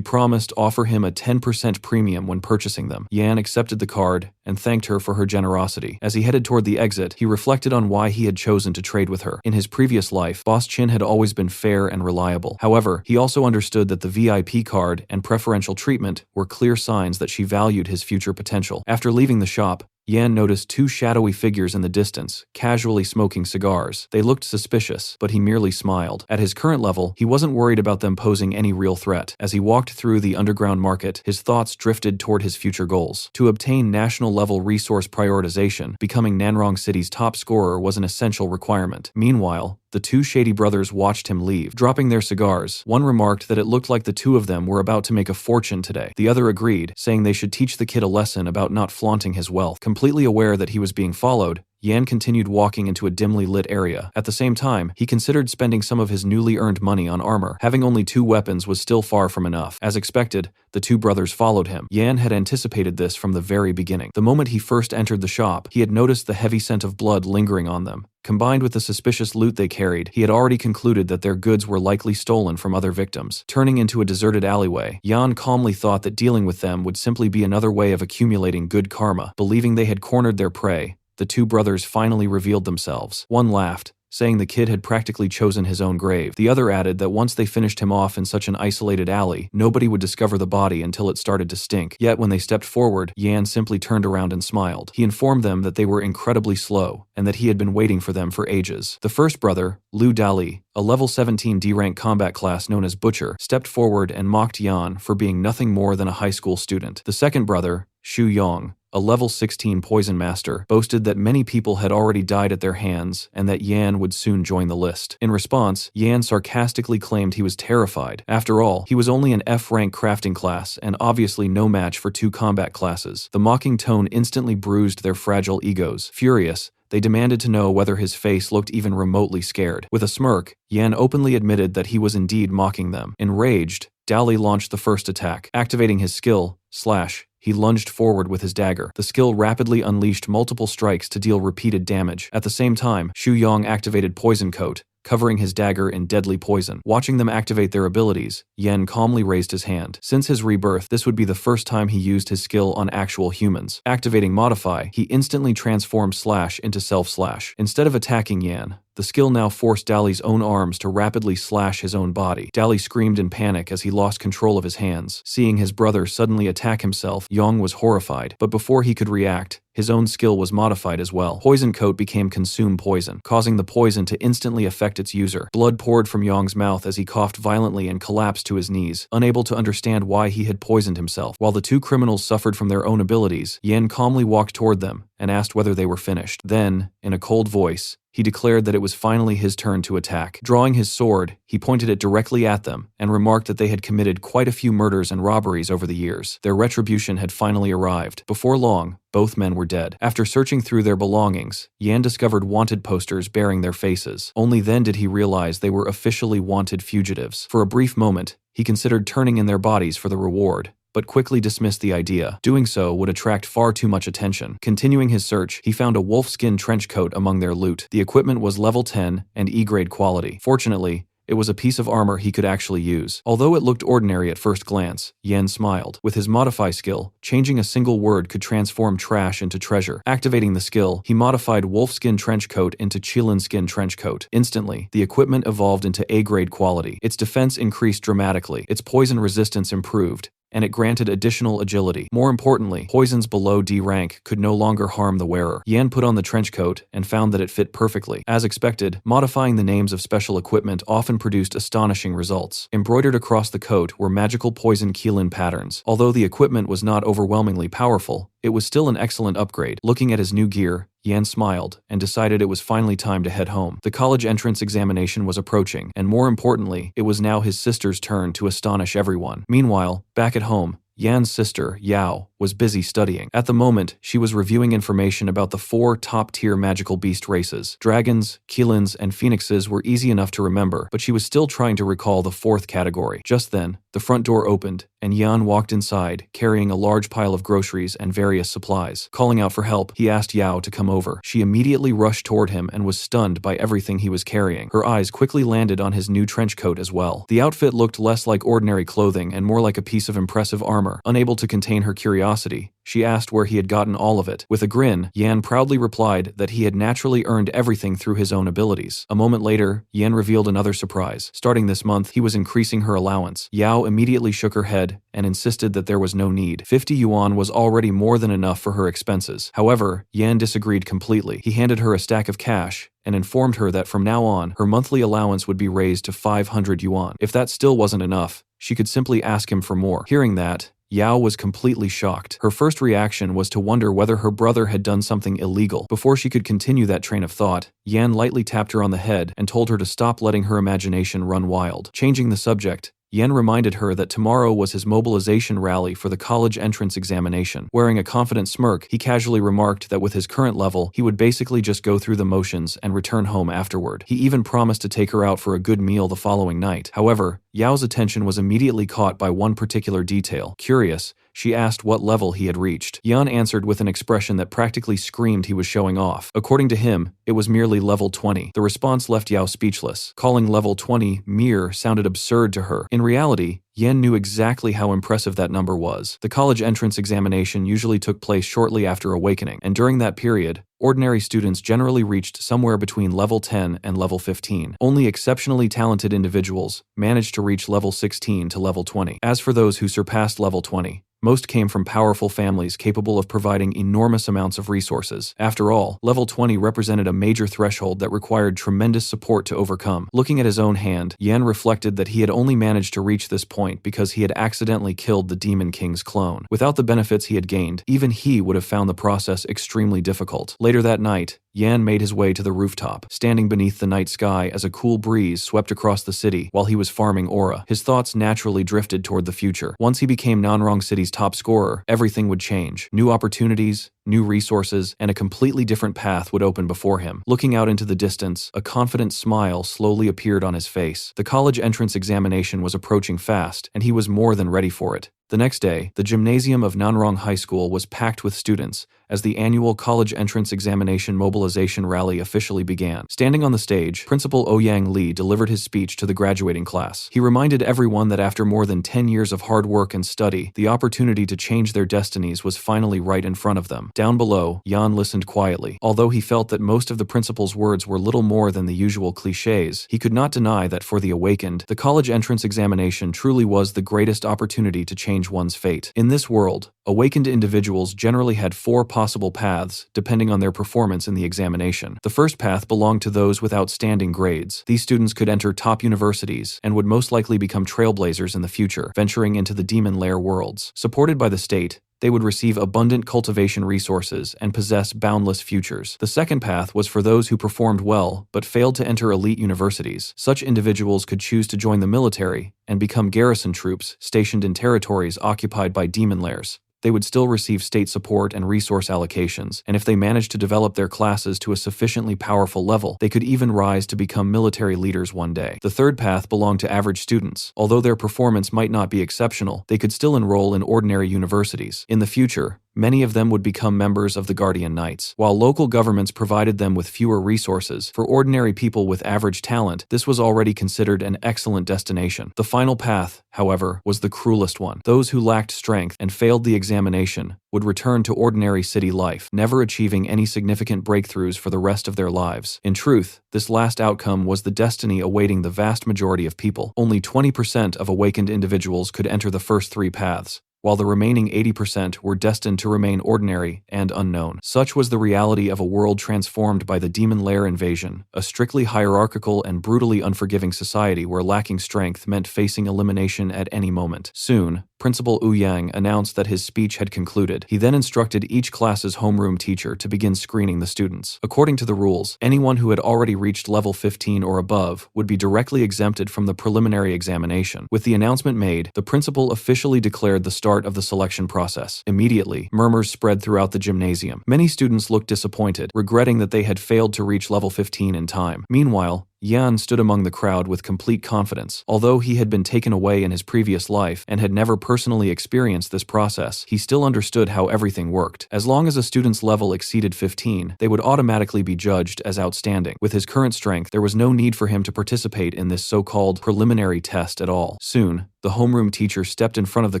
promised offer him a 10% premium when purchasing them. Yan accepted the card and thanked her for her generosity. As he headed toward the exit, he reflected on why he had chosen to trade with her. In his previous life, Boss Chin had always been fair and reliable. However, he also understood that the VIP card and preferential treatment were clear signs that she valued his future potential. After leaving the shop, Yan noticed two shadowy figures in the distance, casually smoking cigars. They looked suspicious, but he merely smiled. At his current level, he wasn't worried about them posing any real threat. As he walked through the underground market, his thoughts drifted toward his future goals. To obtain national-level resource prioritization, becoming Nanrong City's top scorer was an essential requirement. Meanwhile, the two shady brothers watched him leave. Dropping their cigars, one remarked that it looked like the two of them were about to make a fortune today. The other agreed, saying they should teach the kid a lesson about not flaunting his wealth. Completely aware that he was being followed, Yan continued walking into a dimly lit area. At the same time, he considered spending some of his newly earned money on armor. Having only 2 weapons was still far from enough. As expected, the two brothers followed him. Yan had anticipated this from the very beginning. The moment he first entered the shop, he had noticed the heavy scent of blood lingering on them. Combined with the suspicious loot they carried, he had already concluded that their goods were likely stolen from other victims. Turning into a deserted alleyway, Yan calmly thought that dealing with them would simply be another way of accumulating good karma. Believing they had cornered their prey, the two brothers finally revealed themselves. One laughed, saying the kid had practically chosen his own grave. The other added that once they finished him off in such an isolated alley, nobody would discover the body until it started to stink. Yet when they stepped forward, Yan simply turned around and smiled. He informed them that they were incredibly slow, and that he had been waiting for them for ages. The first brother, Lu Dali, a level 17 D-rank combat class known as Butcher, stepped forward and mocked Yan for being nothing more than a high school student. The second brother, Xu Yong, a level 16 poison master, boasted that many people had already died at their hands and that Yan would soon join the list. In response, Yan sarcastically claimed he was terrified. After all, he was only an F-rank crafting class and obviously no match for 2 combat classes. The mocking tone instantly bruised their fragile egos. Furious, they demanded to know whether his face looked even remotely scared. With a smirk, Yan openly admitted that he was indeed mocking them. Enraged, Dali launched the first attack. Activating his skill, Slash, he lunged forward with his dagger. The skill rapidly unleashed multiple strikes to deal repeated damage. At the same time, Xu Yong activated Poison Coat, covering his dagger in deadly poison. Watching them activate their abilities, Yan calmly raised his hand. Since his rebirth, this would be the first time he used his skill on actual humans. Activating Modify, he instantly transformed Slash into Self-Slash. Instead of attacking Yan, the skill now forced Dali's own arms to rapidly slash his own body. Dali screamed in panic as he lost control of his hands. Seeing his brother suddenly attack himself, Yong was horrified, but before he could react, his own skill was modified as well. Poison Coat became Consume Poison, causing the poison to instantly affect its user. Blood poured from Yong's mouth as he coughed violently and collapsed to his knees, unable to understand why he had poisoned himself. While the two criminals suffered from their own abilities, Yan calmly walked toward them and asked whether they were finished. Then, in a cold voice, he declared that it was finally his turn to attack. Drawing his sword, he pointed it directly at them and remarked that they had committed quite a few murders and robberies over the years. Their retribution had finally arrived. Before long, both men were dead. After searching through their belongings, Yan discovered wanted posters bearing their faces. Only then did he realize they were officially wanted fugitives. For a brief moment, he considered turning in their bodies for the reward, but quickly dismissed the idea. Doing so would attract far too much attention. Continuing his search, he found a wolfskin trench coat among their loot. The equipment was level 10 and E-grade quality. Fortunately, it was a piece of armor he could actually use. Although it looked ordinary at first glance, Yan smiled. With his Modify skill, changing a single word could transform trash into treasure. Activating the skill, he modified Wolfskin Trench Coat into Qilinskin Trench Coat. Instantly, the equipment evolved into A-grade quality. Its defense increased dramatically, its poison resistance improved, and it granted additional agility. More importantly, poisons below D rank could no longer harm the wearer. Yan put on the trench coat and found that it fit perfectly. As expected, modifying the names of special equipment often produced astonishing results. Embroidered across the coat were magical poison Qilin patterns. Although the equipment was not overwhelmingly powerful, it was still an excellent upgrade. Looking at his new gear, Yan smiled and decided it was finally time to head home. The college entrance examination was approaching, and more importantly, it was now his sister's turn to astonish everyone. Meanwhile, back at home, Yan's sister, Yao, was busy studying. At the moment, she was reviewing information about the 4 top-tier magical beast races. Dragons, Keelins, and Phoenixes were easy enough to remember, but she was still trying to recall the 4th category. Just then, the front door opened, and Yan walked inside, carrying a large pile of groceries and various supplies. Calling out for help, he asked Yao to come over. She immediately rushed toward him and was stunned by everything he was carrying. Her eyes quickly landed on his new trench coat as well. The outfit looked less like ordinary clothing and more like a piece of impressive armor. Unable to contain her curiosity, she asked where he had gotten all of it. With a grin, Yan proudly replied that he had naturally earned everything through his own abilities. A moment later, Yan revealed another surprise. Starting this month, he was increasing her allowance. Yao immediately shook her head and insisted that there was no need. 50 yuan was already more than enough for her expenses. However, Yan disagreed completely. He handed her a stack of cash and informed her that from now on, her monthly allowance would be raised to 500 yuan. If that still wasn't enough, she could simply ask him for more. Hearing that, Yao was completely shocked. Her first reaction was to wonder whether her brother had done something illegal. Before she could continue that train of thought, Yan lightly tapped her on the head and told her to stop letting her imagination run wild. Changing the subject, Yan reminded her that tomorrow was his mobilization rally for the college entrance examination. Wearing a confident smirk, he casually remarked that with his current level, he would basically just go through the motions and return home afterward. He even promised to take her out for a good meal the following night. However, Yao's attention was immediately caught by one particular detail. Curious, she asked what level he had reached. Yan answered with an expression that practically screamed he was showing off. According to him, it was merely level 20. The response left Yao speechless. Calling level 20 mere sounded absurd to her. In reality, Yan knew exactly how impressive that number was. The college entrance examination usually took place shortly after awakening, and during that period, ordinary students generally reached somewhere between level 10 and level 15. Only exceptionally talented individuals managed to reach level 16 to level 20. As for those who surpassed level 20, most came from powerful families capable of providing enormous amounts of resources. After all, level 20 represented a major threshold that required tremendous support to overcome. Looking at his own hand, Yan reflected that he had only managed to reach this point because he had accidentally killed the Demon King's clone. Without the benefits he had gained, even he would have found the process extremely difficult. Later that night, Yan made his way to the rooftop, standing beneath the night sky as a cool breeze swept across the city while he was farming aura. His thoughts naturally drifted toward the future. Once he became Nanrong City's top scorer, everything would change. New opportunities, new resources, and a completely different path would open before him. Looking out into the distance, a confident smile slowly appeared on his face. The college entrance examination was approaching fast, and he was more than ready for it. The next day, the gymnasium of Nanrong High School was packed with students as the annual college entrance examination mobilization rally officially began. Standing on the stage, Principal Ouyang Li delivered his speech to the graduating class. He reminded everyone that after more than 10 years of hard work and study, the opportunity to change their destinies was finally right in front of them. Down below, Yan listened quietly. Although he felt that most of the principal's words were little more than the usual cliches, he could not deny that for the awakened, the college entrance examination truly was the greatest opportunity to change one's fate. In this world, awakened individuals generally had 4 possible paths, depending on their performance in the examination. The first path belonged to those with outstanding grades. These students could enter top universities and would most likely become trailblazers in the future, venturing into the demon lair worlds. Supported by the state, they would receive abundant cultivation resources and possess boundless futures. The second path was for those who performed well but failed to enter elite universities. Such individuals could choose to join the military and become garrison troops stationed in territories occupied by demon lairs. They would still receive state support and resource allocations, and if they managed to develop their classes to a sufficiently powerful level, they could even rise to become military leaders one day. The third path belonged to average students. Although their performance might not be exceptional, they could still enroll in ordinary universities. In the future, many of them would become members of the Guardian Knights. While local governments provided them with fewer resources, for ordinary people with average talent, this was already considered an excellent destination. The final path, however, was the cruelest one. Those who lacked strength and failed the examination would return to ordinary city life, never achieving any significant breakthroughs for the rest of their lives. In truth, this last outcome was the destiny awaiting the vast majority of people. Only 20% of awakened individuals could enter the first 3 paths, while the remaining 80% were destined to remain ordinary and unknown. Such was the reality of a world transformed by the demon lair invasion, a strictly hierarchical and brutally unforgiving society where lacking strength meant facing elimination at any moment. Soon, Principal Wu Yang announced that his speech had concluded. He then instructed each class's homeroom teacher to begin screening the students. According to the rules, anyone who had already reached level 15 or above would be directly exempted from the preliminary examination. With the announcement made, the principal officially declared the start of the selection process. Immediately, murmurs spread throughout the gymnasium. Many students looked disappointed, regretting that they had failed to reach level 15 in time. Meanwhile, Yan stood among the crowd with complete confidence. Although he had been taken away in his previous life and had never personally experienced this process, he still understood how everything worked. As long as a student's level exceeded 15, they would automatically be judged as outstanding. With his current strength, there was no need for him to participate in this so-called preliminary test at all. Soon, the homeroom teacher stepped in front of the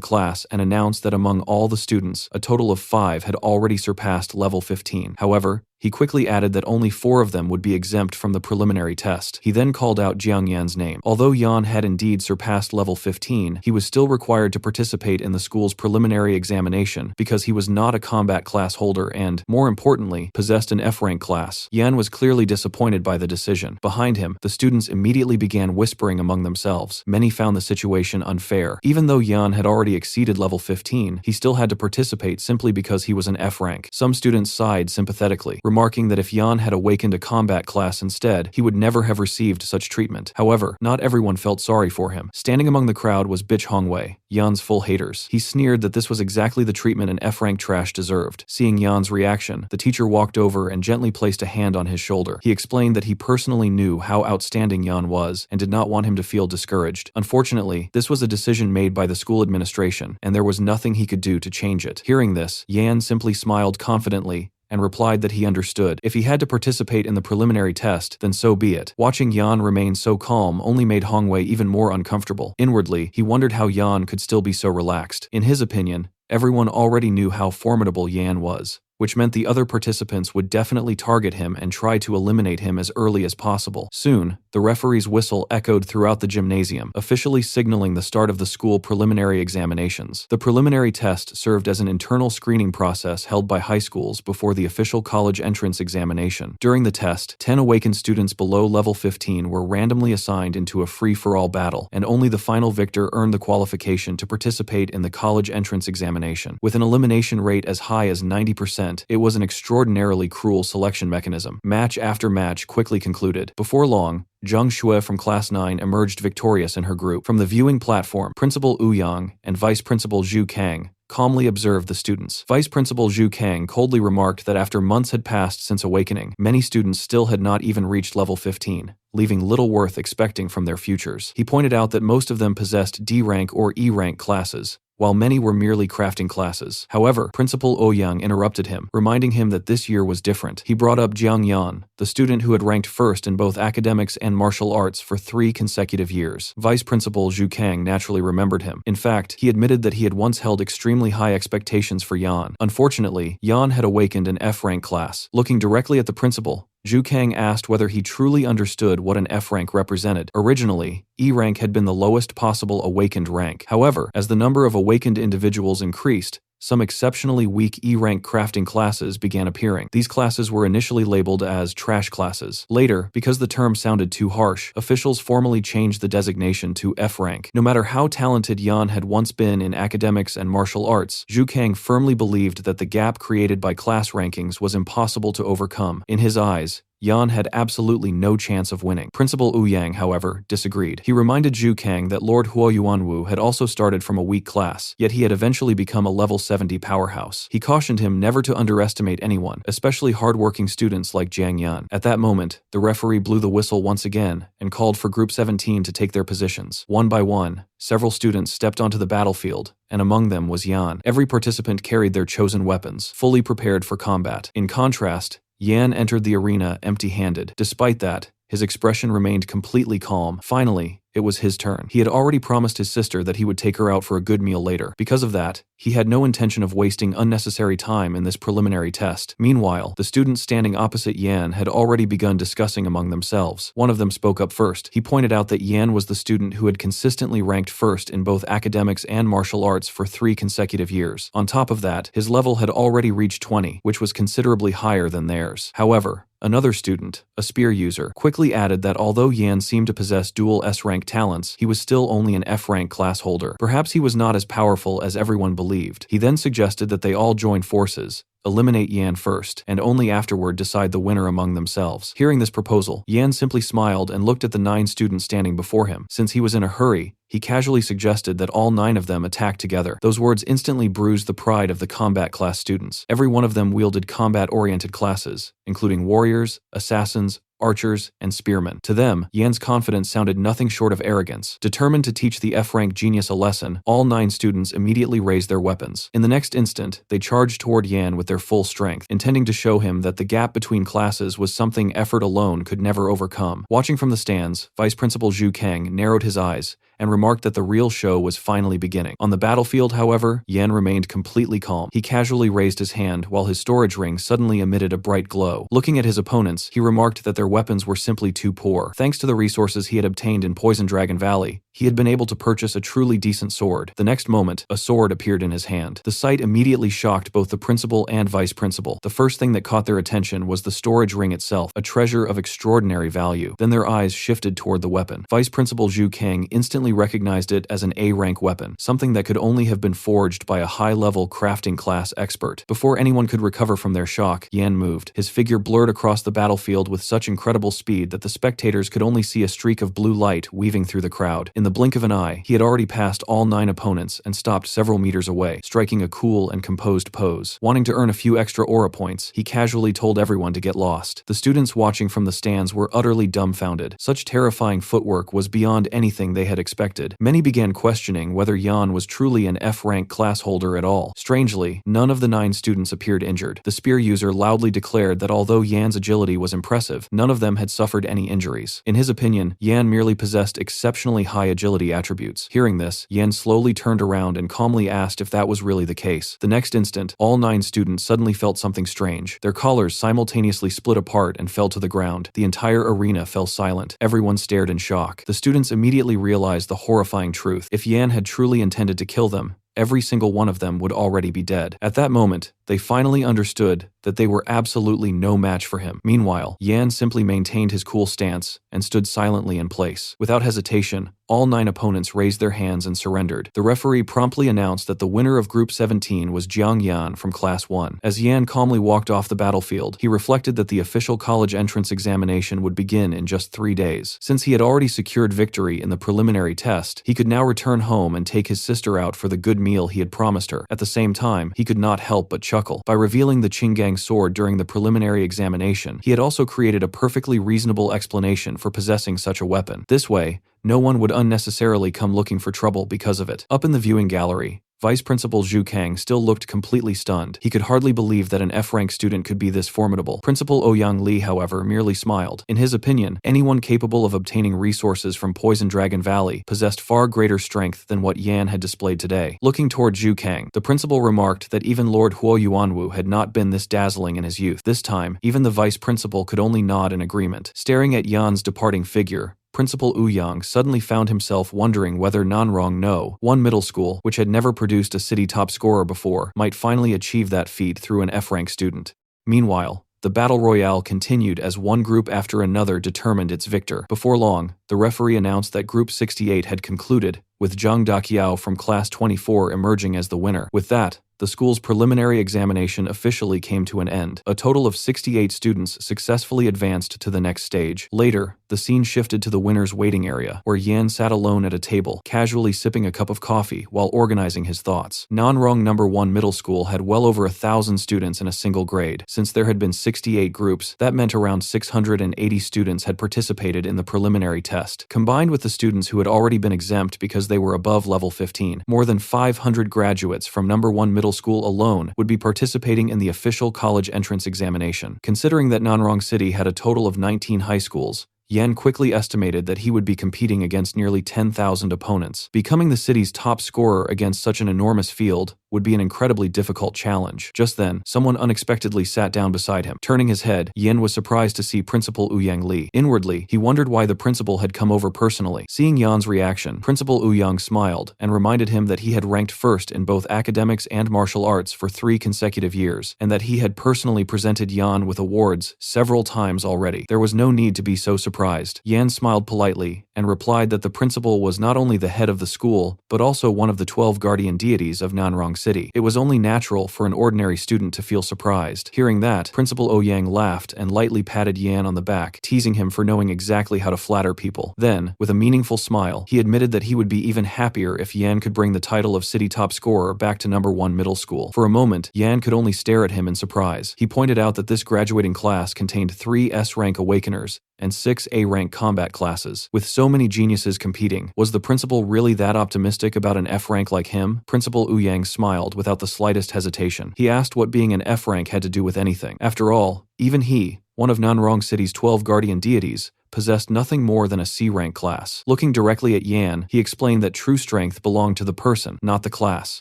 class and announced that among all the students, a total of 5 had already surpassed level 15. However, he quickly added that only 4 of them would be exempt from the preliminary test. He then called out Jiang Yan's name. Although Yan had indeed surpassed level 15, he was still required to participate in the school's preliminary examination because he was not a combat class holder and, more importantly, possessed an F-rank class. Yan was clearly disappointed by the decision. Behind him, the students immediately began whispering among themselves. Many found the situation unfair. Even though Yan had already exceeded level 15, he still had to participate simply because he was an F-rank. Some students sighed sympathetically, remarking that if Yan had awakened a combat class instead, he would never have received such treatment. However, not everyone felt sorry for him. Standing among the crowd was Bitch Hongwei, Yan's full haters. He sneered that this was exactly the treatment an F-rank trash deserved. Seeing Yan's reaction, the teacher walked over and gently placed a hand on his shoulder. He explained that he personally knew how outstanding Yan was and did not want him to feel discouraged. Unfortunately, this was a decision made by the school administration, and there was nothing he could do to change it. Hearing this, Yan simply smiled confidently and replied that he understood. If he had to participate in the preliminary test, then so be it. Watching Yan remain so calm only made Hongwei even more uncomfortable. Inwardly, he wondered how Yan could still be so relaxed. In his opinion, everyone already knew how formidable Yan was, which meant the other participants would definitely target him and try to eliminate him as early as possible. Soon, the referee's whistle echoed throughout the gymnasium, officially signaling the start of the school preliminary examinations. The preliminary test served as an internal screening process held by high schools before the official college entrance examination. During the test, 10 awakened students below level 15 were randomly assigned into a free-for-all battle, and only the final victor earned the qualification to participate in the college entrance examination. With an elimination rate as high as 90%, it was an extraordinarily cruel selection mechanism. Match after match quickly concluded. Before long, Zhang Xue from Class 9 emerged victorious in her group. From the viewing platform, Principal Wu Yang and Vice Principal Zhu Kang calmly observed the students. Vice Principal Zhu Kang coldly remarked that after months had passed since awakening, many students still had not even reached level 15, leaving little worth expecting from their futures. He pointed out that most of them possessed D-rank or E-rank classes, while many were merely crafting classes. However, Principal Ouyang interrupted him, reminding him that this year was different. He brought up Jiang Yan, the student who had ranked first in both academics and martial arts for 3 consecutive years. Vice Principal Zhu Kang naturally remembered him. In fact, he admitted that he had once held extremely high expectations for Yan. Unfortunately, Yan had awakened an F-rank class. Looking directly at the principal, Zhu Kang asked whether he truly understood what an F-rank represented. Originally, E-rank had been the lowest possible awakened rank. However, as the number of awakened individuals increased, some exceptionally weak E-rank crafting classes began appearing. These classes were initially labeled as trash classes. Later, because the term sounded too harsh, officials formally changed the designation to F-rank. No matter how talented Yan had once been in academics and martial arts, Zhu Kang firmly believed that the gap created by class rankings was impossible to overcome. In his eyes, Yan had absolutely no chance of winning. Principal Wu Yang, however, disagreed. He reminded Zhu Kang that Lord Huo Yuanwu had also started from a weak class, yet he had eventually become a level 70 powerhouse. He cautioned him never to underestimate anyone, especially hardworking students like Jiang Yan. At that moment, the referee blew the whistle once again and called for Group 17 to take their positions. One by one, several students stepped onto the battlefield, and among them was Yan. Every participant carried their chosen weapons, fully prepared for combat. In contrast, Yan entered the arena empty-handed. Despite that, his expression remained completely calm. Finally, it was his turn. He had already promised his sister that he would take her out for a good meal later. Because of that, he had no intention of wasting unnecessary time in this preliminary test. Meanwhile, the students standing opposite Yan had already begun discussing among themselves. One of them spoke up first. He pointed out that Yan was the student who had consistently ranked first in both academics and martial arts for 3 consecutive years. On top of that, his level had already reached 20, which was considerably higher than theirs. However, Another student, a spear user, quickly added that although Yan seemed to possess dual S-rank talents, he was still only an F-rank class holder. Perhaps he was not as powerful as everyone believed. He then suggested that they all join forces, eliminate Yan first, and only afterward decide the winner among themselves. Hearing this proposal, Yan simply smiled and looked at the 9 students standing before him. Since he was in a hurry, he casually suggested that all 9 of them attack together. Those words instantly bruised the pride of the combat class students. Every one of them wielded combat-oriented classes, including warriors, assassins, archers, and spearmen. To them, Yan's confidence sounded nothing short of arrogance. Determined to teach the F-rank genius a lesson, all 9 students immediately raised their weapons. In the next instant, they charged toward Yan with their full strength, intending to show him that the gap between classes was something effort alone could never overcome. Watching from the stands, Vice Principal Zhu Kang narrowed his eyes and remarked that the real show was finally beginning. On the battlefield, however, Yan remained completely calm. He casually raised his hand while his storage ring suddenly emitted a bright glow. Looking at his opponents, he remarked that their weapons were simply too poor. Thanks to the resources he had obtained in Poison Dragon Valley, he had been able to purchase a truly decent sword. The next moment, a sword appeared in his hand. The sight immediately shocked both the principal and vice principal. The first thing that caught their attention was the storage ring itself, a treasure of extraordinary value. Then their eyes shifted toward the weapon. Vice Principal Zhu Kang instantly recognized it as an A-rank weapon, something that could only have been forged by a high-level crafting class expert. Before anyone could recover from their shock, Yan moved. His figure blurred across the battlefield with such incredible speed that the spectators could only see a streak of blue light weaving through the crowd. In the blink of an eye, he had already passed all 9 opponents and stopped several meters away, striking a cool and composed pose. Wanting to earn a few extra aura points, he casually told everyone to get lost. The students watching from the stands were utterly dumbfounded. Such terrifying footwork was beyond anything they had expected. Many began questioning whether Yan was truly an F-rank class holder at all. Strangely, none of the 9 students appeared injured. The spear user loudly declared that although Yan's agility was impressive, none of them had suffered any injuries. In his opinion, Yan merely possessed exceptionally high agility attributes. Hearing this, Yan slowly turned around and calmly asked if that was really the case. The next instant, all 9 students suddenly felt something strange. Their collars simultaneously split apart and fell to the ground. The entire arena fell silent. Everyone stared in shock. The students immediately realized the horrifying truth. If Yan had truly intended to kill them, every single one of them would already be dead. At that moment, they finally understood that they were absolutely no match for him. Meanwhile, Yan simply maintained his cool stance and stood silently in place. Without hesitation, all 9 opponents raised their hands and surrendered. The referee promptly announced that the winner of Group 17 was Jiang Yan from Class 1. As Yan calmly walked off the battlefield, he reflected that the official college entrance examination would begin in just 3 days. Since he had already secured victory in the preliminary test, he could now return home and take his sister out for the good meal he had promised her. At the same time, he could not help but chuckle. By revealing the Qinggang sword during the preliminary examination, he had also created a perfectly reasonable explanation for possessing such a weapon. This way, no one would unnecessarily come looking for trouble because of it. Up in the viewing gallery, Vice Principal Zhu Kang still looked completely stunned. He could hardly believe that an F-rank student could be this formidable. Principal Ouyang Li, however, merely smiled. In his opinion, anyone capable of obtaining resources from Poison Dragon Valley possessed far greater strength than what Yan had displayed today. Looking toward Zhu Kang, the principal remarked that even Lord Huo Yuanwu had not been this dazzling in his youth. This time, even the vice principal could only nod in agreement. Staring at Yan's departing figure, Principal Ouyang suddenly found himself wondering whether Nanrong No, one middle school, which had never produced a city top scorer before, might finally achieve that feat through an F-rank student. Meanwhile, the battle royale continued as one group after another determined its victor. Before long, the referee announced that Group 68 had concluded, with Zhang Daqiao from Class 24 emerging as the winner. With that, the school's preliminary examination officially came to an end. A total of 68 students successfully advanced to the next stage. Later, the scene shifted to the winner's waiting area, where Yan sat alone at a table, casually sipping a cup of coffee while organizing his thoughts. Nanrong No. 1 Middle School had well over 1,000 students in a single grade. Since there had been 68 groups, that meant around 680 students had participated in the preliminary test. Combined with the students who had already been exempt because they were above level 15, more than 500 graduates from No. 1 Middle School alone would be participating in the official college entrance examination. Considering that Nanrong City had a total of 19 high schools, Yan quickly estimated that he would be competing against nearly 10,000 opponents. Becoming the city's top scorer against such an enormous field would be an incredibly difficult challenge. Just then, someone unexpectedly sat down beside him. Turning his head, Yan was surprised to see Principal Ouyang Li. Inwardly, he wondered why the principal had come over personally. Seeing Yan's reaction, Principal Ouyang smiled and reminded him that he had ranked first in both academics and martial arts for 3 consecutive years, and that he had personally presented Yan with awards several times already. There was no need to be so surprised. Yan smiled politely and replied that the principal was not only the head of the school, but also one of the 12 guardian deities of Nanrong City. It was only natural for an ordinary student to feel surprised. Hearing that, Principal Ouyang laughed and lightly patted Yan on the back, teasing him for knowing exactly how to flatter people. Then, with a meaningful smile, he admitted that he would be even happier if Yan could bring the title of city top scorer back to number 1 middle school. For a moment, Yan could only stare at him in surprise. He pointed out that this graduating class contained 3 S-rank awakeners and 6 A-rank combat classes. With so many geniuses competing, was the principal really that optimistic about an F-rank like him? Principal Ouyang smiled without the slightest hesitation. He asked what being an F-rank had to do with anything. After all, even he, one of Nanrong City's 12 guardian deities, possessed nothing more than a C-rank class. Looking directly at Yan, he explained that true strength belonged to the person, not the class.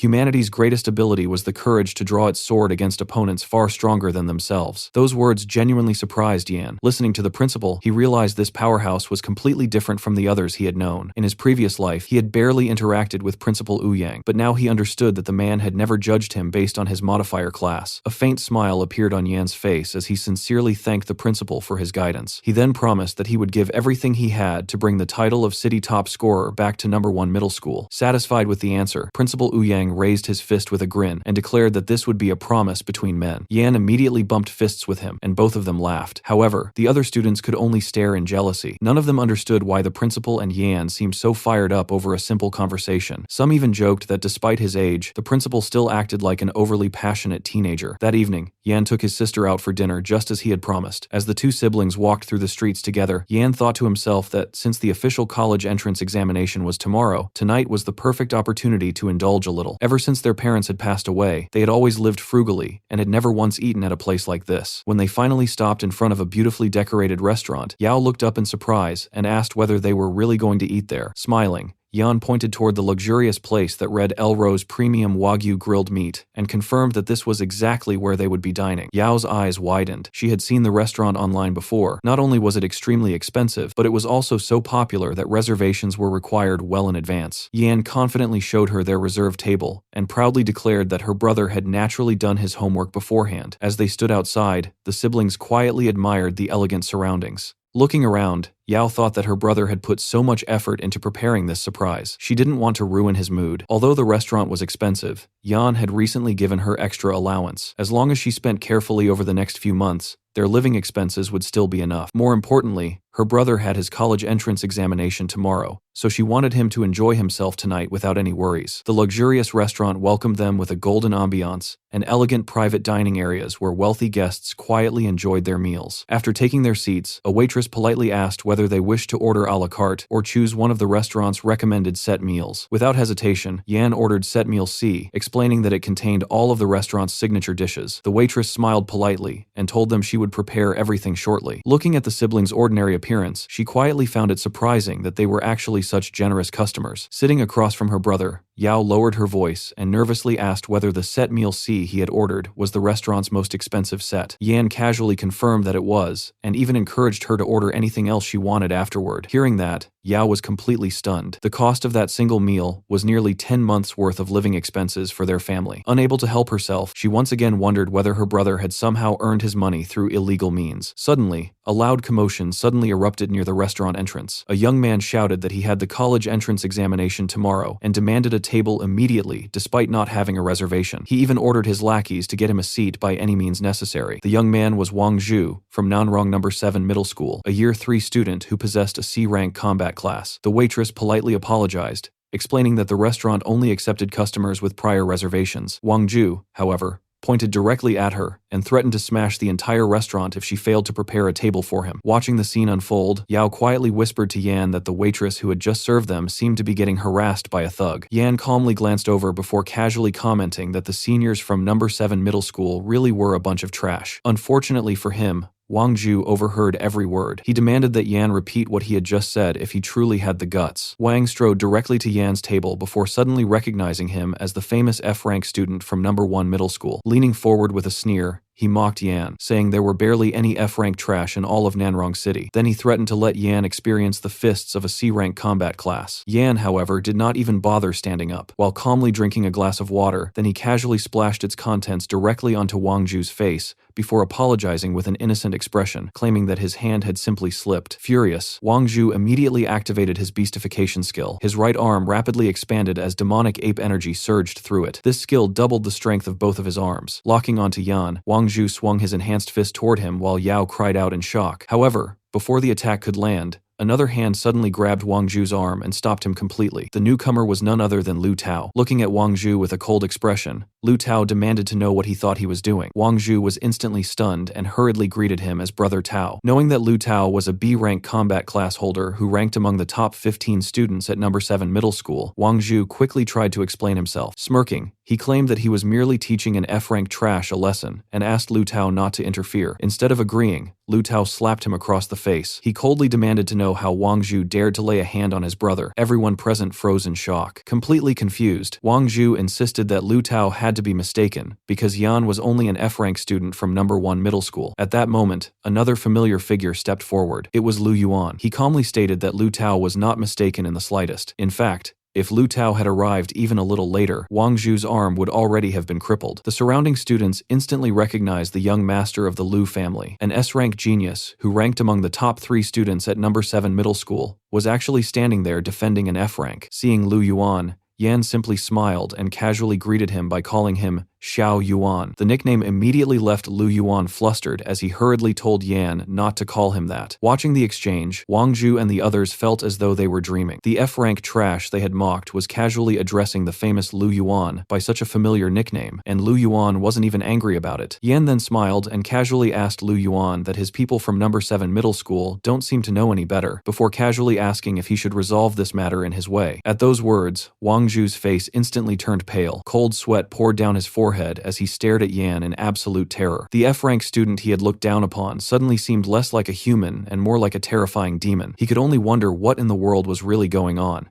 Humanity's greatest ability was the courage to draw its sword against opponents far stronger than themselves. Those words genuinely surprised Yan. Listening to the principal, he realized this powerhouse was completely different from the others he had known. In his previous life, he had barely interacted with Principal Ouyang, but now he understood that the man had never judged him based on his modifier class. A faint smile appeared on Yan's face as he sincerely thanked the principal for his guidance. He then promised that he would give everything he had to bring the title of city top scorer back to number 1 middle school. Satisfied with the answer, Principal Ouyang raised his fist with a grin and declared that this would be a promise between men. Yan immediately bumped fists with him, and both of them laughed. However, the other students could only stare in jealousy. None of them understood why the principal and Yan seemed so fired up over a simple conversation. Some even joked that despite his age, the principal still acted like an overly passionate teenager. That evening, Yan took his sister out for dinner just as he had promised. As the two siblings walked through the streets together, Yan thought to himself that since the official college entrance examination was tomorrow, tonight was the perfect opportunity to indulge a little. Ever since their parents had passed away, they had always lived frugally and had never once eaten at a place like this. When they finally stopped in front of a beautifully decorated restaurant, Yao looked up in surprise and asked whether they were really going to eat there. Smiling, Yan pointed toward the luxurious place that read Elrose Premium Wagyu Grilled Meat and confirmed that this was exactly where they would be dining. Yao's eyes widened. She had seen the restaurant online before. Not only was it extremely expensive, but it was also so popular that reservations were required well in advance. Yan confidently showed her their reserved table and proudly declared that her brother had naturally done his homework beforehand. As they stood outside, the siblings quietly admired the elegant surroundings. Looking around, Yao thought that her brother had put so much effort into preparing this surprise. She didn't want to ruin his mood. Although the restaurant was expensive, Yan had recently given her extra allowance. As long as she spent carefully over the next few months, their living expenses would still be enough. More importantly, her brother had his college entrance examination tomorrow, so she wanted him to enjoy himself tonight without any worries. The luxurious restaurant welcomed them with a golden ambiance and elegant private dining areas where wealthy guests quietly enjoyed their meals. After taking their seats, a waitress politely asked whether they wished to order a la carte or choose one of the restaurant's recommended set meals. Without hesitation, Yan ordered set meal C, explaining that it contained all of the restaurant's signature dishes. The waitress smiled politely and told them she would prepare everything shortly. Looking at the siblings' ordinary appearance, she quietly found it surprising that they were actually such generous customers. Sitting across from her brother, Yao lowered her voice and nervously asked whether the set meal C he had ordered was the restaurant's most expensive set. Yan casually confirmed that it was, and even encouraged her to order anything else she wanted afterward. Hearing that, Yao was completely stunned. The cost of that single meal was nearly 10 months' worth of living expenses for their family. Unable to help herself, she once again wondered whether her brother had somehow earned his money through illegal means. Suddenly, a loud commotion suddenly erupted near the restaurant entrance. A young man shouted that he had the college entrance examination tomorrow and demanded a table immediately despite not having a reservation. He even ordered his lackeys to get him a seat by any means necessary. The young man was Wang Zhu from Nanrong No. 7 Middle School, a Year 3 student who possessed a C-rank combat class. The waitress politely apologized, explaining that the restaurant only accepted customers with prior reservations. Wang Zhu, however, pointed directly at her and threatened to smash the entire restaurant if she failed to prepare a table for him. Watching the scene unfold, Yao quietly whispered to Yan that the waitress who had just served them seemed to be getting harassed by a thug. Yan calmly glanced over before casually commenting that the seniors from No. 7 Middle School really were a bunch of trash. Unfortunately for him, Wang Zhu overheard every word. He demanded that Yan repeat what he had just said if he truly had the guts. Wang strode directly to Yan's table before suddenly recognizing him as the famous F-rank student from No. 1 middle school. Leaning forward with a sneer, he mocked Yan, saying there were barely any F-rank trash in all of Nanrong City. Then he threatened to let Yan experience the fists of a C-rank combat class. Yan, however, did not even bother standing up. While calmly drinking a glass of water, then he casually splashed its contents directly onto Wang Zhu's face, before apologizing with an innocent expression, claiming that his hand had simply slipped. Furious, Wang Zhu immediately activated his beastification skill. His right arm rapidly expanded as demonic ape energy surged through it. This skill doubled the strength of both of his arms. Locking onto Yan, Wang Zhu swung his enhanced fist toward him while Yao cried out in shock. However, before the attack could land, another hand suddenly grabbed Wang Zhu's arm and stopped him completely. The newcomer was none other than Lu Tao. Looking at Wang Zhu with a cold expression, Lu Tao demanded to know what he thought he was doing. Wang Zhu was instantly stunned and hurriedly greeted him as Brother Tao. Knowing that Lu Tao was a B-rank combat class holder who ranked among the top 15 students at No. 7 middle school, Wang Zhu quickly tried to explain himself. Smirking, he claimed that he was merely teaching an F-rank trash a lesson and asked Lu Tao not to interfere. Instead of agreeing, Lu Tao slapped him across the face. He coldly demanded to know how Wang Zhu dared to lay a hand on his brother. Everyone present froze in shock. Completely confused, Wang Zhu insisted that Lu Tao had to be mistaken, because Yan was only an F-rank student from No. 1 middle school. At that moment, another familiar figure stepped forward. It was Lu Yuan. He calmly stated that Lu Tao was not mistaken in the slightest. In fact, if Lu Tao had arrived even a little later, Wang Zhu's arm would already have been crippled. The surrounding students instantly recognized the young master of the Lu family. An S-rank genius, who ranked among the top 3 students at No. 7 middle school, was actually standing there defending an F-rank. Seeing Lu Yuan, Yan simply smiled and casually greeted him by calling him Xiao Yuan. The nickname immediately left Lu Yuan flustered as he hurriedly told Yan not to call him that. Watching the exchange, Wang Zhu and the others felt as though they were dreaming. The F-rank trash they had mocked was casually addressing the famous Lu Yuan by such a familiar nickname, and Lu Yuan wasn't even angry about it. Yan then smiled and casually asked Lu Yuan that his people from No. 7 middle school don't seem to know any better, before casually asking if he should resolve this matter in his way. At those words, Wang Zhu's face instantly turned pale. Cold sweat poured down his forehead as he stared at Yan in absolute terror. The F-rank student he had looked down upon suddenly seemed less like a human and more like a terrifying demon. He could only wonder what in the world was really going on.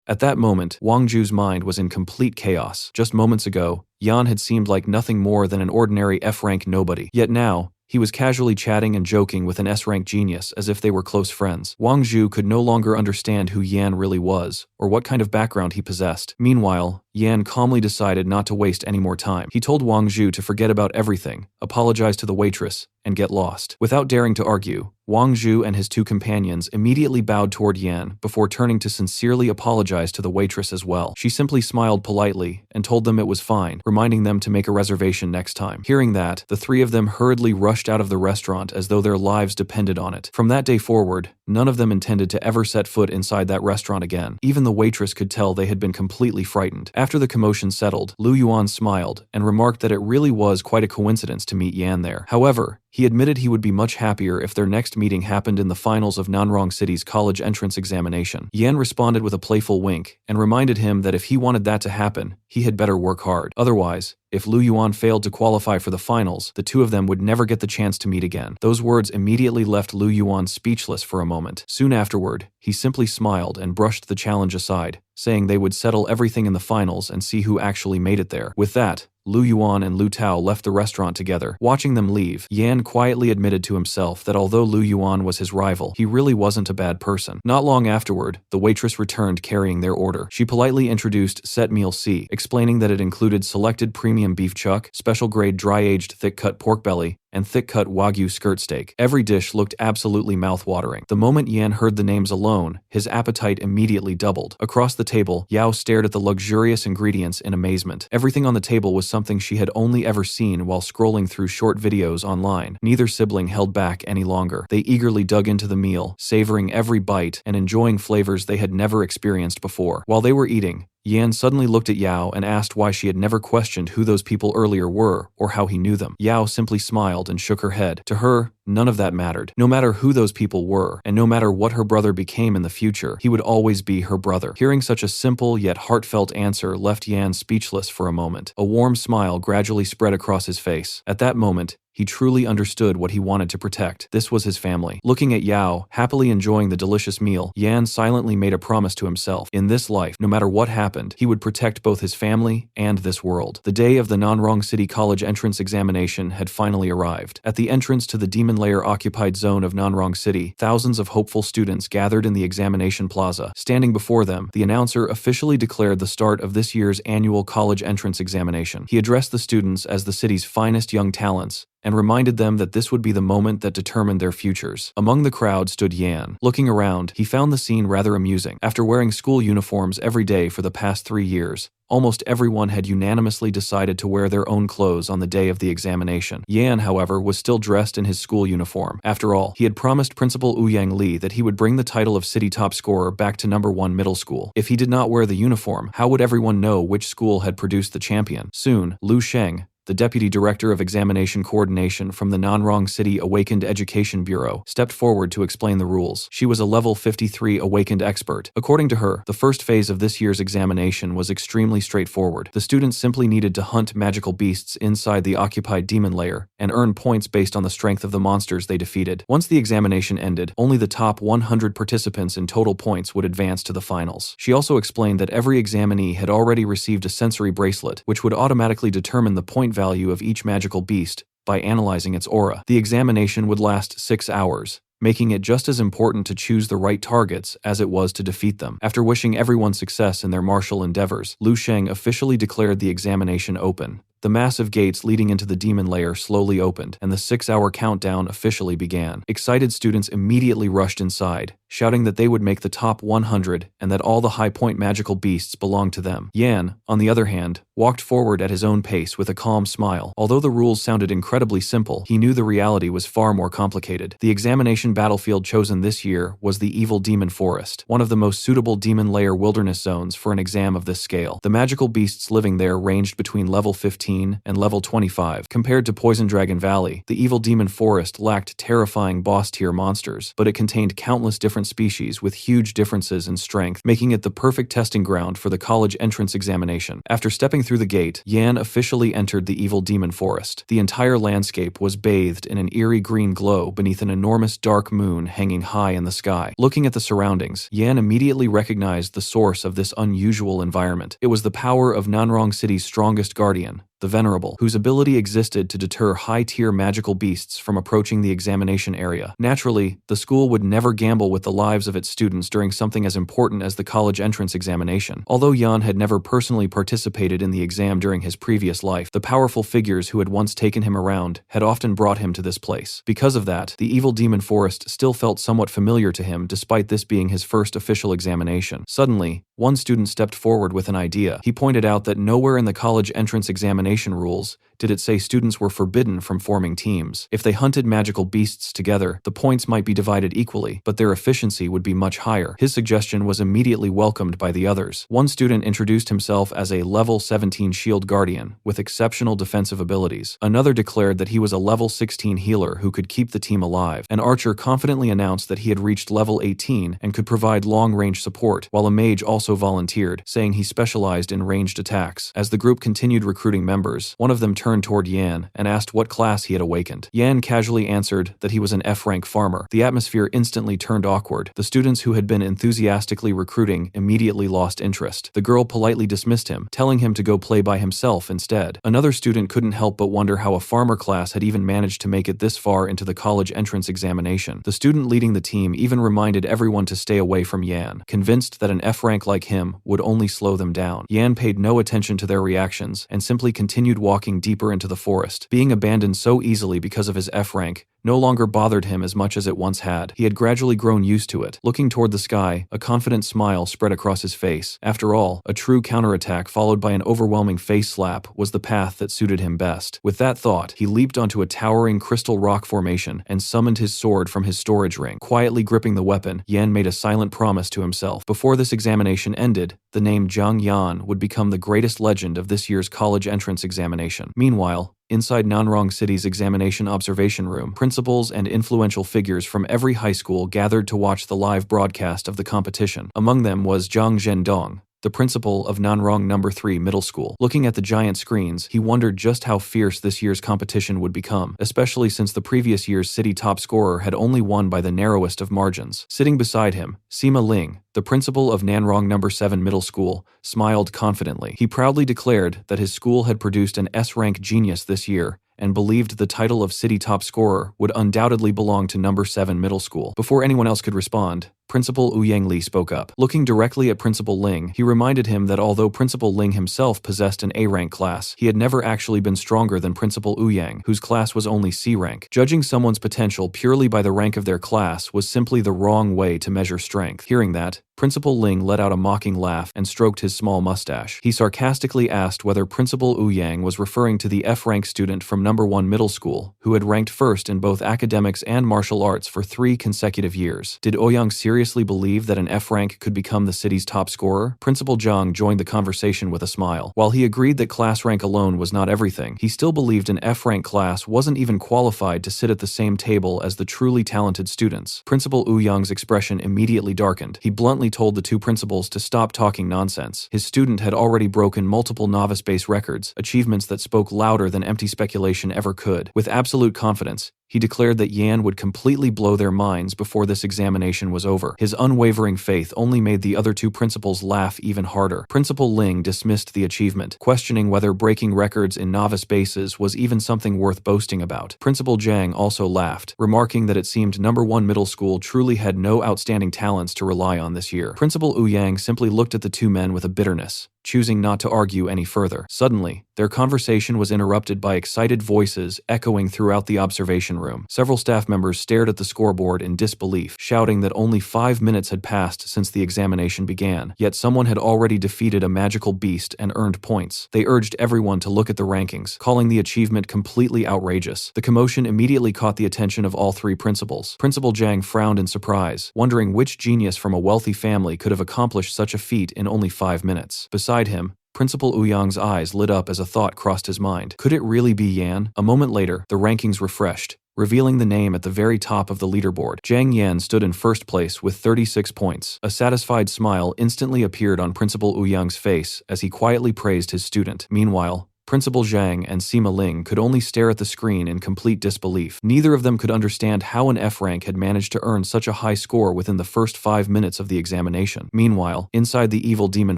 At that moment, Wang Zhu's mind was in complete chaos. Just moments ago, Yan had seemed like nothing more than an ordinary F-rank nobody. Yet now, he was casually chatting and joking with an S-rank genius as if they were close friends. Wang Zhu could no longer understand who Yan really was, or what kind of background he possessed. Meanwhile, Yan calmly decided not to waste any more time. He told Wang Zhu to forget about everything, apologize to the waitress, and get lost. Without daring to argue, Wang Zhu and his 2 companions immediately bowed toward Yan before turning to sincerely apologize to the waitress as well. She simply smiled politely and told them it was fine, reminding them to make a reservation next time. Hearing that, the 3 of them hurriedly rushed out of the restaurant as though their lives depended on it. From that day forward, none of them intended to ever set foot inside that restaurant again. Even the waitress could tell they had been completely frightened. After the commotion settled, Lu Yuan smiled and remarked that it really was quite a coincidence to meet Yan there. However, he admitted he would be much happier if their next meeting happened in the finals of Nanrong City's college entrance examination. Yan responded with a playful wink and reminded him that if he wanted that to happen, he had better work hard. Otherwise, if Lu Yuan failed to qualify for the finals, the 2 of them would never get the chance to meet again. Those words immediately left Lu Yuan speechless for a moment. Soon afterward, he simply smiled and brushed the challenge aside, saying they would settle everything in the finals and see who actually made it there. With that, Lu Yuan and Lu Tao left the restaurant together. Watching them leave, Yan quietly admitted to himself that although Lu Yuan was his rival, he really wasn't a bad person. Not long afterward, the waitress returned carrying their order. She politely introduced Set Meal C, explaining that it included selected premium beef chuck, special grade dry-aged thick-cut pork belly, and thick-cut Wagyu skirt steak. Every dish looked absolutely mouth-watering. The moment Yan heard the names alone, his appetite immediately doubled. Across the table, Yao stared at the luxurious ingredients in amazement. Everything on the table was something she had only ever seen while scrolling through short videos online. Neither sibling held back any longer. They eagerly dug into the meal, savoring every bite and enjoying flavors they had never experienced before. While they were eating, Yan suddenly looked at Yao and asked why she had never questioned who those people earlier were or how he knew them. Yao simply smiled and shook her head. To her, none of that mattered. No matter who those people were, and no matter what her brother became in the future, he would always be her brother. Hearing such a simple yet heartfelt answer left Yan speechless for a moment. A warm smile gradually spread across his face. At that moment, he truly understood what he wanted to protect. This was his family. Looking at Yao, happily enjoying the delicious meal, Yan silently made a promise to himself. In this life, no matter what happened, he would protect both his family and this world. The day of the Nanrong City College entrance examination had finally arrived. At the entrance to the Demon Layer occupied zone of Nanrong City, thousands of hopeful students gathered in the examination plaza. Standing before them, the announcer officially declared the start of this year's annual college entrance examination. He addressed the students as the city's finest young talents, and reminded them that this would be the moment that determined their futures. Among the crowd stood Yan. Looking around, he found the scene rather amusing. After wearing school uniforms every day for the past 3 years, almost everyone had unanimously decided to wear their own clothes on the day of the examination. Yan, however, was still dressed in his school uniform. After all, he had promised Principal Ouyang Li that he would bring the title of city top scorer back to number 1 middle school. If he did not wear the uniform, how would everyone know which school had produced the champion? Soon, Lu Sheng, the Deputy Director of Examination Coordination from the Nanrong City Awakened Education Bureau, stepped forward to explain the rules. She was a level 53 Awakened expert. According to her, the first phase of this year's examination was extremely straightforward. The students simply needed to hunt magical beasts inside the occupied demon layer and earn points based on the strength of the monsters they defeated. Once the examination ended, only the top 100 participants in total points would advance to the finals. She also explained that every examinee had already received a sensory bracelet, which would automatically determine the point value of each magical beast by analyzing its aura. The examination would last 6 hours, making it just as important to choose the right targets as it was to defeat them. After wishing everyone success in their martial endeavors, Lu Sheng officially declared the examination open. The massive gates leading into the demon layer slowly opened, and the 6-hour countdown officially began. Excited students immediately rushed inside, shouting that they would make the top 100 and that all the high-point magical beasts belonged to them. Yan, on the other hand, walked forward at his own pace with a calm smile. Although the rules sounded incredibly simple, he knew the reality was far more complicated. The examination battlefield chosen this year was the Evil Demon Forest, one of the most suitable demon layer wilderness zones for an exam of this scale. The magical beasts living there ranged between level 15 and level 25. Compared to Poison Dragon Valley, the Evil Demon Forest lacked terrifying boss-tier monsters, but it contained countless different species with huge differences in strength, making it the perfect testing ground for the college entrance examination. After stepping through the gate, Yan officially entered the Evil Demon Forest. The entire landscape was bathed in an eerie green glow beneath an enormous dark moon hanging high in the sky. Looking at the surroundings, Yan immediately recognized the source of this unusual environment. It was the power of Nanrong City's strongest guardian, the Venerable, whose ability existed to deter high-tier magical beasts from approaching the examination area. Naturally, the school would never gamble with the lives of its students during something as important as the college entrance examination. Although Yan had never personally participated in the exam during his previous life, the powerful figures who had once taken him around had often brought him to this place. Because of that, the Evil Demon Forest still felt somewhat familiar to him despite this being his first official examination. Suddenly, one student stepped forward with an idea. He pointed out that nowhere in the college entrance examination rules did it say students were forbidden from forming teams. If they hunted magical beasts together, the points might be divided equally, but their efficiency would be much higher. His suggestion was immediately welcomed by the others. One student introduced himself as a level 17 shield guardian with exceptional defensive abilities. Another declared that he was a level 16 healer who could keep the team alive. An archer confidently announced that he had reached level 18 and could provide long-range support, while a mage also volunteered, saying he specialized in ranged attacks. As the group continued recruiting members, one of them turned toward Yan and asked what class he had awakened. Yan casually answered that he was an F-rank farmer. The atmosphere instantly turned awkward. The students who had been enthusiastically recruiting immediately lost interest. The girl politely dismissed him, telling him to go play by himself instead. Another student couldn't help but wonder how a farmer class had even managed to make it this far into the college entrance examination. The student leading the team even reminded everyone to stay away from Yan, convinced that an F-rank like him would only slow them down. Yan paid no attention to their reactions and simply continued walking deeper into the forest. Being abandoned so easily because of his F-rank no longer bothered him as much as it once had. He had gradually grown used to it. Looking toward the sky, a confident smile spread across his face. After all, a true counterattack followed by an overwhelming face slap was the path that suited him best. With that thought, he leaped onto a towering crystal rock formation and summoned his sword from his storage ring. Quietly gripping the weapon, Yan made a silent promise to himself. Before this examination ended, the name Zhang Yan would become the greatest legend of this year's college entrance examination. Meanwhile, inside Nanrong City's examination observation room, principals and influential figures from every high school gathered to watch the live broadcast of the competition. Among them was Zhang Zhendong, the principal of Nanrong No. 3 Middle School. Looking at the giant screens, he wondered just how fierce this year's competition would become, especially since the previous year's city top scorer had only won by the narrowest of margins. Sitting beside him, Sima Ling, the principal of Nanrong No. 7 Middle School, smiled confidently. He proudly declared that his school had produced an S-rank genius this year, and believed the title of city top scorer would undoubtedly belong to No. 7 Middle School. Before anyone else could respond, Principal Ouyang Li spoke up. Looking directly at Principal Ling, he reminded him that although Principal Ling himself possessed an A-rank class, he had never actually been stronger than Principal Ouyang, whose class was only C-rank. Judging someone's potential purely by the rank of their class was simply the wrong way to measure strength. Hearing that, Principal Ling let out a mocking laugh and stroked his small mustache. He sarcastically asked whether Principal Ouyang was referring to the F-rank student from No. 1 Middle School, who had ranked first in both academics and martial arts for 3 consecutive years. Did Ouyang seriously believe that an F-rank could become the city's top scorer? Principal Zhang joined the conversation with a smile. While he agreed that class rank alone was not everything, he still believed an F-rank class wasn't even qualified to sit at the same table as the truly talented students. Principal Ouyang's expression immediately darkened. He bluntly told the two principals to stop talking nonsense. His student had already broken multiple novice-based records, achievements that spoke louder than empty speculation ever could. With absolute confidence, he declared that Yan would completely blow their minds before this examination was over. His unwavering faith only made the other two principals laugh even harder. Principal Ling dismissed the achievement, questioning whether breaking records in novice bases was even something worth boasting about. Principal Zhang also laughed, remarking that it seemed No. 1 Middle School truly had no outstanding talents to rely on this year. Principal Ouyang simply looked at the two men with a bitterness, choosing not to argue any further. Suddenly, their conversation was interrupted by excited voices echoing throughout the observation room. Several staff members stared at the scoreboard in disbelief, shouting that only 5 minutes had passed since the examination began, yet someone had already defeated a magical beast and earned points. They urged everyone to look at the rankings, calling the achievement completely outrageous. The commotion immediately caught the attention of all three principals. Principal Zhang frowned in surprise, wondering which genius from a wealthy family could have accomplished such a feat in only 5 minutes. Beside him, Principal Ouyang's eyes lit up as a thought crossed his mind. Could it really be Yan? A moment later, the rankings refreshed, revealing the name at the very top of the leaderboard. Zhang Yan stood in first place with 36 points. A satisfied smile instantly appeared on Principal Ouyang's face as he quietly praised his student. Meanwhile, Principal Zhang and Sima Ling could only stare at the screen in complete disbelief. Neither of them could understand how an F-rank had managed to earn such a high score within the first 5 minutes of the examination. Meanwhile, inside the evil demon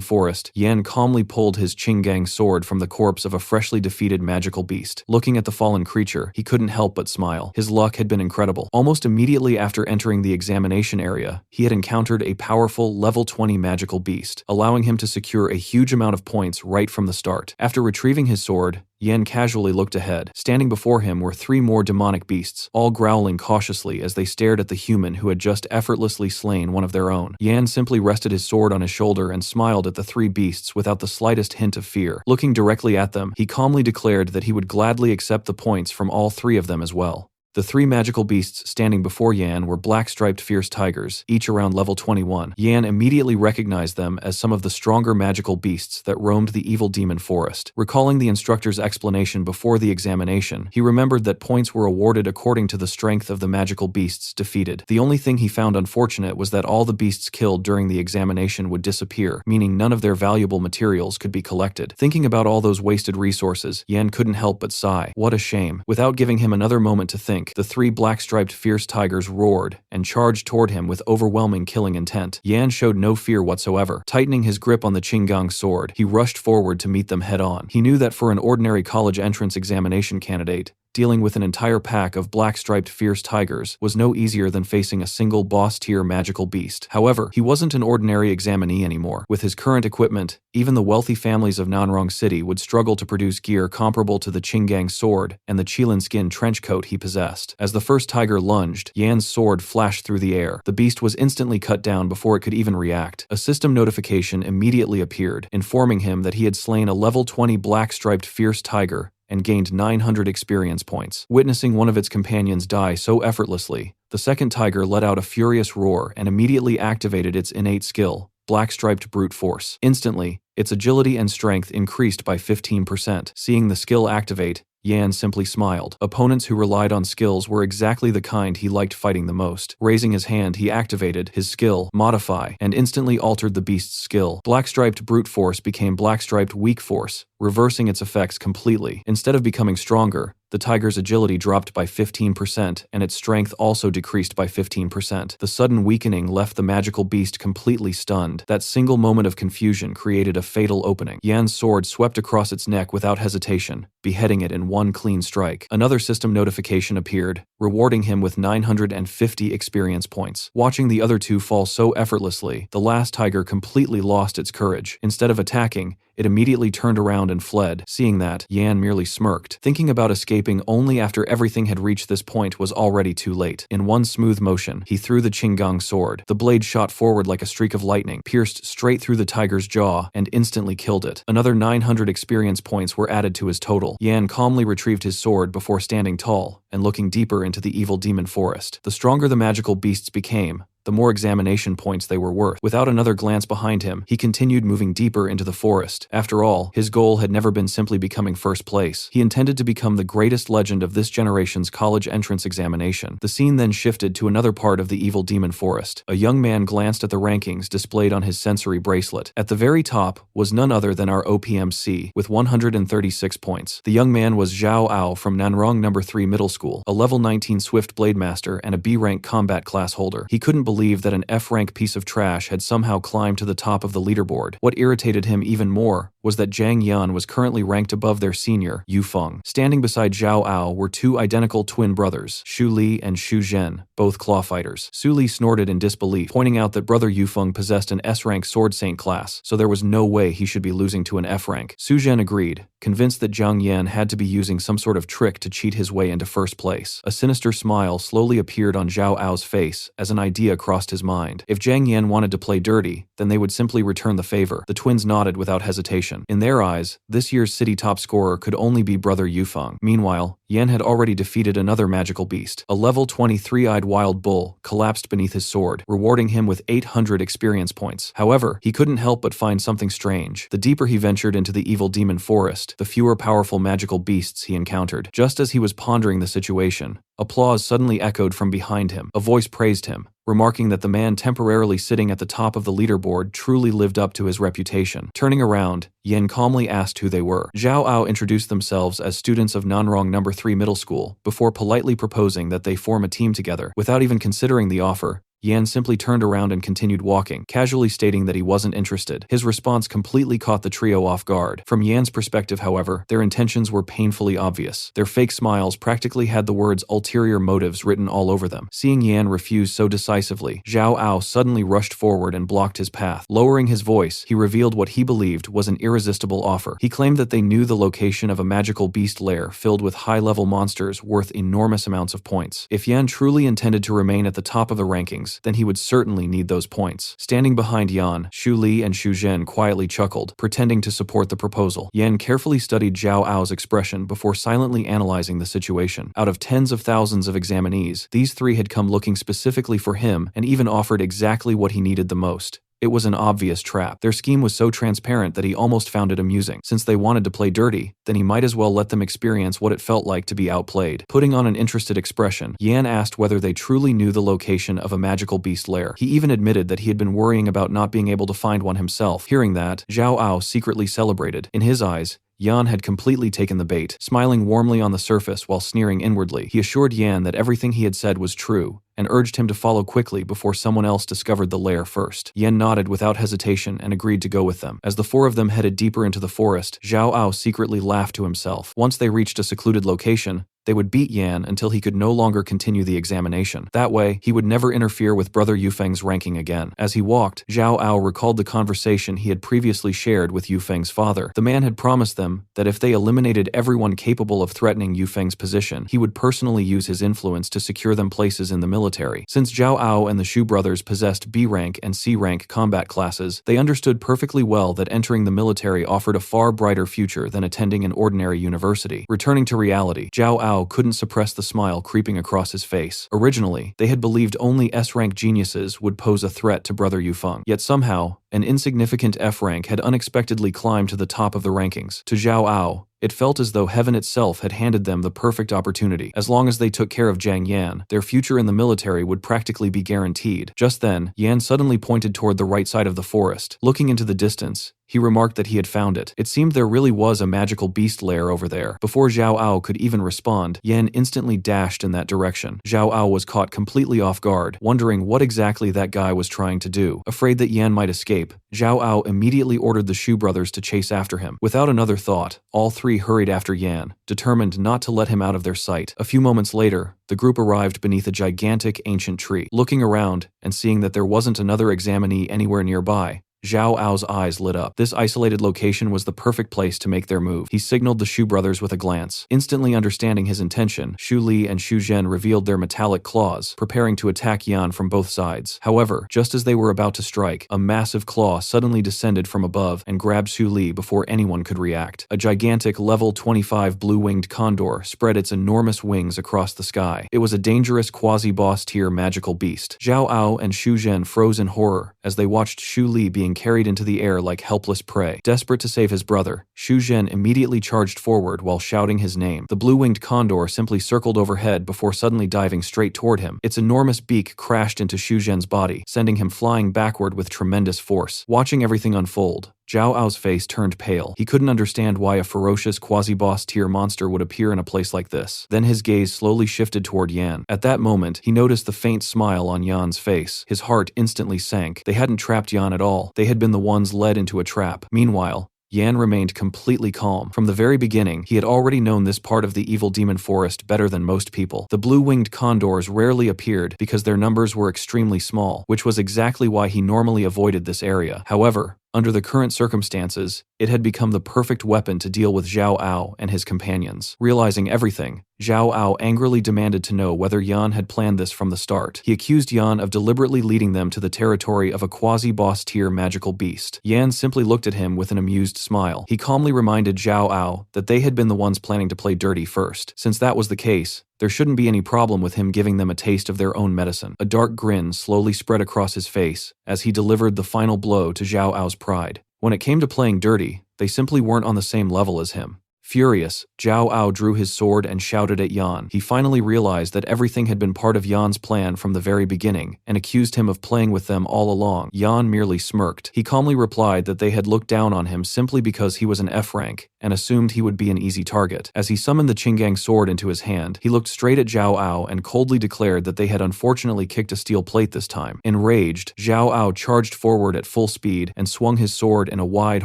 forest, Yan calmly pulled his Qinggang sword from the corpse of a freshly defeated magical beast. Looking at the fallen creature, he couldn't help but smile. His luck had been incredible. Almost immediately after entering the examination area, he had encountered a powerful level 20 magical beast, allowing him to secure a huge amount of points right from the start. After retrieving his sword, Yan casually looked ahead. Standing before him were 3 more demonic beasts, all growling cautiously as they stared at the human who had just effortlessly slain one of their own. Yan simply rested his sword on his shoulder and smiled at the 3 beasts without the slightest hint of fear. Looking directly at them, he calmly declared that he would gladly accept the points from all 3 of them as well. The 3 magical beasts standing before Yan were black-striped fierce tigers, each around level 21. Yan immediately recognized them as some of the stronger magical beasts that roamed the evil demon forest. Recalling the instructor's explanation before the examination, he remembered that points were awarded according to the strength of the magical beasts defeated. The only thing he found unfortunate was that all the beasts killed during the examination would disappear, meaning none of their valuable materials could be collected. Thinking about all those wasted resources, Yan couldn't help but sigh. What a shame. Without giving him another moment to think, the 3 black-striped fierce tigers roared and charged toward him with overwhelming killing intent. Yan showed no fear whatsoever. Tightening his grip on the Qinggang sword, he rushed forward to meet them head-on. He knew that for an ordinary college entrance examination candidate, dealing with an entire pack of black-striped fierce tigers was no easier than facing a single boss-tier magical beast. However, he wasn't an ordinary examinee anymore. With his current equipment, even the wealthy families of Nanrong City would struggle to produce gear comparable to the Qinggang sword and the Qilin skin trench coat he possessed. As the first tiger lunged, Yan's sword flashed through the air. The beast was instantly cut down before it could even react. A system notification immediately appeared, informing him that he had slain a level 20 black-striped fierce tiger and gained 900 experience points. Witnessing one of its companions die so effortlessly, the second tiger let out a furious roar and immediately activated its innate skill, black-striped brute force. Instantly, its agility and strength increased by 15%. Seeing the skill activate, Yan simply smiled. Opponents who relied on skills were exactly the kind he liked fighting the most. Raising his hand, he activated his skill, Modify, and instantly altered the beast's skill. Black-striped brute force became black-striped weak force, reversing its effects completely. Instead of becoming stronger, the tiger's agility dropped by 15% and its strength also decreased by 15%. The sudden weakening left the magical beast completely stunned. That single moment of confusion created a fatal opening. Yan's sword swept across its neck without hesitation, beheading it in one clean strike. Another system notification appeared, rewarding him with 950 experience points. Watching the other two fall so effortlessly, the last tiger completely lost its courage. Instead of attacking, it immediately turned around and fled. Seeing that, Yan merely smirked. Thinking about escaping only after everything had reached this point was already too late. In one smooth motion, he threw the Qinggang sword. The blade shot forward like a streak of lightning, pierced straight through the tiger's jaw, and instantly killed it. Another 900 experience points were added to his total. Yan calmly retrieved his sword before standing tall and looking deeper into the evil demon forest. The stronger the magical beasts became, the more examination points they were worth. Without another glance behind him, he continued moving deeper into the forest. After all, his goal had never been simply becoming first place. He intended to become the greatest legend of this generation's college entrance examination. The scene then shifted to another part of the evil demon forest. A young man glanced at the rankings displayed on his sensory bracelet. At the very top was none other than our OPMC, with 136 points. The young man was Zhao Ao from Nanrong No. 3 Middle School, a level 19 Swift Blade Master and a B-rank combat class holder. He couldn't believe that an F-rank piece of trash had somehow climbed to the top of the leaderboard. What irritated him even more was that Zhang Yan was currently ranked above their senior, Yu Feng. Standing beside Zhao Ao were two identical twin brothers, Xu Li and Xu Zhen, both claw fighters. Su Li snorted in disbelief, pointing out that brother Yu Feng possessed an S-rank sword saint class, so there was no way he should be losing to an F-rank. Xu Zhen agreed, convinced that Zhang Yan had to be using some sort of trick to cheat his way into first place. A sinister smile slowly appeared on Zhao Ao's face as an idea crossed his mind. If Zhang Yan wanted to play dirty, then they would simply return the favor. The twins nodded without hesitation. In their eyes, this year's city top scorer could only be brother Yu Feng. Meanwhile, Yan had already defeated another magical beast. A level 20 three-eyed wild bull collapsed beneath his sword, rewarding him with 800 experience points. However, he couldn't help but find something strange. The deeper he ventured into the evil demon forest, the fewer powerful magical beasts he encountered. Just as he was pondering the situation, applause suddenly echoed from behind him. A voice praised him, remarking that the man temporarily sitting at the top of the leaderboard truly lived up to his reputation. Turning around, Yen calmly asked who they were. Zhao Ao introduced themselves as students of Nanrong No. 3 Middle School, before politely proposing that they form a team together. Without even considering the offer, Yan simply turned around and continued walking, casually stating that he wasn't interested. His response completely caught the trio off guard. From Yan's perspective, however, their intentions were painfully obvious. Their fake smiles practically had the words ulterior motives written all over them. Seeing Yan refuse so decisively, Zhao Ao suddenly rushed forward and blocked his path. Lowering his voice, he revealed what he believed was an irresistible offer. He claimed that they knew the location of a magical beast lair filled with high-level monsters worth enormous amounts of points. If Yan truly intended to remain at the top of the rankings, then he would certainly need those points. Standing behind Yan, Xu Li and Xu Zhen quietly chuckled, pretending to support the proposal. Yan carefully studied Zhao Ao's expression before silently analyzing the situation. Out of tens of thousands of examinees, these three had come looking specifically for him and even offered exactly what he needed the most. It was an obvious trap. Their scheme was so transparent that he almost found it amusing. Since they wanted to play dirty, then he might as well let them experience what it felt like to be outplayed. Putting on an interested expression, Yan asked whether they truly knew the location of a magical beast lair. He even admitted that he had been worrying about not being able to find one himself. Hearing that, Zhao Ao secretly celebrated. In his eyes, Yan had completely taken the bait. Smiling warmly on the surface while sneering inwardly, he assured Yan that everything he had said was true, and urged him to follow quickly before someone else discovered the lair first. Yan nodded without hesitation and agreed to go with them. As the four of them headed deeper into the forest, Zhao Ao secretly laughed to himself. Once they reached a secluded location, they would beat Yan until he could no longer continue the examination. That way, he would never interfere with brother Yufeng's ranking again. As he walked, Zhao Ao recalled the conversation he had previously shared with Yufeng's father. The man had promised them that if they eliminated everyone capable of threatening Yufeng's position, he would personally use his influence to secure them places in the military. Since Zhao Ao and the Shu brothers possessed B-rank and C-rank combat classes, they understood perfectly well that entering the military offered a far brighter future than attending an ordinary university. Returning to reality, Zhao Ao Ao couldn't suppress the smile creeping across his face. Originally, they had believed only S-rank geniuses would pose a threat to Brother Yufeng. Yet somehow, an insignificant F-rank had unexpectedly climbed to the top of the rankings. To Zhao Ao, it felt as though heaven itself had handed them the perfect opportunity. As long as they took care of Jiang Yan, their future in the military would practically be guaranteed. Just then, Yan suddenly pointed toward the right side of the forest. Looking into the distance, he remarked that he had found it. It seemed there really was a magical beast lair over there. Before Zhao Ao could even respond, Yan instantly dashed in that direction. Zhao Ao was caught completely off guard, wondering what exactly that guy was trying to do. Afraid that Yan might escape, Zhao Ao immediately ordered the Shu brothers to chase after him. Without another thought, all three hurried after Yan, determined not to let him out of their sight. A few moments later, the group arrived beneath a gigantic ancient tree. Looking around and seeing that there wasn't another examinee anywhere nearby, Zhao Ao's eyes lit up. This isolated location was the perfect place to make their move. He signaled the Shu brothers with a glance. Instantly understanding his intention, Shu Li and Shu Zhen revealed their metallic claws, preparing to attack Yan from both sides. However, just as they were about to strike, a massive claw suddenly descended from above and grabbed Shu Li before anyone could react. A gigantic level 25 blue-winged condor spread its enormous wings across the sky. It was a dangerous quasi-boss tier magical beast. Zhao Ao and Shu Zhen froze in horror as they watched Shu Li being carried into the air like helpless prey. Desperate to save his brother, Shu Zhen immediately charged forward while shouting his name. The blue-winged condor simply circled overhead before suddenly diving straight toward him. Its enormous beak crashed into Shu Zhen's body, sending him flying backward with tremendous force. Watching everything unfold, Zhao Ao's face turned pale. He couldn't understand why a ferocious quasi-boss tier monster would appear in a place like this. Then his gaze slowly shifted toward Yan. At that moment, he noticed the faint smile on Yan's face. His heart instantly sank. They hadn't trapped Yan at all. They had been the ones led into a trap. Meanwhile, Yan remained completely calm. From the very beginning, he had already known this part of the evil demon forest better than most people. The blue-winged condors rarely appeared because their numbers were extremely small, which was exactly why he normally avoided this area. However, under the current circumstances, it had become the perfect weapon to deal with Zhao Ao and his companions. Realizing everything, Zhao Ao angrily demanded to know whether Yan had planned this from the start. He accused Yan of deliberately leading them to the territory of a quasi-boss tier magical beast. Yan simply looked at him with an amused smile. He calmly reminded Zhao Ao that they had been the ones planning to play dirty first. Since that was the case, there shouldn't be any problem with him giving them a taste of their own medicine. A dark grin slowly spread across his face as he delivered the final blow to Zhao Ao's pride. When it came to playing dirty, they simply weren't on the same level as him. Furious, Zhao Ao drew his sword and shouted at Yan. He finally realized that everything had been part of Yan's plan from the very beginning and accused him of playing with them all along. Yan merely smirked. He calmly replied that they had looked down on him simply because he was an F rank and assumed he would be an easy target. As he summoned the Qinggang sword into his hand, he looked straight at Zhao Ao and coldly declared that they had unfortunately kicked a steel plate this time. Enraged, Zhao Ao charged forward at full speed and swung his sword in a wide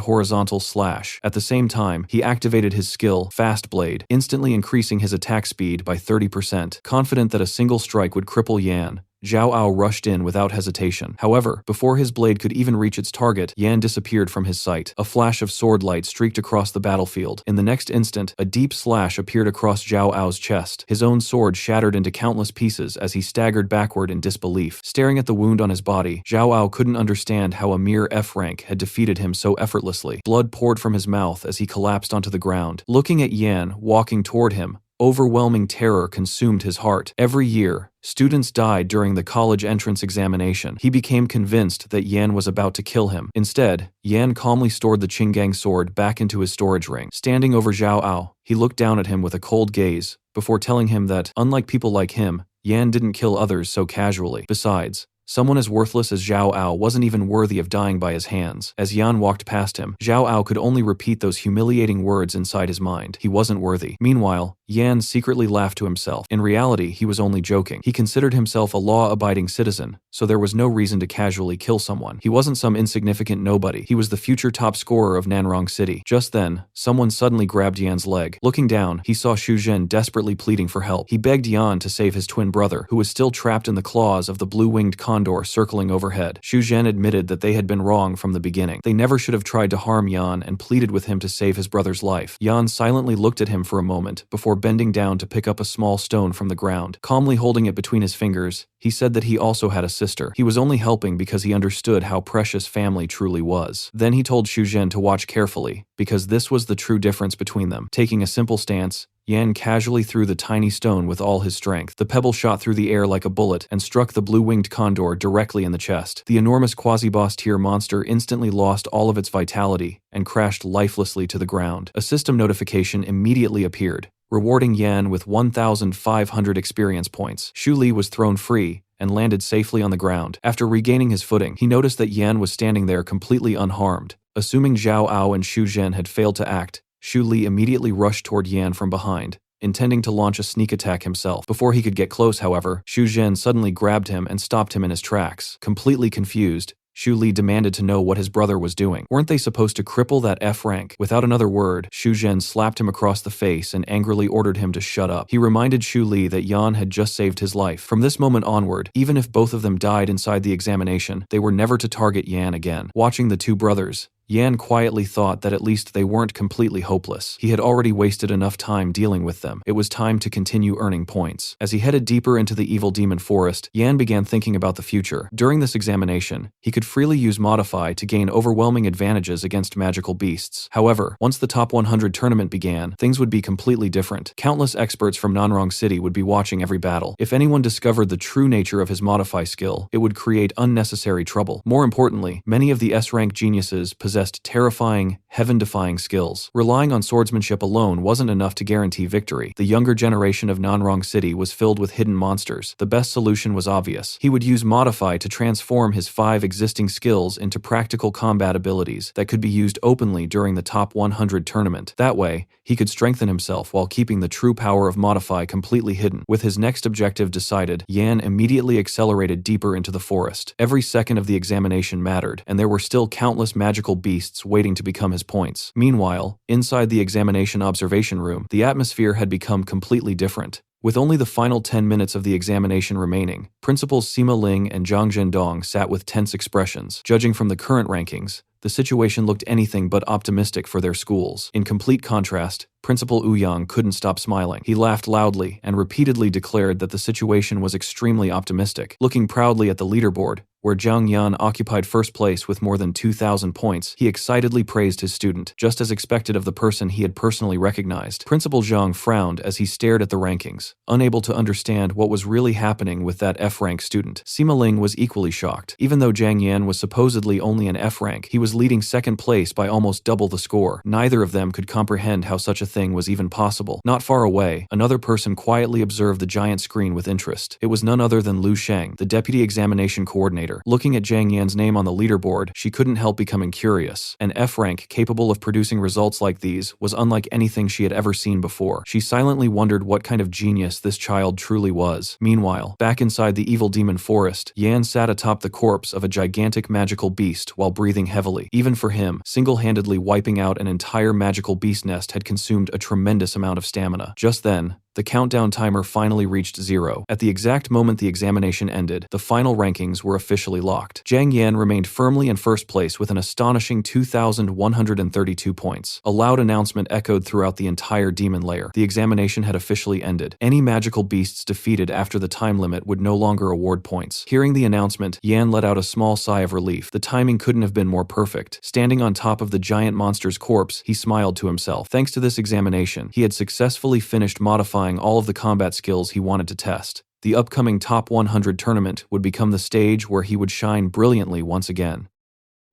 horizontal slash. At the same time, he activated his skill, Fast Blade, instantly increasing his attack speed by 30%. Confident that a single strike would cripple Yan, Zhao Ao rushed in without hesitation. However, before his blade could even reach its target, Yan disappeared from his sight. A flash of sword light streaked across the battlefield. In the next instant, a deep slash appeared across Zhao Ao's chest. His own sword shattered into countless pieces as he staggered backward in disbelief. Staring at the wound on his body, Zhao Ao couldn't understand how a mere F rank had defeated him so effortlessly. Blood poured from his mouth as he collapsed onto the ground. Looking at Yan walking toward him, overwhelming terror consumed his heart. Every year, students died during the college entrance examination. He became convinced that Yan was about to kill him. Instead, Yan calmly stored the Qinggang sword back into his storage ring. Standing over Zhao Ao, he looked down at him with a cold gaze, before telling him that, unlike people like him, Yan didn't kill others so casually. Besides, someone as worthless as Zhao Ao wasn't even worthy of dying by his hands. As Yan walked past him, Zhao Ao could only repeat those humiliating words inside his mind. He wasn't worthy. Meanwhile, Yan secretly laughed to himself. In reality, he was only joking. He considered himself a law-abiding citizen, so there was no reason to casually kill someone. He wasn't some insignificant nobody. He was the future top scorer of Nanrong City. Just then, someone suddenly grabbed Yan's leg. Looking down, he saw Shu Zhen desperately pleading for help. He begged Yan to save his twin brother, who was still trapped in the claws of the blue-winged condor circling overhead. Shu Zhen admitted that they had been wrong from the beginning. They never should have tried to harm Yan and pleaded with him to save his brother's life. Yan silently looked at him for a moment before bending down to pick up a small stone from the ground. Calmly holding it between his fingers, he said that he also had a sister. He was only helping because he understood how precious family truly was. Then he told Shu Zhen to watch carefully, because this was the true difference between them. Taking a simple stance, Yan casually threw the tiny stone with all his strength. The pebble shot through the air like a bullet and struck the blue-winged condor directly in the chest. The enormous quasi-boss tier monster instantly lost all of its vitality and crashed lifelessly to the ground. A system notification immediately appeared, rewarding Yan with 1,500 experience points. Xu Li was thrown free and landed safely on the ground. After regaining his footing, he noticed that Yan was standing there completely unharmed. Assuming Zhao Ao and Xu Zhen had failed to act, Xu Li immediately rushed toward Yan from behind, intending to launch a sneak attack himself. Before he could get close, however, Xu Zhen suddenly grabbed him and stopped him in his tracks. Completely confused, Xu Li demanded to know what his brother was doing. Weren't they supposed to cripple that F rank? Without another word, Xu Zhen slapped him across the face and angrily ordered him to shut up. He reminded Xu Li that Yan had just saved his life. From this moment onward, even if both of them died inside the examination, they were never to target Yan again. Watching the two brothers, Yan quietly thought that at least they weren't completely hopeless. He had already wasted enough time dealing with them. It was time to continue earning points. As he headed deeper into the evil demon forest, Yan began thinking about the future. During this examination, he could freely use Modify to gain overwhelming advantages against magical beasts. However, once the top 100 tournament began, things would be completely different. Countless experts from Nanrong City would be watching every battle. If anyone discovered the true nature of his Modify skill, it would create unnecessary trouble. More importantly, many of the S-rank geniuses possessed terrifying, heaven-defying skills. Relying on swordsmanship alone wasn't enough to guarantee victory. The younger generation of Nanrong City was filled with hidden monsters. The best solution was obvious. He would use Modify to transform his 5 existing skills into practical combat abilities that could be used openly during the top 100 tournament. That way, he could strengthen himself while keeping the true power of Modify completely hidden. With his next objective decided, Yan immediately accelerated deeper into the forest. Every second of the examination mattered, and there were still countless magical beasts waiting to become his points. Meanwhile, inside the examination observation room, the atmosphere had become completely different. With only the final 10 minutes of the examination remaining, Principals Sima Ling and Zhang Zhendong sat with tense expressions. Judging from the current rankings, the situation looked anything but optimistic for their schools. In complete contrast, Principal Ouyang couldn't stop smiling. He laughed loudly and repeatedly declared that the situation was extremely optimistic. Looking proudly at the leaderboard, where Zhang Yan occupied first place with more than 2,000 points, he excitedly praised his student, just as expected of the person he had personally recognized. Principal Zhang frowned as he stared at the rankings, unable to understand what was really happening with that F-rank student. Sima Ling was equally shocked. Even though Zhang Yan was supposedly only an F-rank, he was leading second place by almost double the score. Neither of them could comprehend how such a thing was even possible. Not far away, another person quietly observed the giant screen with interest. It was none other than Lu Sheng, the deputy examination coordinator. Looking at Zhang Yan's name on the leaderboard, she couldn't help becoming curious. An F-rank capable of producing results like these was unlike anything she had ever seen before. She silently wondered what kind of genius this child truly was. Meanwhile, back inside the evil demon forest, Yan sat atop the corpse of a gigantic magical beast while breathing heavily. Even for him, single-handedly wiping out an entire magical beast nest had consumed a tremendous amount of stamina. Just then, the countdown timer finally reached 0. At the exact moment the examination ended, the final rankings were officially locked. Zhang Yan remained firmly in first place with an astonishing 2,132 points. A loud announcement echoed throughout the entire demon lair. The examination had officially ended. Any magical beasts defeated after the time limit would no longer award points. Hearing the announcement, Yan let out a small sigh of relief. The timing couldn't have been more perfect. Standing on top of the giant monster's corpse, he smiled to himself. Thanks to this examination, he had successfully finished modifying all of the combat skills he wanted to test. The upcoming Top 100 tournament would become the stage where he would shine brilliantly once again.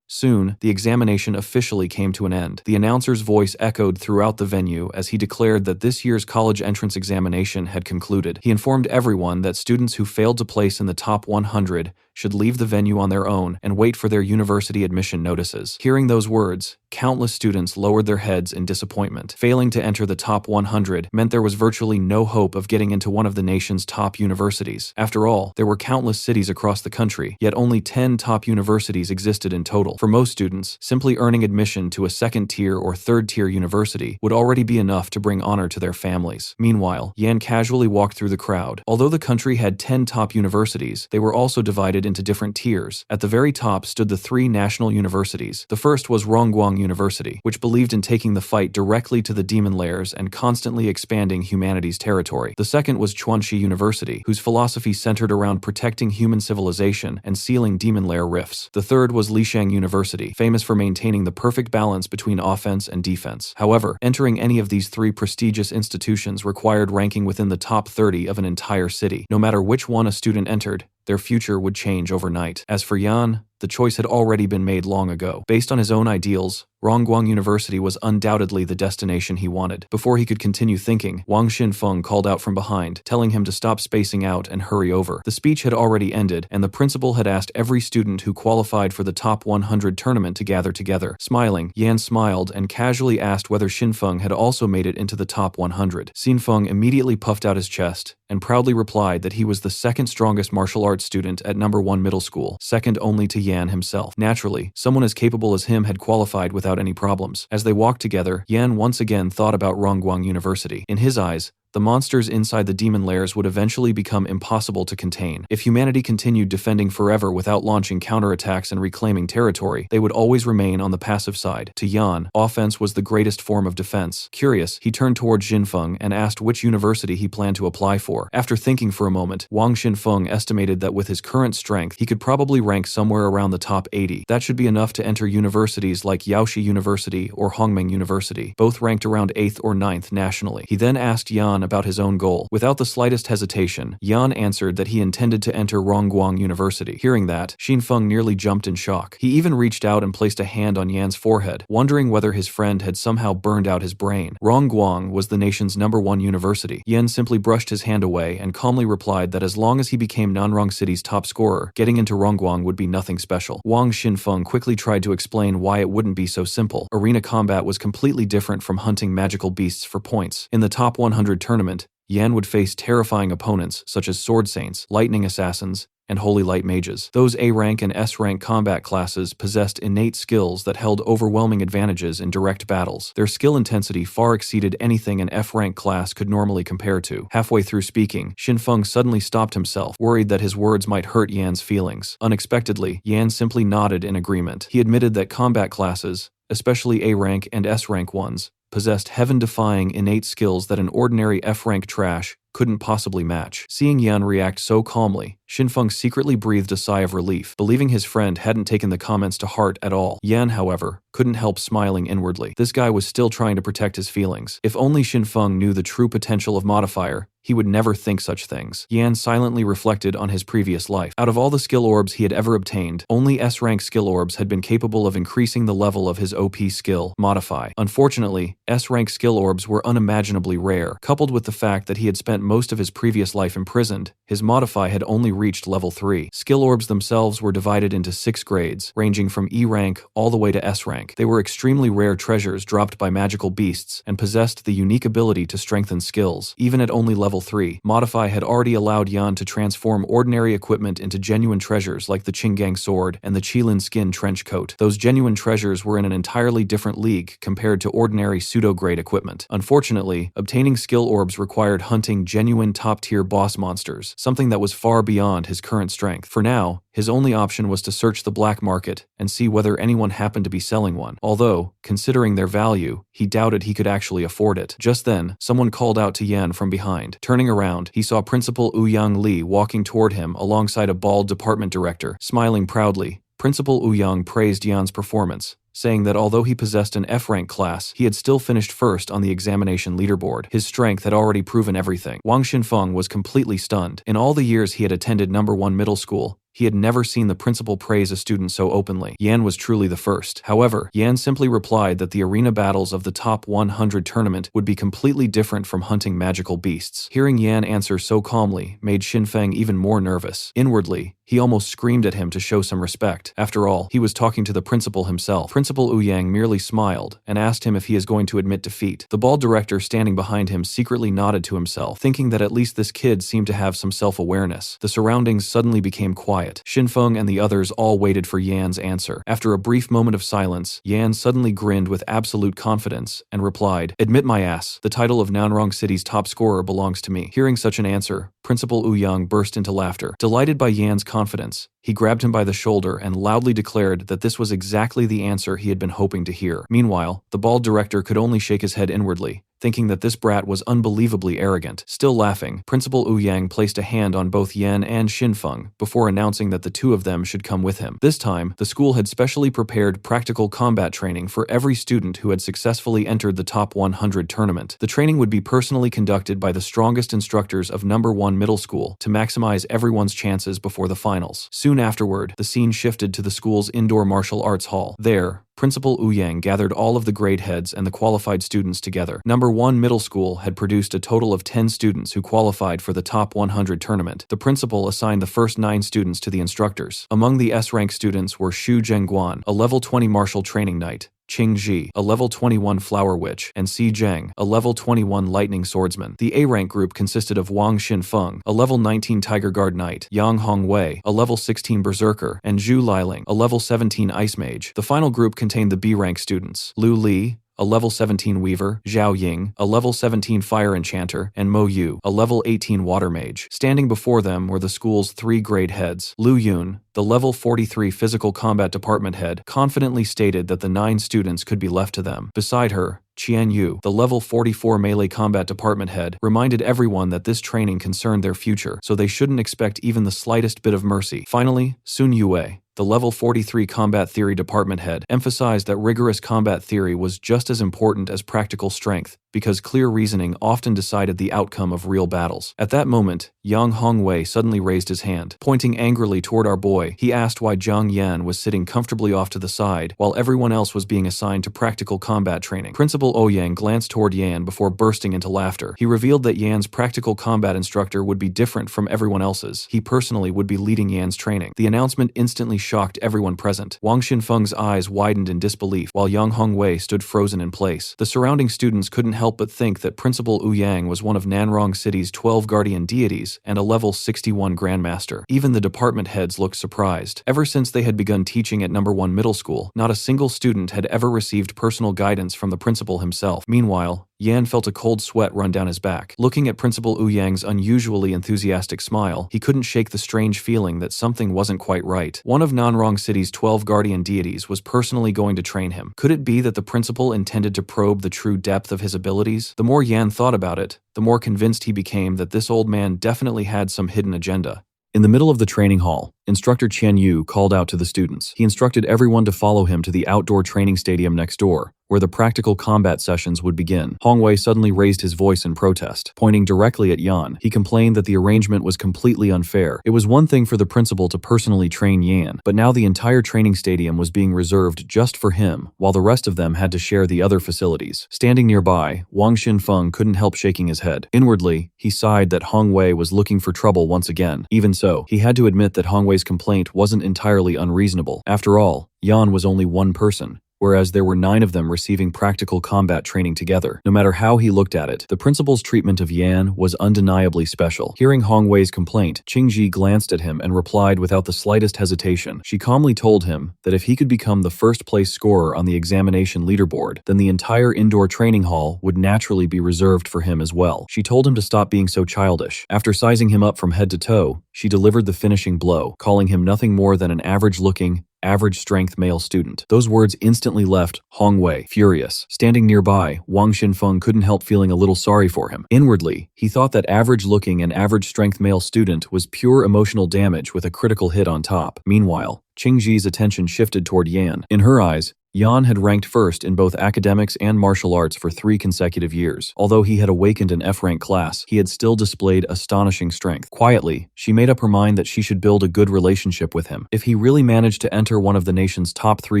Soon, the examination officially came to an end. The announcer's voice echoed throughout the venue as he declared that this year's college entrance examination had concluded. He informed everyone that students who failed to place in the top 100 should leave the venue on their own and wait for their university admission notices. Hearing those words, countless students lowered their heads in disappointment. Failing to enter the top 100 meant there was virtually no hope of getting into one of the nation's top universities. After all, there were countless cities across the country, yet only 10 top universities existed in total. For most students, simply earning admission to a second-tier or third-tier university would already be enough to bring honor to their families. Meanwhile, Yan casually walked through the crowd. Although the country had 10 top universities, they were also divided divided into different tiers. At the very top stood the 3 national universities. The first was Rongguang University, which believed in taking the fight directly to the demon lairs and constantly expanding humanity's territory. The second was Chuanxi University, whose philosophy centered around protecting human civilization and sealing demon lair rifts. The third was Lishang University, famous for maintaining the perfect balance between offense and defense. However, entering any of these 3 prestigious institutions required ranking within the top 30 of an entire city. No matter which one a student entered, their future would change overnight. As for Yan, the choice had already been made long ago. Based on his own ideals, Rongguang University was undoubtedly the destination he wanted. Before he could continue thinking, Wang Xinfeng called out from behind, telling him to stop spacing out and hurry over. The speech had already ended, and the principal had asked every student who qualified for the top 100 tournament to gather together. Smiling, Yan smiled and casually asked whether Xinfeng had also made it into the top 100. Xinfeng immediately puffed out his chest and proudly replied that he was the second strongest martial arts student at number 1 middle school, second only to Yan himself. Naturally, someone as capable as him had qualified without any problems. As they walked together, Yan once again thought about Rongguang University. In his eyes, the monsters inside the demon lairs would eventually become impossible to contain. If humanity continued defending forever without launching counterattacks and reclaiming territory, they would always remain on the passive side. To Yan, offense was the greatest form of defense. Curious, he turned toward Xinfeng and asked which university he planned to apply for. After thinking for a moment, Wang Xinfeng estimated that with his current strength, he could probably rank somewhere around the top 80. That should be enough to enter universities like Yaoshi University or Hongming University, both ranked around 8th or 9th nationally. He then asked Yan about his own goal. Without the slightest hesitation, Yan answered that he intended to enter Rongguang University. Hearing that, Xinfeng nearly jumped in shock. He even reached out and placed a hand on Yan's forehead, wondering whether his friend had somehow burned out his brain. Rongguang was the nation's number 1 university. Yan simply brushed his hand away and calmly replied that as long as he became Nanrong City's top scorer, getting into Rongguang would be nothing special. Wang Xinfeng quickly tried to explain why it wouldn't be so simple. Arena combat was completely different from hunting magical beasts for points. In the top 100 tournament, Yan would face terrifying opponents such as Sword Saints, Lightning Assassins, and Holy Light Mages. Those A-rank and S-rank combat classes possessed innate skills that held overwhelming advantages in direct battles. Their skill intensity far exceeded anything an F-rank class could normally compare to. Halfway through speaking, Xinfeng suddenly stopped himself, worried that his words might hurt Yan's feelings. Unexpectedly, Yan simply nodded in agreement. He admitted that combat classes, especially A-rank and S-rank ones, possessed heaven-defying innate skills that an ordinary F-rank trash couldn't possibly match. Seeing Yan react so calmly, Xinfeng secretly breathed a sigh of relief, believing his friend hadn't taken the comments to heart at all. Yan, however, couldn't help smiling inwardly. This guy was still trying to protect his feelings. If only Xinfeng knew the true potential of Modifier, he would never think such things. Yan silently reflected on his previous life. Out of all the skill orbs he had ever obtained, only S-rank skill orbs had been capable of increasing the level of his OP skill, Modify. Unfortunately, S-rank skill orbs were unimaginably rare. Coupled with the fact that he had spent most of his previous life imprisoned, his Modify had only reached level 3. Skill orbs themselves were divided into 6 grades, ranging from E rank all the way to S rank. They were extremely rare treasures dropped by magical beasts and possessed the unique ability to strengthen skills. Even at only level 3, Modify had already allowed Yan to transform ordinary equipment into genuine treasures like the Qinggang sword and the Qilin skin trench coat. Those genuine treasures were in an entirely different league compared to ordinary pseudo-grade equipment. Unfortunately, obtaining skill orbs required hunting genuine top-tier boss monsters, something that was far beyond his current strength. For now, his only option was to search the black market and see whether anyone happened to be selling one. Although, considering their value, he doubted he could actually afford it. Just then, someone called out to Yan from behind. Turning around, he saw Principal Ouyang Li walking toward him alongside a bald department director. Smiling proudly, Principal Ouyang praised Yan's performance, saying that although he possessed an F-rank class, he had still finished first on the examination leaderboard. His strength had already proven everything. Wang Xinfeng was completely stunned. In all the years he had attended number 1 middle school, he had never seen the principal praise a student so openly. Yan was truly the first. However, Yan simply replied that the arena battles of the top 100 tournament would be completely different from hunting magical beasts. Hearing Yan answer so calmly made Xinfeng even more nervous. Inwardly, he almost screamed at him to show some respect. After all, he was talking to the principal himself. Principal Ouyang merely smiled and asked him if he is going to admit defeat. The bald director standing behind him secretly nodded to himself, thinking that at least this kid seemed to have some self-awareness. The surroundings suddenly became quiet. Xinfeng and the others all waited for Yan's answer. After a brief moment of silence, Yan suddenly grinned with absolute confidence and replied, "Admit my ass. The title of Nanrong City's top scorer belongs to me." Hearing such an answer, Principal Ouyang burst into laughter. Delighted by Yan's confidence, He grabbed him by the shoulder and loudly declared that this was exactly the answer he had been hoping to hear. Meanwhile, the bald director could only shake his head inwardly, thinking that this brat was unbelievably arrogant. Still laughing, Principal Wu Yang placed a hand on both Yan and Xinfeng before announcing that the two of them should come with him. This time, the school had specially prepared practical combat training for every student who had successfully entered the top 100 tournament. The training would be personally conducted by the strongest instructors of number 1 middle school to maximize everyone's chances before the finals. Soon afterward, the scene shifted to the school's indoor martial arts hall. There, Principal Wu Yang gathered all of the grade heads and the qualified students together. Number 1 middle school had produced a total of 10 students who qualified for the top 100 tournament. The principal assigned the first 9 students to the instructors. Among the S-rank students were Xu Zhengguan, a level 20 martial training knight, Qing Ji, a level 21 Flower Witch, and Si Zheng, a level 21 Lightning Swordsman. The A-rank group consisted of Wang Xinfeng, a level 19 Tiger Guard Knight, Yang Hongwei, a level 16 Berserker, and Zhu Liling, a level 17 Ice Mage. The final group contained the B-rank students, Lu Li, a level 17 Weaver, Zhao Ying, a level 17 Fire Enchanter, and Mo Yu, a level 18 Water Mage. Standing before them were the school's 3 grade heads. Lu Yun, the level 43 Physical Combat Department head, confidently stated that the 9 students could be left to them. Beside her, Qian Yu, the level 44 Melee Combat Department head, reminded everyone that this training concerned their future, so they shouldn't expect even the slightest bit of mercy. Finally, Sun Yue, the level 43 Combat Theory Department head, emphasized that rigorous combat theory was just as important as practical strength, because clear reasoning often decided the outcome of real battles. At that moment, Yang Hongwei suddenly raised his hand. Pointing angrily toward our boy, he asked why Zhang Yan was sitting comfortably off to the side, while everyone else was being assigned to practical combat training. Principal Ouyang glanced toward Yan before bursting into laughter. He revealed that Yan's practical combat instructor would be different from everyone else's. He personally would be leading Yan's training. The announcement instantly shocked everyone present. Wang Xinfeng's eyes widened in disbelief, while Yang Hongwei stood frozen in place. The surrounding students couldn't help but think that Principal Ouyang was one of Nanrong City's 12 guardian deities and a level 61 grandmaster. Even the department heads looked surprised. Ever since they had begun teaching at number 1 middle school, not a single student had ever received personal guidance from the principal himself. Meanwhile, Yan felt a cold sweat run down his back. Looking at Principal Ouyang's unusually enthusiastic smile, he couldn't shake the strange feeling that something wasn't quite right. One of Nanrong City's 12 guardian deities was personally going to train him. Could it be that the principal intended to probe the true depth of his abilities? The more Yan thought about it, the more convinced he became that this old man definitely had some hidden agenda. In the middle of the training hall, Instructor Qian Yu called out to the students. He instructed everyone to follow him to the outdoor training stadium next door, where the practical combat sessions would begin. Hongwei suddenly raised his voice in protest. Pointing directly at Yan, he complained that the arrangement was completely unfair. It was one thing for the principal to personally train Yan, but now the entire training stadium was being reserved just for him, while the rest of them had to share the other facilities. Standing nearby, Wang Xinfeng couldn't help shaking his head. Inwardly, he sighed that Hongwei was looking for trouble once again. Even so, he had to admit that Hongwei's complaint wasn't entirely unreasonable. After all, Yan was only one person, whereas there were 9 of them receiving practical combat training together. No matter how he looked at it, the principal's treatment of Yan was undeniably special. Hearing Hongwei's complaint, Qingji glanced at him and replied without the slightest hesitation. She calmly told him that if he could become the first-place scorer on the examination leaderboard, then the entire indoor training hall would naturally be reserved for him as well. She told him to stop being so childish. After sizing him up from head to toe, she delivered the finishing blow, calling him nothing more than an average-looking, average-strength male student. Those words instantly left Hongwei furious. Standing nearby, Wang Xinfeng couldn't help feeling a little sorry for him. Inwardly, he thought that average-looking and average-strength male student was pure emotional damage with a critical hit on top. Meanwhile, Qingji's attention shifted toward Yan. In her eyes, Yan had ranked first in both academics and martial arts for 3 consecutive years. Although he had awakened an F-rank class, he had still displayed astonishing strength. Quietly, she made up her mind that she should build a good relationship with him. If he really managed to enter one of the nation's top 3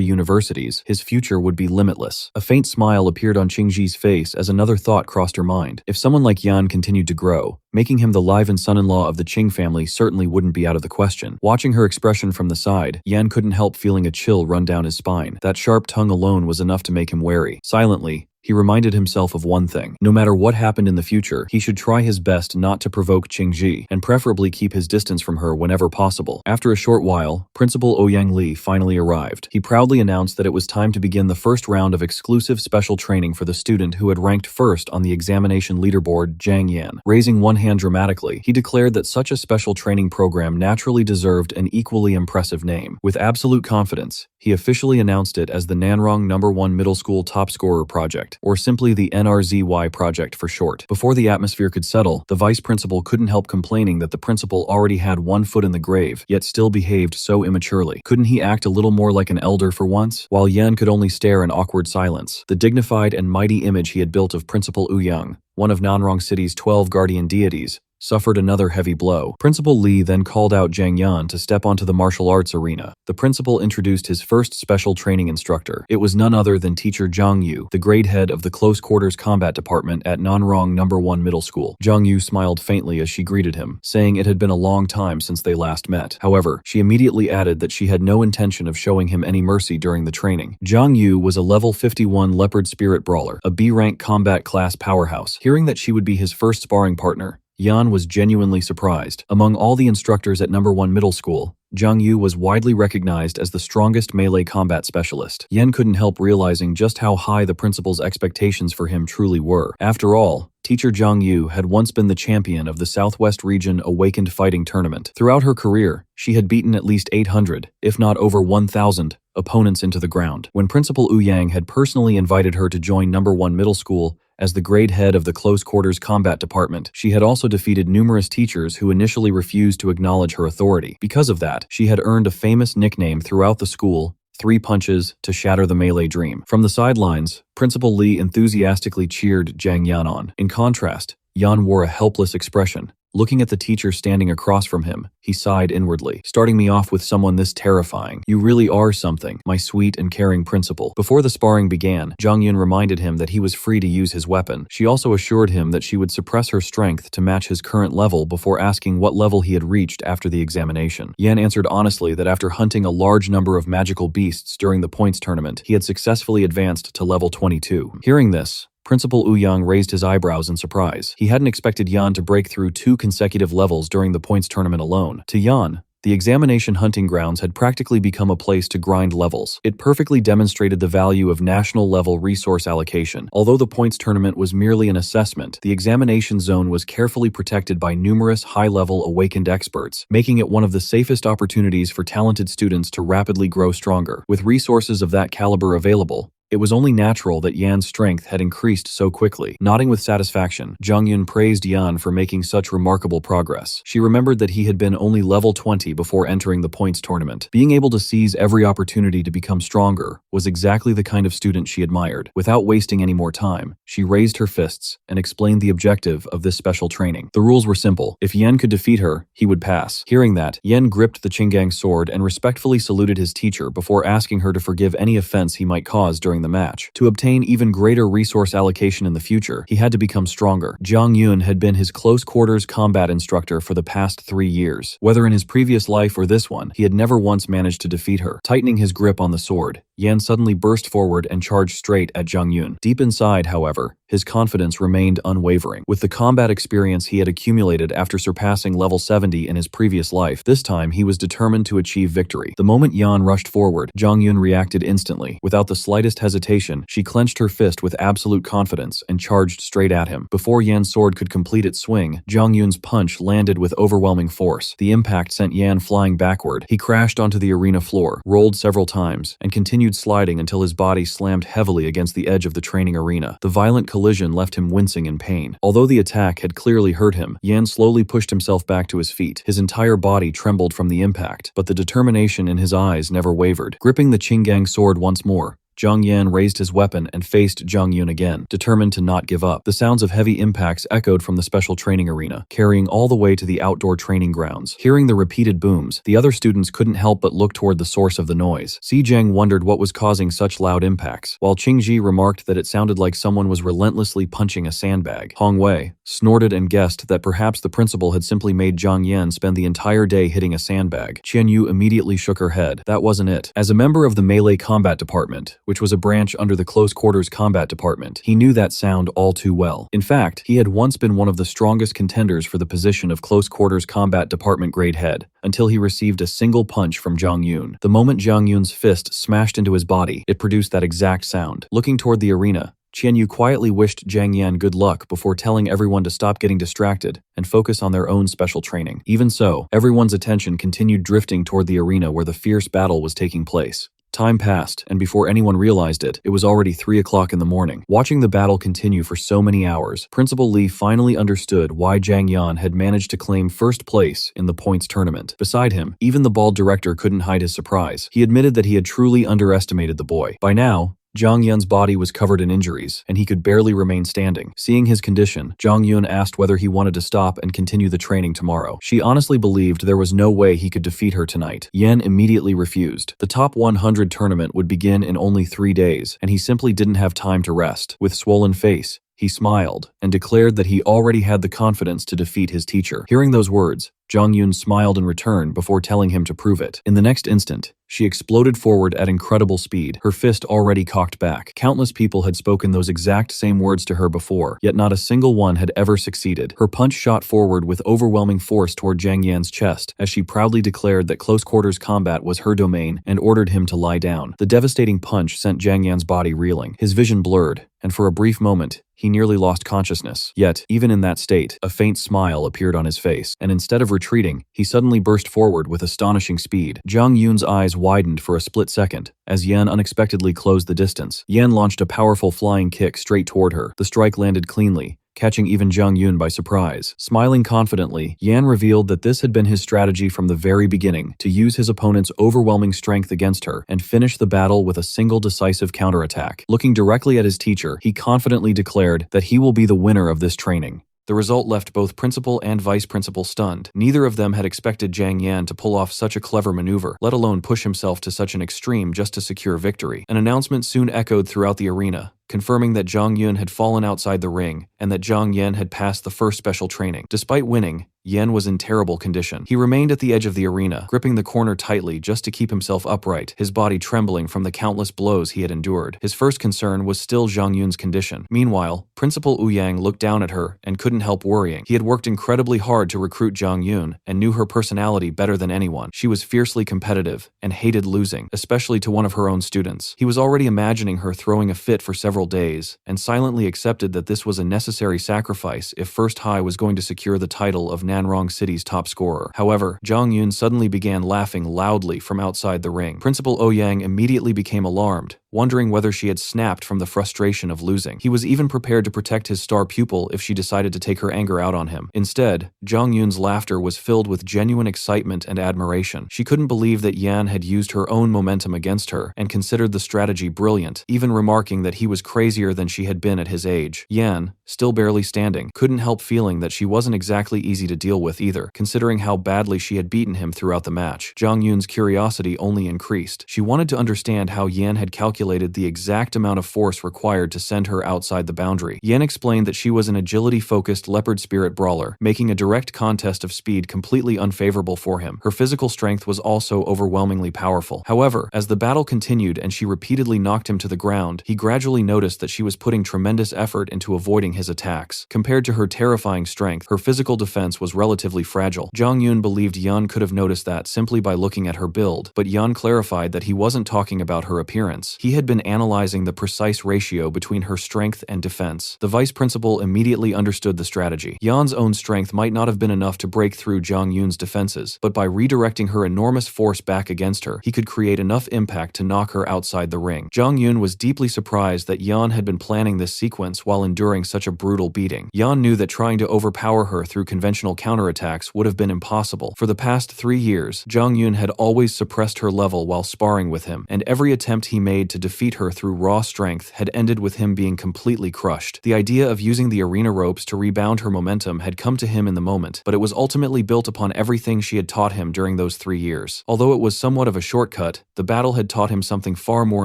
universities, his future would be limitless. A faint smile appeared on Qingji's face as another thought crossed her mind. If someone like Yan continued to grow, making him the live-in son-in-law of the Qing family certainly wouldn't be out of the question. Watching her expression from the side, Yan couldn't help feeling a chill run down his spine. That sharp tongue alone was enough to make him wary. Silently, He reminded himself of one thing. No matter what happened in the future, he should try his best not to provoke Qingji, and preferably keep his distance from her whenever possible. After a short while, Principal Ouyang Li finally arrived. He proudly announced that it was time to begin the first round of exclusive special training for the student who had ranked first on the examination leaderboard, Zhang Yan. Raising one hand dramatically, he declared that such a special training program naturally deserved an equally impressive name. With absolute confidence, he officially announced it as the Nanrong No. 1 Middle School Top Scorer Project, or simply the NRZY Project for short. Before the atmosphere could settle, the vice principal couldn't help complaining that the principal already had one foot in the grave, yet still behaved so immaturely. Couldn't he act a little more like an elder for once? While Yan could only stare in awkward silence, the dignified and mighty image he had built of Principal Ouyang, one of Nanrong City's 12 guardian deities, suffered another heavy blow. Principal Li then called out Zhang Yan to step onto the martial arts arena. The principal introduced his first special training instructor. It was none other than teacher Zhang Yu, the grade head of the Close Quarters Combat Department at Nanrong No. 1 Middle School. Zhang Yu smiled faintly as she greeted him, saying it had been a long time since they last met. However, she immediately added that she had no intention of showing him any mercy during the training. Zhang Yu was a level 51 Leopard Spirit Brawler, a B-rank combat class powerhouse. Hearing that she would be his first sparring partner, Yan was genuinely surprised. Among all the instructors at No. 1 Middle School, Zhang Yu was widely recognized as the strongest melee combat specialist. Yan couldn't help realizing just how high the principal's expectations for him truly were. After all, teacher Zhang Yu had once been the champion of the Southwest Region Awakened Fighting Tournament. Throughout her career, she had beaten at least 800, if not over 1,000, opponents into the ground. When Principal Ouyang had personally invited her to join No. 1 Middle School as the grade head of the Close Quarters Combat Department, she had also defeated numerous teachers who initially refused to acknowledge her authority. Because of that, she had earned a famous nickname throughout the school: 3 punches to shatter the melee dream. From the sidelines, Principal Li enthusiastically cheered Zhang Yan on. In contrast, Yan wore a helpless expression. Looking at the teacher standing across from him, he sighed inwardly. Starting me off with someone this terrifying. You really are something, my sweet and caring principal. Before the sparring began, Zhang Yun reminded him that he was free to use his weapon. She also assured him that she would suppress her strength to match his current level before asking what level he had reached after the examination. Yan answered honestly that after hunting a large number of magical beasts during the points tournament, he had successfully advanced to level 22. Hearing this, Principal Ouyang raised his eyebrows in surprise. He hadn't expected Yan to break through 2 consecutive levels during the points tournament alone. To Yan, the examination hunting grounds had practically become a place to grind levels. It perfectly demonstrated the value of national-level resource allocation. Although the points tournament was merely an assessment, the examination zone was carefully protected by numerous high-level awakened experts, making it one of the safest opportunities for talented students to rapidly grow stronger. With resources of that caliber available, it was only natural that Yan's strength had increased so quickly. Nodding with satisfaction, Zhang Yun praised Yan for making such remarkable progress. She remembered that he had been only level 20 before entering the points tournament. Being able to seize every opportunity to become stronger was exactly the kind of student she admired. Without wasting any more time, she raised her fists and explained the objective of this special training. The rules were simple. If Yan could defeat her, he would pass. Hearing that, Yan gripped the Qinggang sword and respectfully saluted his teacher before asking her to forgive any offense he might cause during the match. To obtain even greater resource allocation in the future, he had to become stronger. Zhang Yun had been his close quarters combat instructor for the past 3 years. Whether in his previous life or this one, he had never once managed to defeat her. Tightening his grip on the sword, Yan suddenly burst forward and charged straight at Zhang Yun. Deep inside, however, his confidence remained unwavering. With the combat experience he had accumulated after surpassing level 70 in his previous life, this time he was determined to achieve victory. The moment Yan rushed forward, Zhang Yun reacted instantly. Without the slightest hesitation, she clenched her fist with absolute confidence and charged straight at him. Before Yan's sword could complete its swing, Zhang Yun's punch landed with overwhelming force. The impact sent Yan flying backward. He crashed onto the arena floor, rolled several times, and continued sliding until his body slammed heavily against the edge of the training arena. The violent collision left him wincing in pain. Although the attack had clearly hurt him, Yan slowly pushed himself back to his feet. His entire body trembled from the impact, but the determination in his eyes never wavered. Gripping the Qinggang sword once more, Zhang Yan raised his weapon and faced Zhang Yun again, determined to not give up. The sounds of heavy impacts echoed from the special training arena, carrying all the way to the outdoor training grounds. Hearing the repeated booms, the other students couldn't help but look toward the source of the noise. Si Zheng wondered what was causing such loud impacts, while Qingji remarked that it sounded like someone was relentlessly punching a sandbag. Hong Wei snorted and guessed that perhaps the principal had simply made Zhang Yan spend the entire day hitting a sandbag. Qian Yu immediately shook her head. That wasn't it. As a member of the melee combat department, which was a branch under the Close Quarters Combat Department. He knew that sound all too well. In fact, he had once been one of the strongest contenders for the position of Close Quarters Combat Department grade head, until he received a single punch from Jang Yoon. The moment Jang Yoon's fist smashed into his body, it produced that exact sound. Looking toward the arena, Qianyu quietly wished Zhang Yan good luck before telling everyone to stop getting distracted and focus on their own special training. Even so, everyone's attention continued drifting toward the arena where the fierce battle was taking place. Time passed, and before anyone realized it, it was already 3 o'clock in the morning. Watching the battle continue for so many hours, Principal Li finally understood why Zhang Yan had managed to claim first place in the points tournament. Beside him, even the bald director couldn't hide his surprise. He admitted that he had truly underestimated the boy. By now, Zhang Yun's body was covered in injuries, and he could barely remain standing. Seeing his condition, Zhang Yun asked whether he wanted to stop and continue the training tomorrow. She honestly believed there was no way he could defeat her tonight. Yan immediately refused. The top 100 tournament would begin in only 3 days, and he simply didn't have time to rest. With swollen face, he smiled and declared that he already had the confidence to defeat his teacher. Hearing those words, Zhang Yun smiled in return before telling him to prove it. In the next instant, she exploded forward at incredible speed, her fist already cocked back. Countless people had spoken those exact same words to her before, yet not a single one had ever succeeded. Her punch shot forward with overwhelming force toward Zhang Yan's chest, as she proudly declared that close quarters combat was her domain and ordered him to lie down. The devastating punch sent Zhang Yan's body reeling. His vision blurred, and for a brief moment, he nearly lost consciousness. Yet, even in that state, a faint smile appeared on his face, and instead of retreating, he suddenly burst forward with astonishing speed. Zhang Yun's eyes widened for a split second, as Yan unexpectedly closed the distance. Yan launched a powerful flying kick straight toward her. The strike landed cleanly, catching even Zhang Yun by surprise. Smiling confidently, Yan revealed that this had been his strategy from the very beginning, to use his opponent's overwhelming strength against her and finish the battle with a single decisive counterattack. Looking directly at his teacher, he confidently declared that he will be the winner of this training. The result left both principal and vice principal stunned. Neither of them had expected Zhang Yan to pull off such a clever maneuver, let alone push himself to such an extreme just to secure victory. An announcement soon echoed throughout the arena, confirming that Zhang Yun had fallen outside the ring and that Zhang Yan had passed the first special training. Despite winning, Yan was in terrible condition. He remained at the edge of the arena, gripping the corner tightly just to keep himself upright, his body trembling from the countless blows he had endured. His first concern was still Zhang Yun's condition. Meanwhile, Principal Ouyang looked down at her and couldn't help worrying. He had worked incredibly hard to recruit Zhang Yun and knew her personality better than anyone. She was fiercely competitive and hated losing, especially to one of her own students. He was already imagining her throwing a fit for several days and silently accepted that this was a necessary sacrifice if First High was going to secure the title of Nanrong City's top scorer. However, Zhang Yun suddenly began laughing loudly from outside the ring. Principal Ouyang immediately became alarmed, wondering whether she had snapped from the frustration of losing. He was even prepared to protect his star pupil if she decided to take her anger out on him. Instead, Zhang Yun's laughter was filled with genuine excitement and admiration. She couldn't believe that Yan had used her own momentum against her and considered the strategy brilliant, even remarking that he was crazier than she had been at his age. Yan, still barely standing, couldn't help feeling that she wasn't exactly easy to deal with either, considering how badly she had beaten him throughout the match. Zhang Yun's curiosity only increased. She wanted to understand how Yan had calculated the exact amount of force required to send her outside the boundary. Yan explained that she was an agility-focused leopard spirit brawler, making a direct contest of speed completely unfavorable for him. Her physical strength was also overwhelmingly powerful. However, as the battle continued and she repeatedly knocked him to the ground, he gradually noticed that she was putting tremendous effort into avoiding his attacks. Compared to her terrifying strength, her physical defense was relatively fragile. Zhang Yun believed Yan could have noticed that simply by looking at her build, but Yan clarified that he wasn't talking about her appearance. He had been analyzing the precise ratio between her strength and defense. The vice principal immediately understood the strategy. Yan's own strength might not have been enough to break through Zhang Yun's defenses, but by redirecting her enormous force back against her, he could create enough impact to knock her outside the ring. Zhang Yun was deeply surprised that Yan had been planning this sequence while enduring such a brutal beating. Yan knew that trying to overpower her through conventional counterattacks would have been impossible. For the past 3 years, Zhang Yun had always suppressed her level while sparring with him, and every attempt he made to defeat her through raw strength had ended with him being completely crushed. The idea of using the arena ropes to rebound her momentum had come to him in the moment, but it was ultimately built upon everything she had taught him during those 3 years. Although it was somewhat of a shortcut, the battle had taught him something far more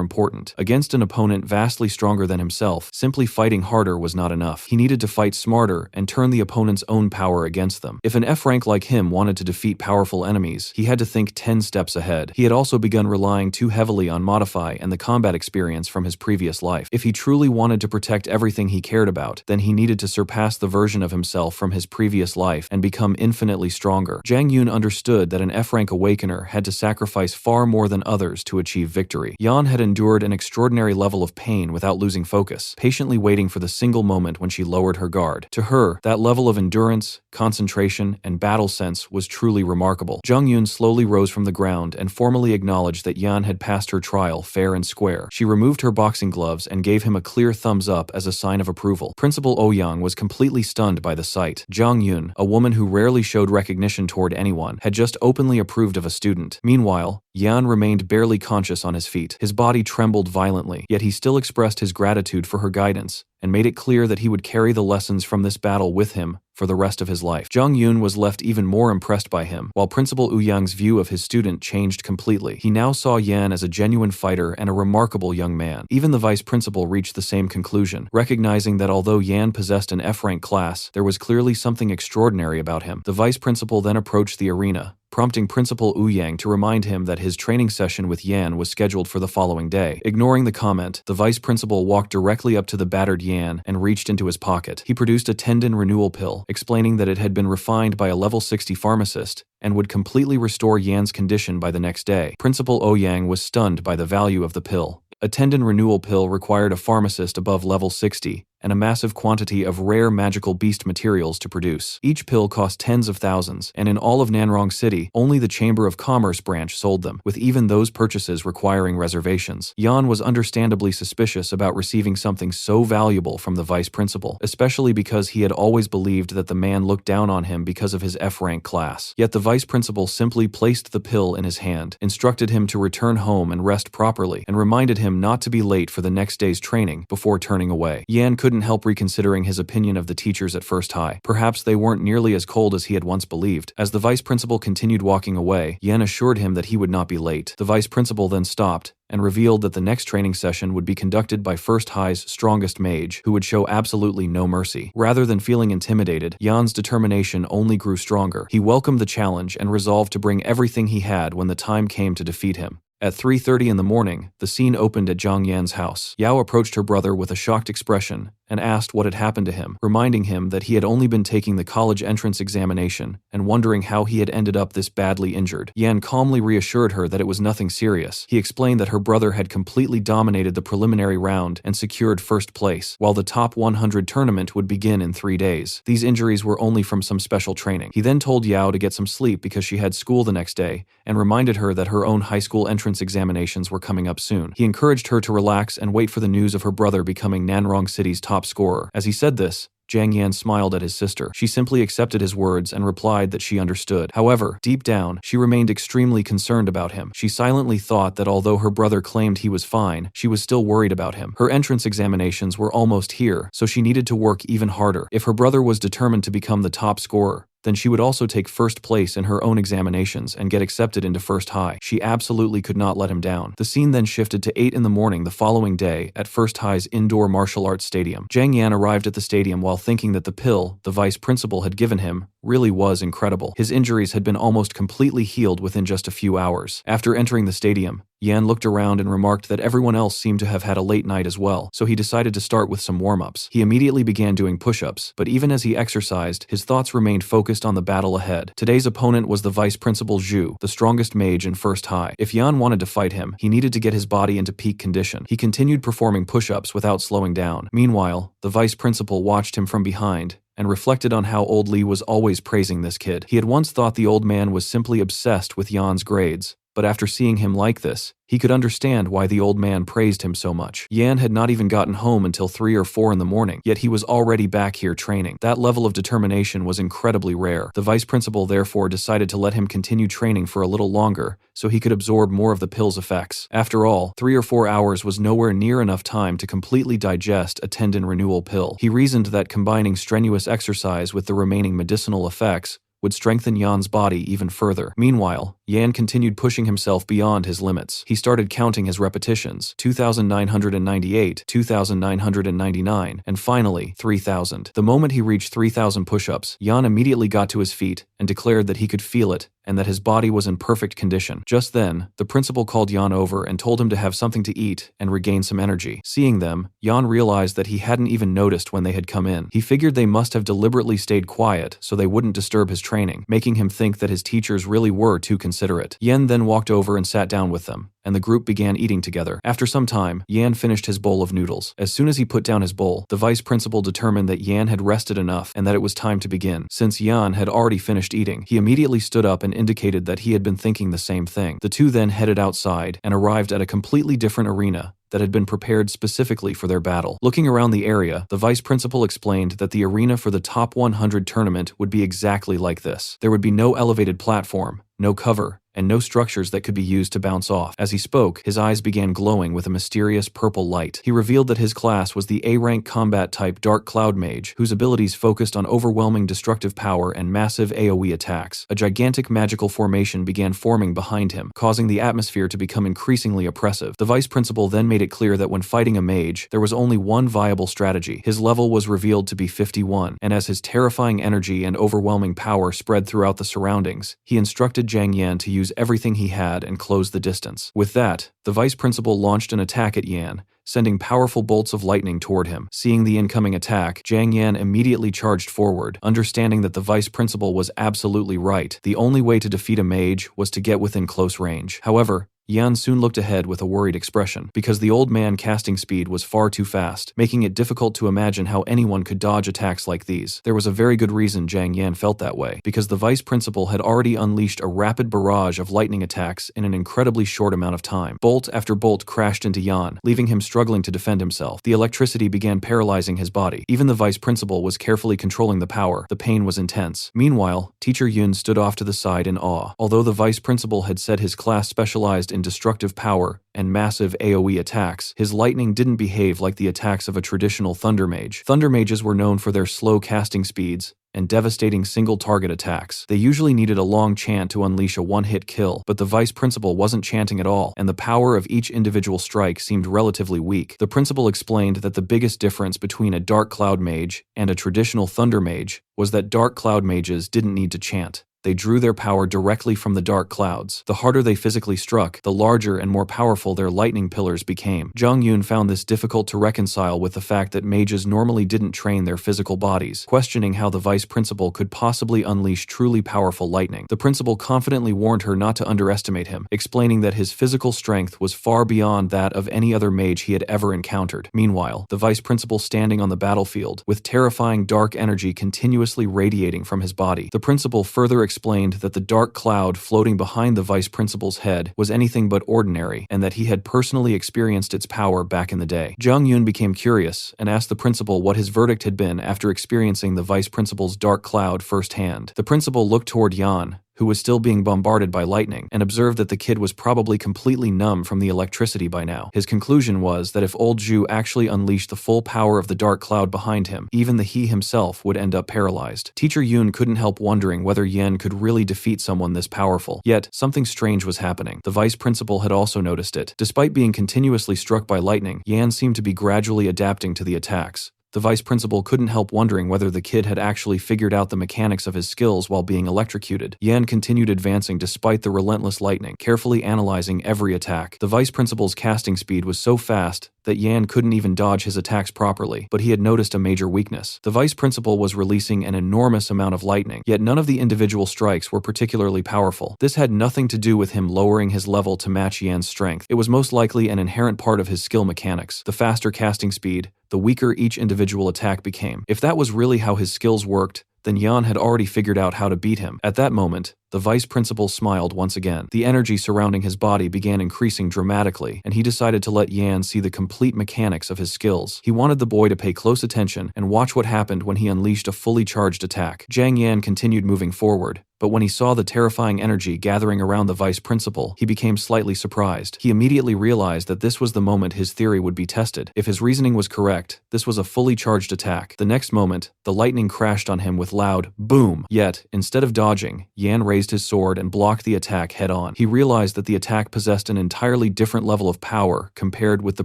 important. Against an opponent vastly stronger than himself, simply fighting harder was not enough. He needed to fight smarter and turn the opponent's own power against them. If an F rank like him wanted to defeat powerful enemies, he had to think 10 steps ahead. He had also begun relying too heavily on Modify and the combat combat experience from his previous life. If he truly wanted to protect everything he cared about, then he needed to surpass the version of himself from his previous life and become infinitely stronger. Jang Yun understood that an F-rank awakener had to sacrifice far more than others to achieve victory. Yan had endured an extraordinary level of pain without losing focus, patiently waiting for the single moment when she lowered her guard. To her, that level of endurance, concentration, and battle sense was truly remarkable. Jang Yun slowly rose from the ground and formally acknowledged that Yan had passed her trial fair and square. She removed her boxing gloves and gave him a clear thumbs up as a sign of approval. Principal Ouyang was completely stunned by the sight. Jang Yun, a woman who rarely showed recognition toward anyone, had just openly approved of a student. Meanwhile, Yan remained barely conscious on his feet. His body trembled violently, yet he still expressed his gratitude for her guidance and made it clear that he would carry the lessons from this battle with him for the rest of his life. Jang Yun was left even more impressed by him, while Principal Ouyang's view of his student changed completely. He now saw Yan as a genuine fighter and a remarkable young man. Even the vice principal reached the same conclusion, recognizing that although Yan possessed an F-rank class, there was clearly something extraordinary about him. The vice principal then approached the arena, prompting Principal Ouyang to remind him that his training session with Yan was scheduled for the following day. Ignoring the comment, the vice principal walked directly up to the battered Yan and reached into his pocket. He produced a tendon renewal pill, explaining that it had been refined by a level 60 pharmacist and would completely restore Yan's condition by the next day. Principal Ouyang was stunned by the value of the pill. A tendon renewal pill required a pharmacist above level 60 and a massive quantity of rare magical beast materials to produce. Each pill cost tens of thousands, and in all of Nanrong City, only the Chamber of Commerce branch sold them, with even those purchases requiring reservations. Yan was understandably suspicious about receiving something so valuable from the vice principal, especially because he had always believed that the man looked down on him because of his F-rank class. Yet the vice principal simply placed the pill in his hand, instructed him to return home and rest properly, and reminded him not to be late for the next day's training before turning away. Yan couldn't help reconsidering his opinion of the teachers at First High. Perhaps they weren't nearly as cold as he had once believed. As the vice principal continued walking away, Yan assured him that he would not be late. The vice principal then stopped and revealed that the next training session would be conducted by First High's strongest mage, who would show absolutely no mercy. Rather than feeling intimidated, Yan's determination only grew stronger. He welcomed the challenge and resolved to bring everything he had when the time came to defeat him. At 3:30 in the morning, the scene opened at Zhang Yan's house. Yao approached her brother with a shocked expression and asked what had happened to him, reminding him that he had only been taking the college entrance examination and wondering how he had ended up this badly injured. Yan calmly reassured her that it was nothing serious. He explained that her brother had completely dominated the preliminary round and secured first place, while the top 100 tournament would begin in 3 days. These injuries were only from some special training. He then told Yao to get some sleep because she had school the next day and reminded her that her own high school entrance examinations were coming up soon. He encouraged her to relax and wait for the news of her brother becoming Nanrong City's top scorer. As he said this, Zhang Yan smiled at his sister. She simply accepted his words and replied that she understood. However, deep down, she remained extremely concerned about him. She silently thought that although her brother claimed he was fine, she was still worried about him. Her entrance examinations were almost here, so she needed to work even harder. If her brother was determined to become the top scorer, then she would also take first place in her own examinations and get accepted into First High. She absolutely could not let him down. The scene then shifted to 8 in the morning the following day at First High's indoor martial arts stadium. Zhang Yan arrived at the stadium while thinking that the pill the vice principal had given him really was incredible. His injuries had been almost completely healed within just a few hours. After entering the stadium, Yan looked around and remarked that everyone else seemed to have had a late night as well, so he decided to start with some warm-ups. He immediately began doing push-ups, but even as he exercised, his thoughts remained focused on the battle ahead. Today's opponent was the vice principal Zhu, the strongest mage in First High. If Yan wanted to fight him, he needed to get his body into peak condition. He continued performing push-ups without slowing down. Meanwhile, the vice principal watched him from behind and reflected on how old Li was always praising this kid. He had once thought the old man was simply obsessed with Yan's grades, but after seeing him like this, he could understand why the old man praised him so much. Yan had not even gotten home until 3 or 4 in the morning, yet he was already back here training. That level of determination was incredibly rare. The vice principal therefore decided to let him continue training for a little longer so he could absorb more of the pill's effects. After all, 3 or 4 hours was nowhere near enough time to completely digest a tendon renewal pill. He reasoned that combining strenuous exercise with the remaining medicinal effects would strengthen Yan's body even further. Meanwhile, Yan continued pushing himself beyond his limits. He started counting his repetitions, 2,998, 2,999, and finally, 3,000. The moment he reached 3,000 push-ups, Yan immediately got to his feet and declared that he could feel it and that his body was in perfect condition. Just then, the principal called Yan over and told him to have something to eat and regain some energy. Seeing them, Yan realized that he hadn't even noticed when they had come in. He figured they must have deliberately stayed quiet so they wouldn't disturb his training, making him think that his teachers really were too considerate. Yan then walked over and sat down with them, and the group began eating together. After some time, Yan finished his bowl of noodles. As soon as he put down his bowl, the vice principal determined that Yan had rested enough and that it was time to begin. Since Yan had already finished eating, he immediately stood up and indicated that he had been thinking the same thing. The two then headed outside and arrived at a completely different arena that had been prepared specifically for their battle. Looking around the area, the vice principal explained that the arena for the top 100 tournament would be exactly like this. There would be no elevated platform, no cover, and no structures that could be used to bounce off. As he spoke, his eyes began glowing with a mysterious purple light. He revealed that his class was the A-rank combat type Dark Cloud Mage, whose abilities focused on overwhelming destructive power and massive AoE attacks. A gigantic magical formation began forming behind him, causing the atmosphere to become increasingly oppressive. The vice principal then made it clear that when fighting a mage, there was only one viable strategy. His level was revealed to be 51, and as his terrifying energy and overwhelming power spread throughout the surroundings, he instructed Zhang Yan to use everything he had and close the distance. With that, the vice principal launched an attack at Yan, sending powerful bolts of lightning toward him. Seeing the incoming attack, Zhang Yan immediately charged forward, understanding that the vice principal was absolutely right. The only way to defeat a mage was to get within close range. However, Yan soon looked ahead with a worried expression, because the old man casting speed was far too fast, making it difficult to imagine how anyone could dodge attacks like these. There was a very good reason Zhang Yan felt that way, because the vice principal had already unleashed a rapid barrage of lightning attacks in an incredibly short amount of time. Bolt after bolt crashed into Yan, leaving him struggling to defend himself. The electricity began paralyzing his body. Even the vice principal was carefully controlling the power. The pain was intense. Meanwhile, Teacher Yun stood off to the side in awe. Although the vice principal had said his class specialized in destructive power and massive AoE attacks, his lightning didn't behave like the attacks of a traditional Thunder Mage. Thunder Mages were known for their slow casting speeds and devastating single-target attacks. They usually needed a long chant to unleash a one-hit kill, but the vice principal wasn't chanting at all, and the power of each individual strike seemed relatively weak. The principal explained that the biggest difference between a Dark Cloud Mage and a traditional Thunder Mage was that Dark Cloud Mages didn't need to chant. They drew their power directly from the dark clouds. The harder they physically struck, the larger and more powerful their lightning pillars became. Zhang Yun found this difficult to reconcile with the fact that mages normally didn't train their physical bodies, questioning how the vice principal could possibly unleash truly powerful lightning. The principal confidently warned her not to underestimate him, explaining that his physical strength was far beyond that of any other mage he had ever encountered. Meanwhile, the vice principal standing on the battlefield, with terrifying dark energy continuously radiating from his body. The principal further explained that the dark cloud floating behind the vice principal's head was anything but ordinary, and that he had personally experienced its power back in the day. Zhang Yun became curious and asked the principal what his verdict had been after experiencing the vice principal's dark cloud firsthand. The principal looked toward Yan, who was still being bombarded by lightning, and observed that the kid was probably completely numb from the electricity by now. His conclusion was that if old Zhu actually unleashed the full power of the dark cloud behind him, even the he himself would end up paralyzed. Teacher Yun couldn't help wondering whether Yan could really defeat someone this powerful. Yet, something strange was happening. The vice principal had also noticed it. Despite being continuously struck by lightning, Yan seemed to be gradually adapting to the attacks. The vice principal couldn't help wondering whether the kid had actually figured out the mechanics of his skills while being electrocuted. Yan continued advancing despite the relentless lightning, carefully analyzing every attack. The vice principal's casting speed was so fast that Yan couldn't even dodge his attacks properly, but he had noticed a major weakness. The vice principal was releasing an enormous amount of lightning, yet none of the individual strikes were particularly powerful. This had nothing to do with him lowering his level to match Yan's strength. It was most likely an inherent part of his skill mechanics. The faster casting speed, the weaker each individual attack became. If that was really how his skills worked, then Yan had already figured out how to beat him. At that moment, the vice principal smiled once again. The energy surrounding his body began increasing dramatically, and he decided to let Yan see the complete mechanics of his skills. He wanted the boy to pay close attention and watch what happened when he unleashed a fully charged attack. Zhang Yan continued moving forward, but when he saw the terrifying energy gathering around the vice principal, he became slightly surprised. He immediately realized that this was the moment his theory would be tested. If his reasoning was correct, this was a fully charged attack. The next moment, the lightning crashed on him with loud boom. Yet, instead of dodging, Yan raised raised his sword and blocked the attack head-on. He realized that the attack possessed an entirely different level of power compared with the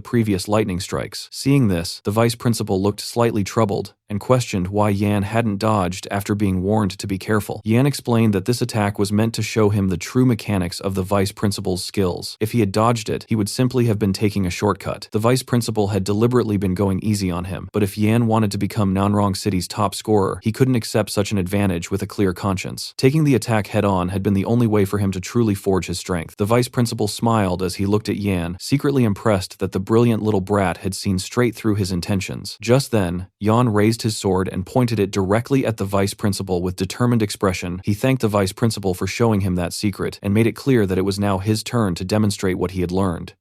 previous lightning strikes. Seeing this, the vice principal looked slightly troubled and questioned why Yan hadn't dodged after being warned to be careful. Yan explained that this attack was meant to show him the true mechanics of the vice principal's skills. If he had dodged it, he would simply have been taking a shortcut. The vice principal had deliberately been going easy on him, but if Yan wanted to become Nanrong City's top scorer, he couldn't accept such an advantage with a clear conscience. Taking the attack head-on had been the only way for him to truly forge his strength. The vice principal smiled as he looked at Yan, secretly impressed that the brilliant little brat had seen straight through his intentions. Just then, Yan raised his sword and pointed it directly at the vice principal with determined expression. He thanked the vice principal for showing him that secret and made it clear that it was now his turn to demonstrate what he had learned.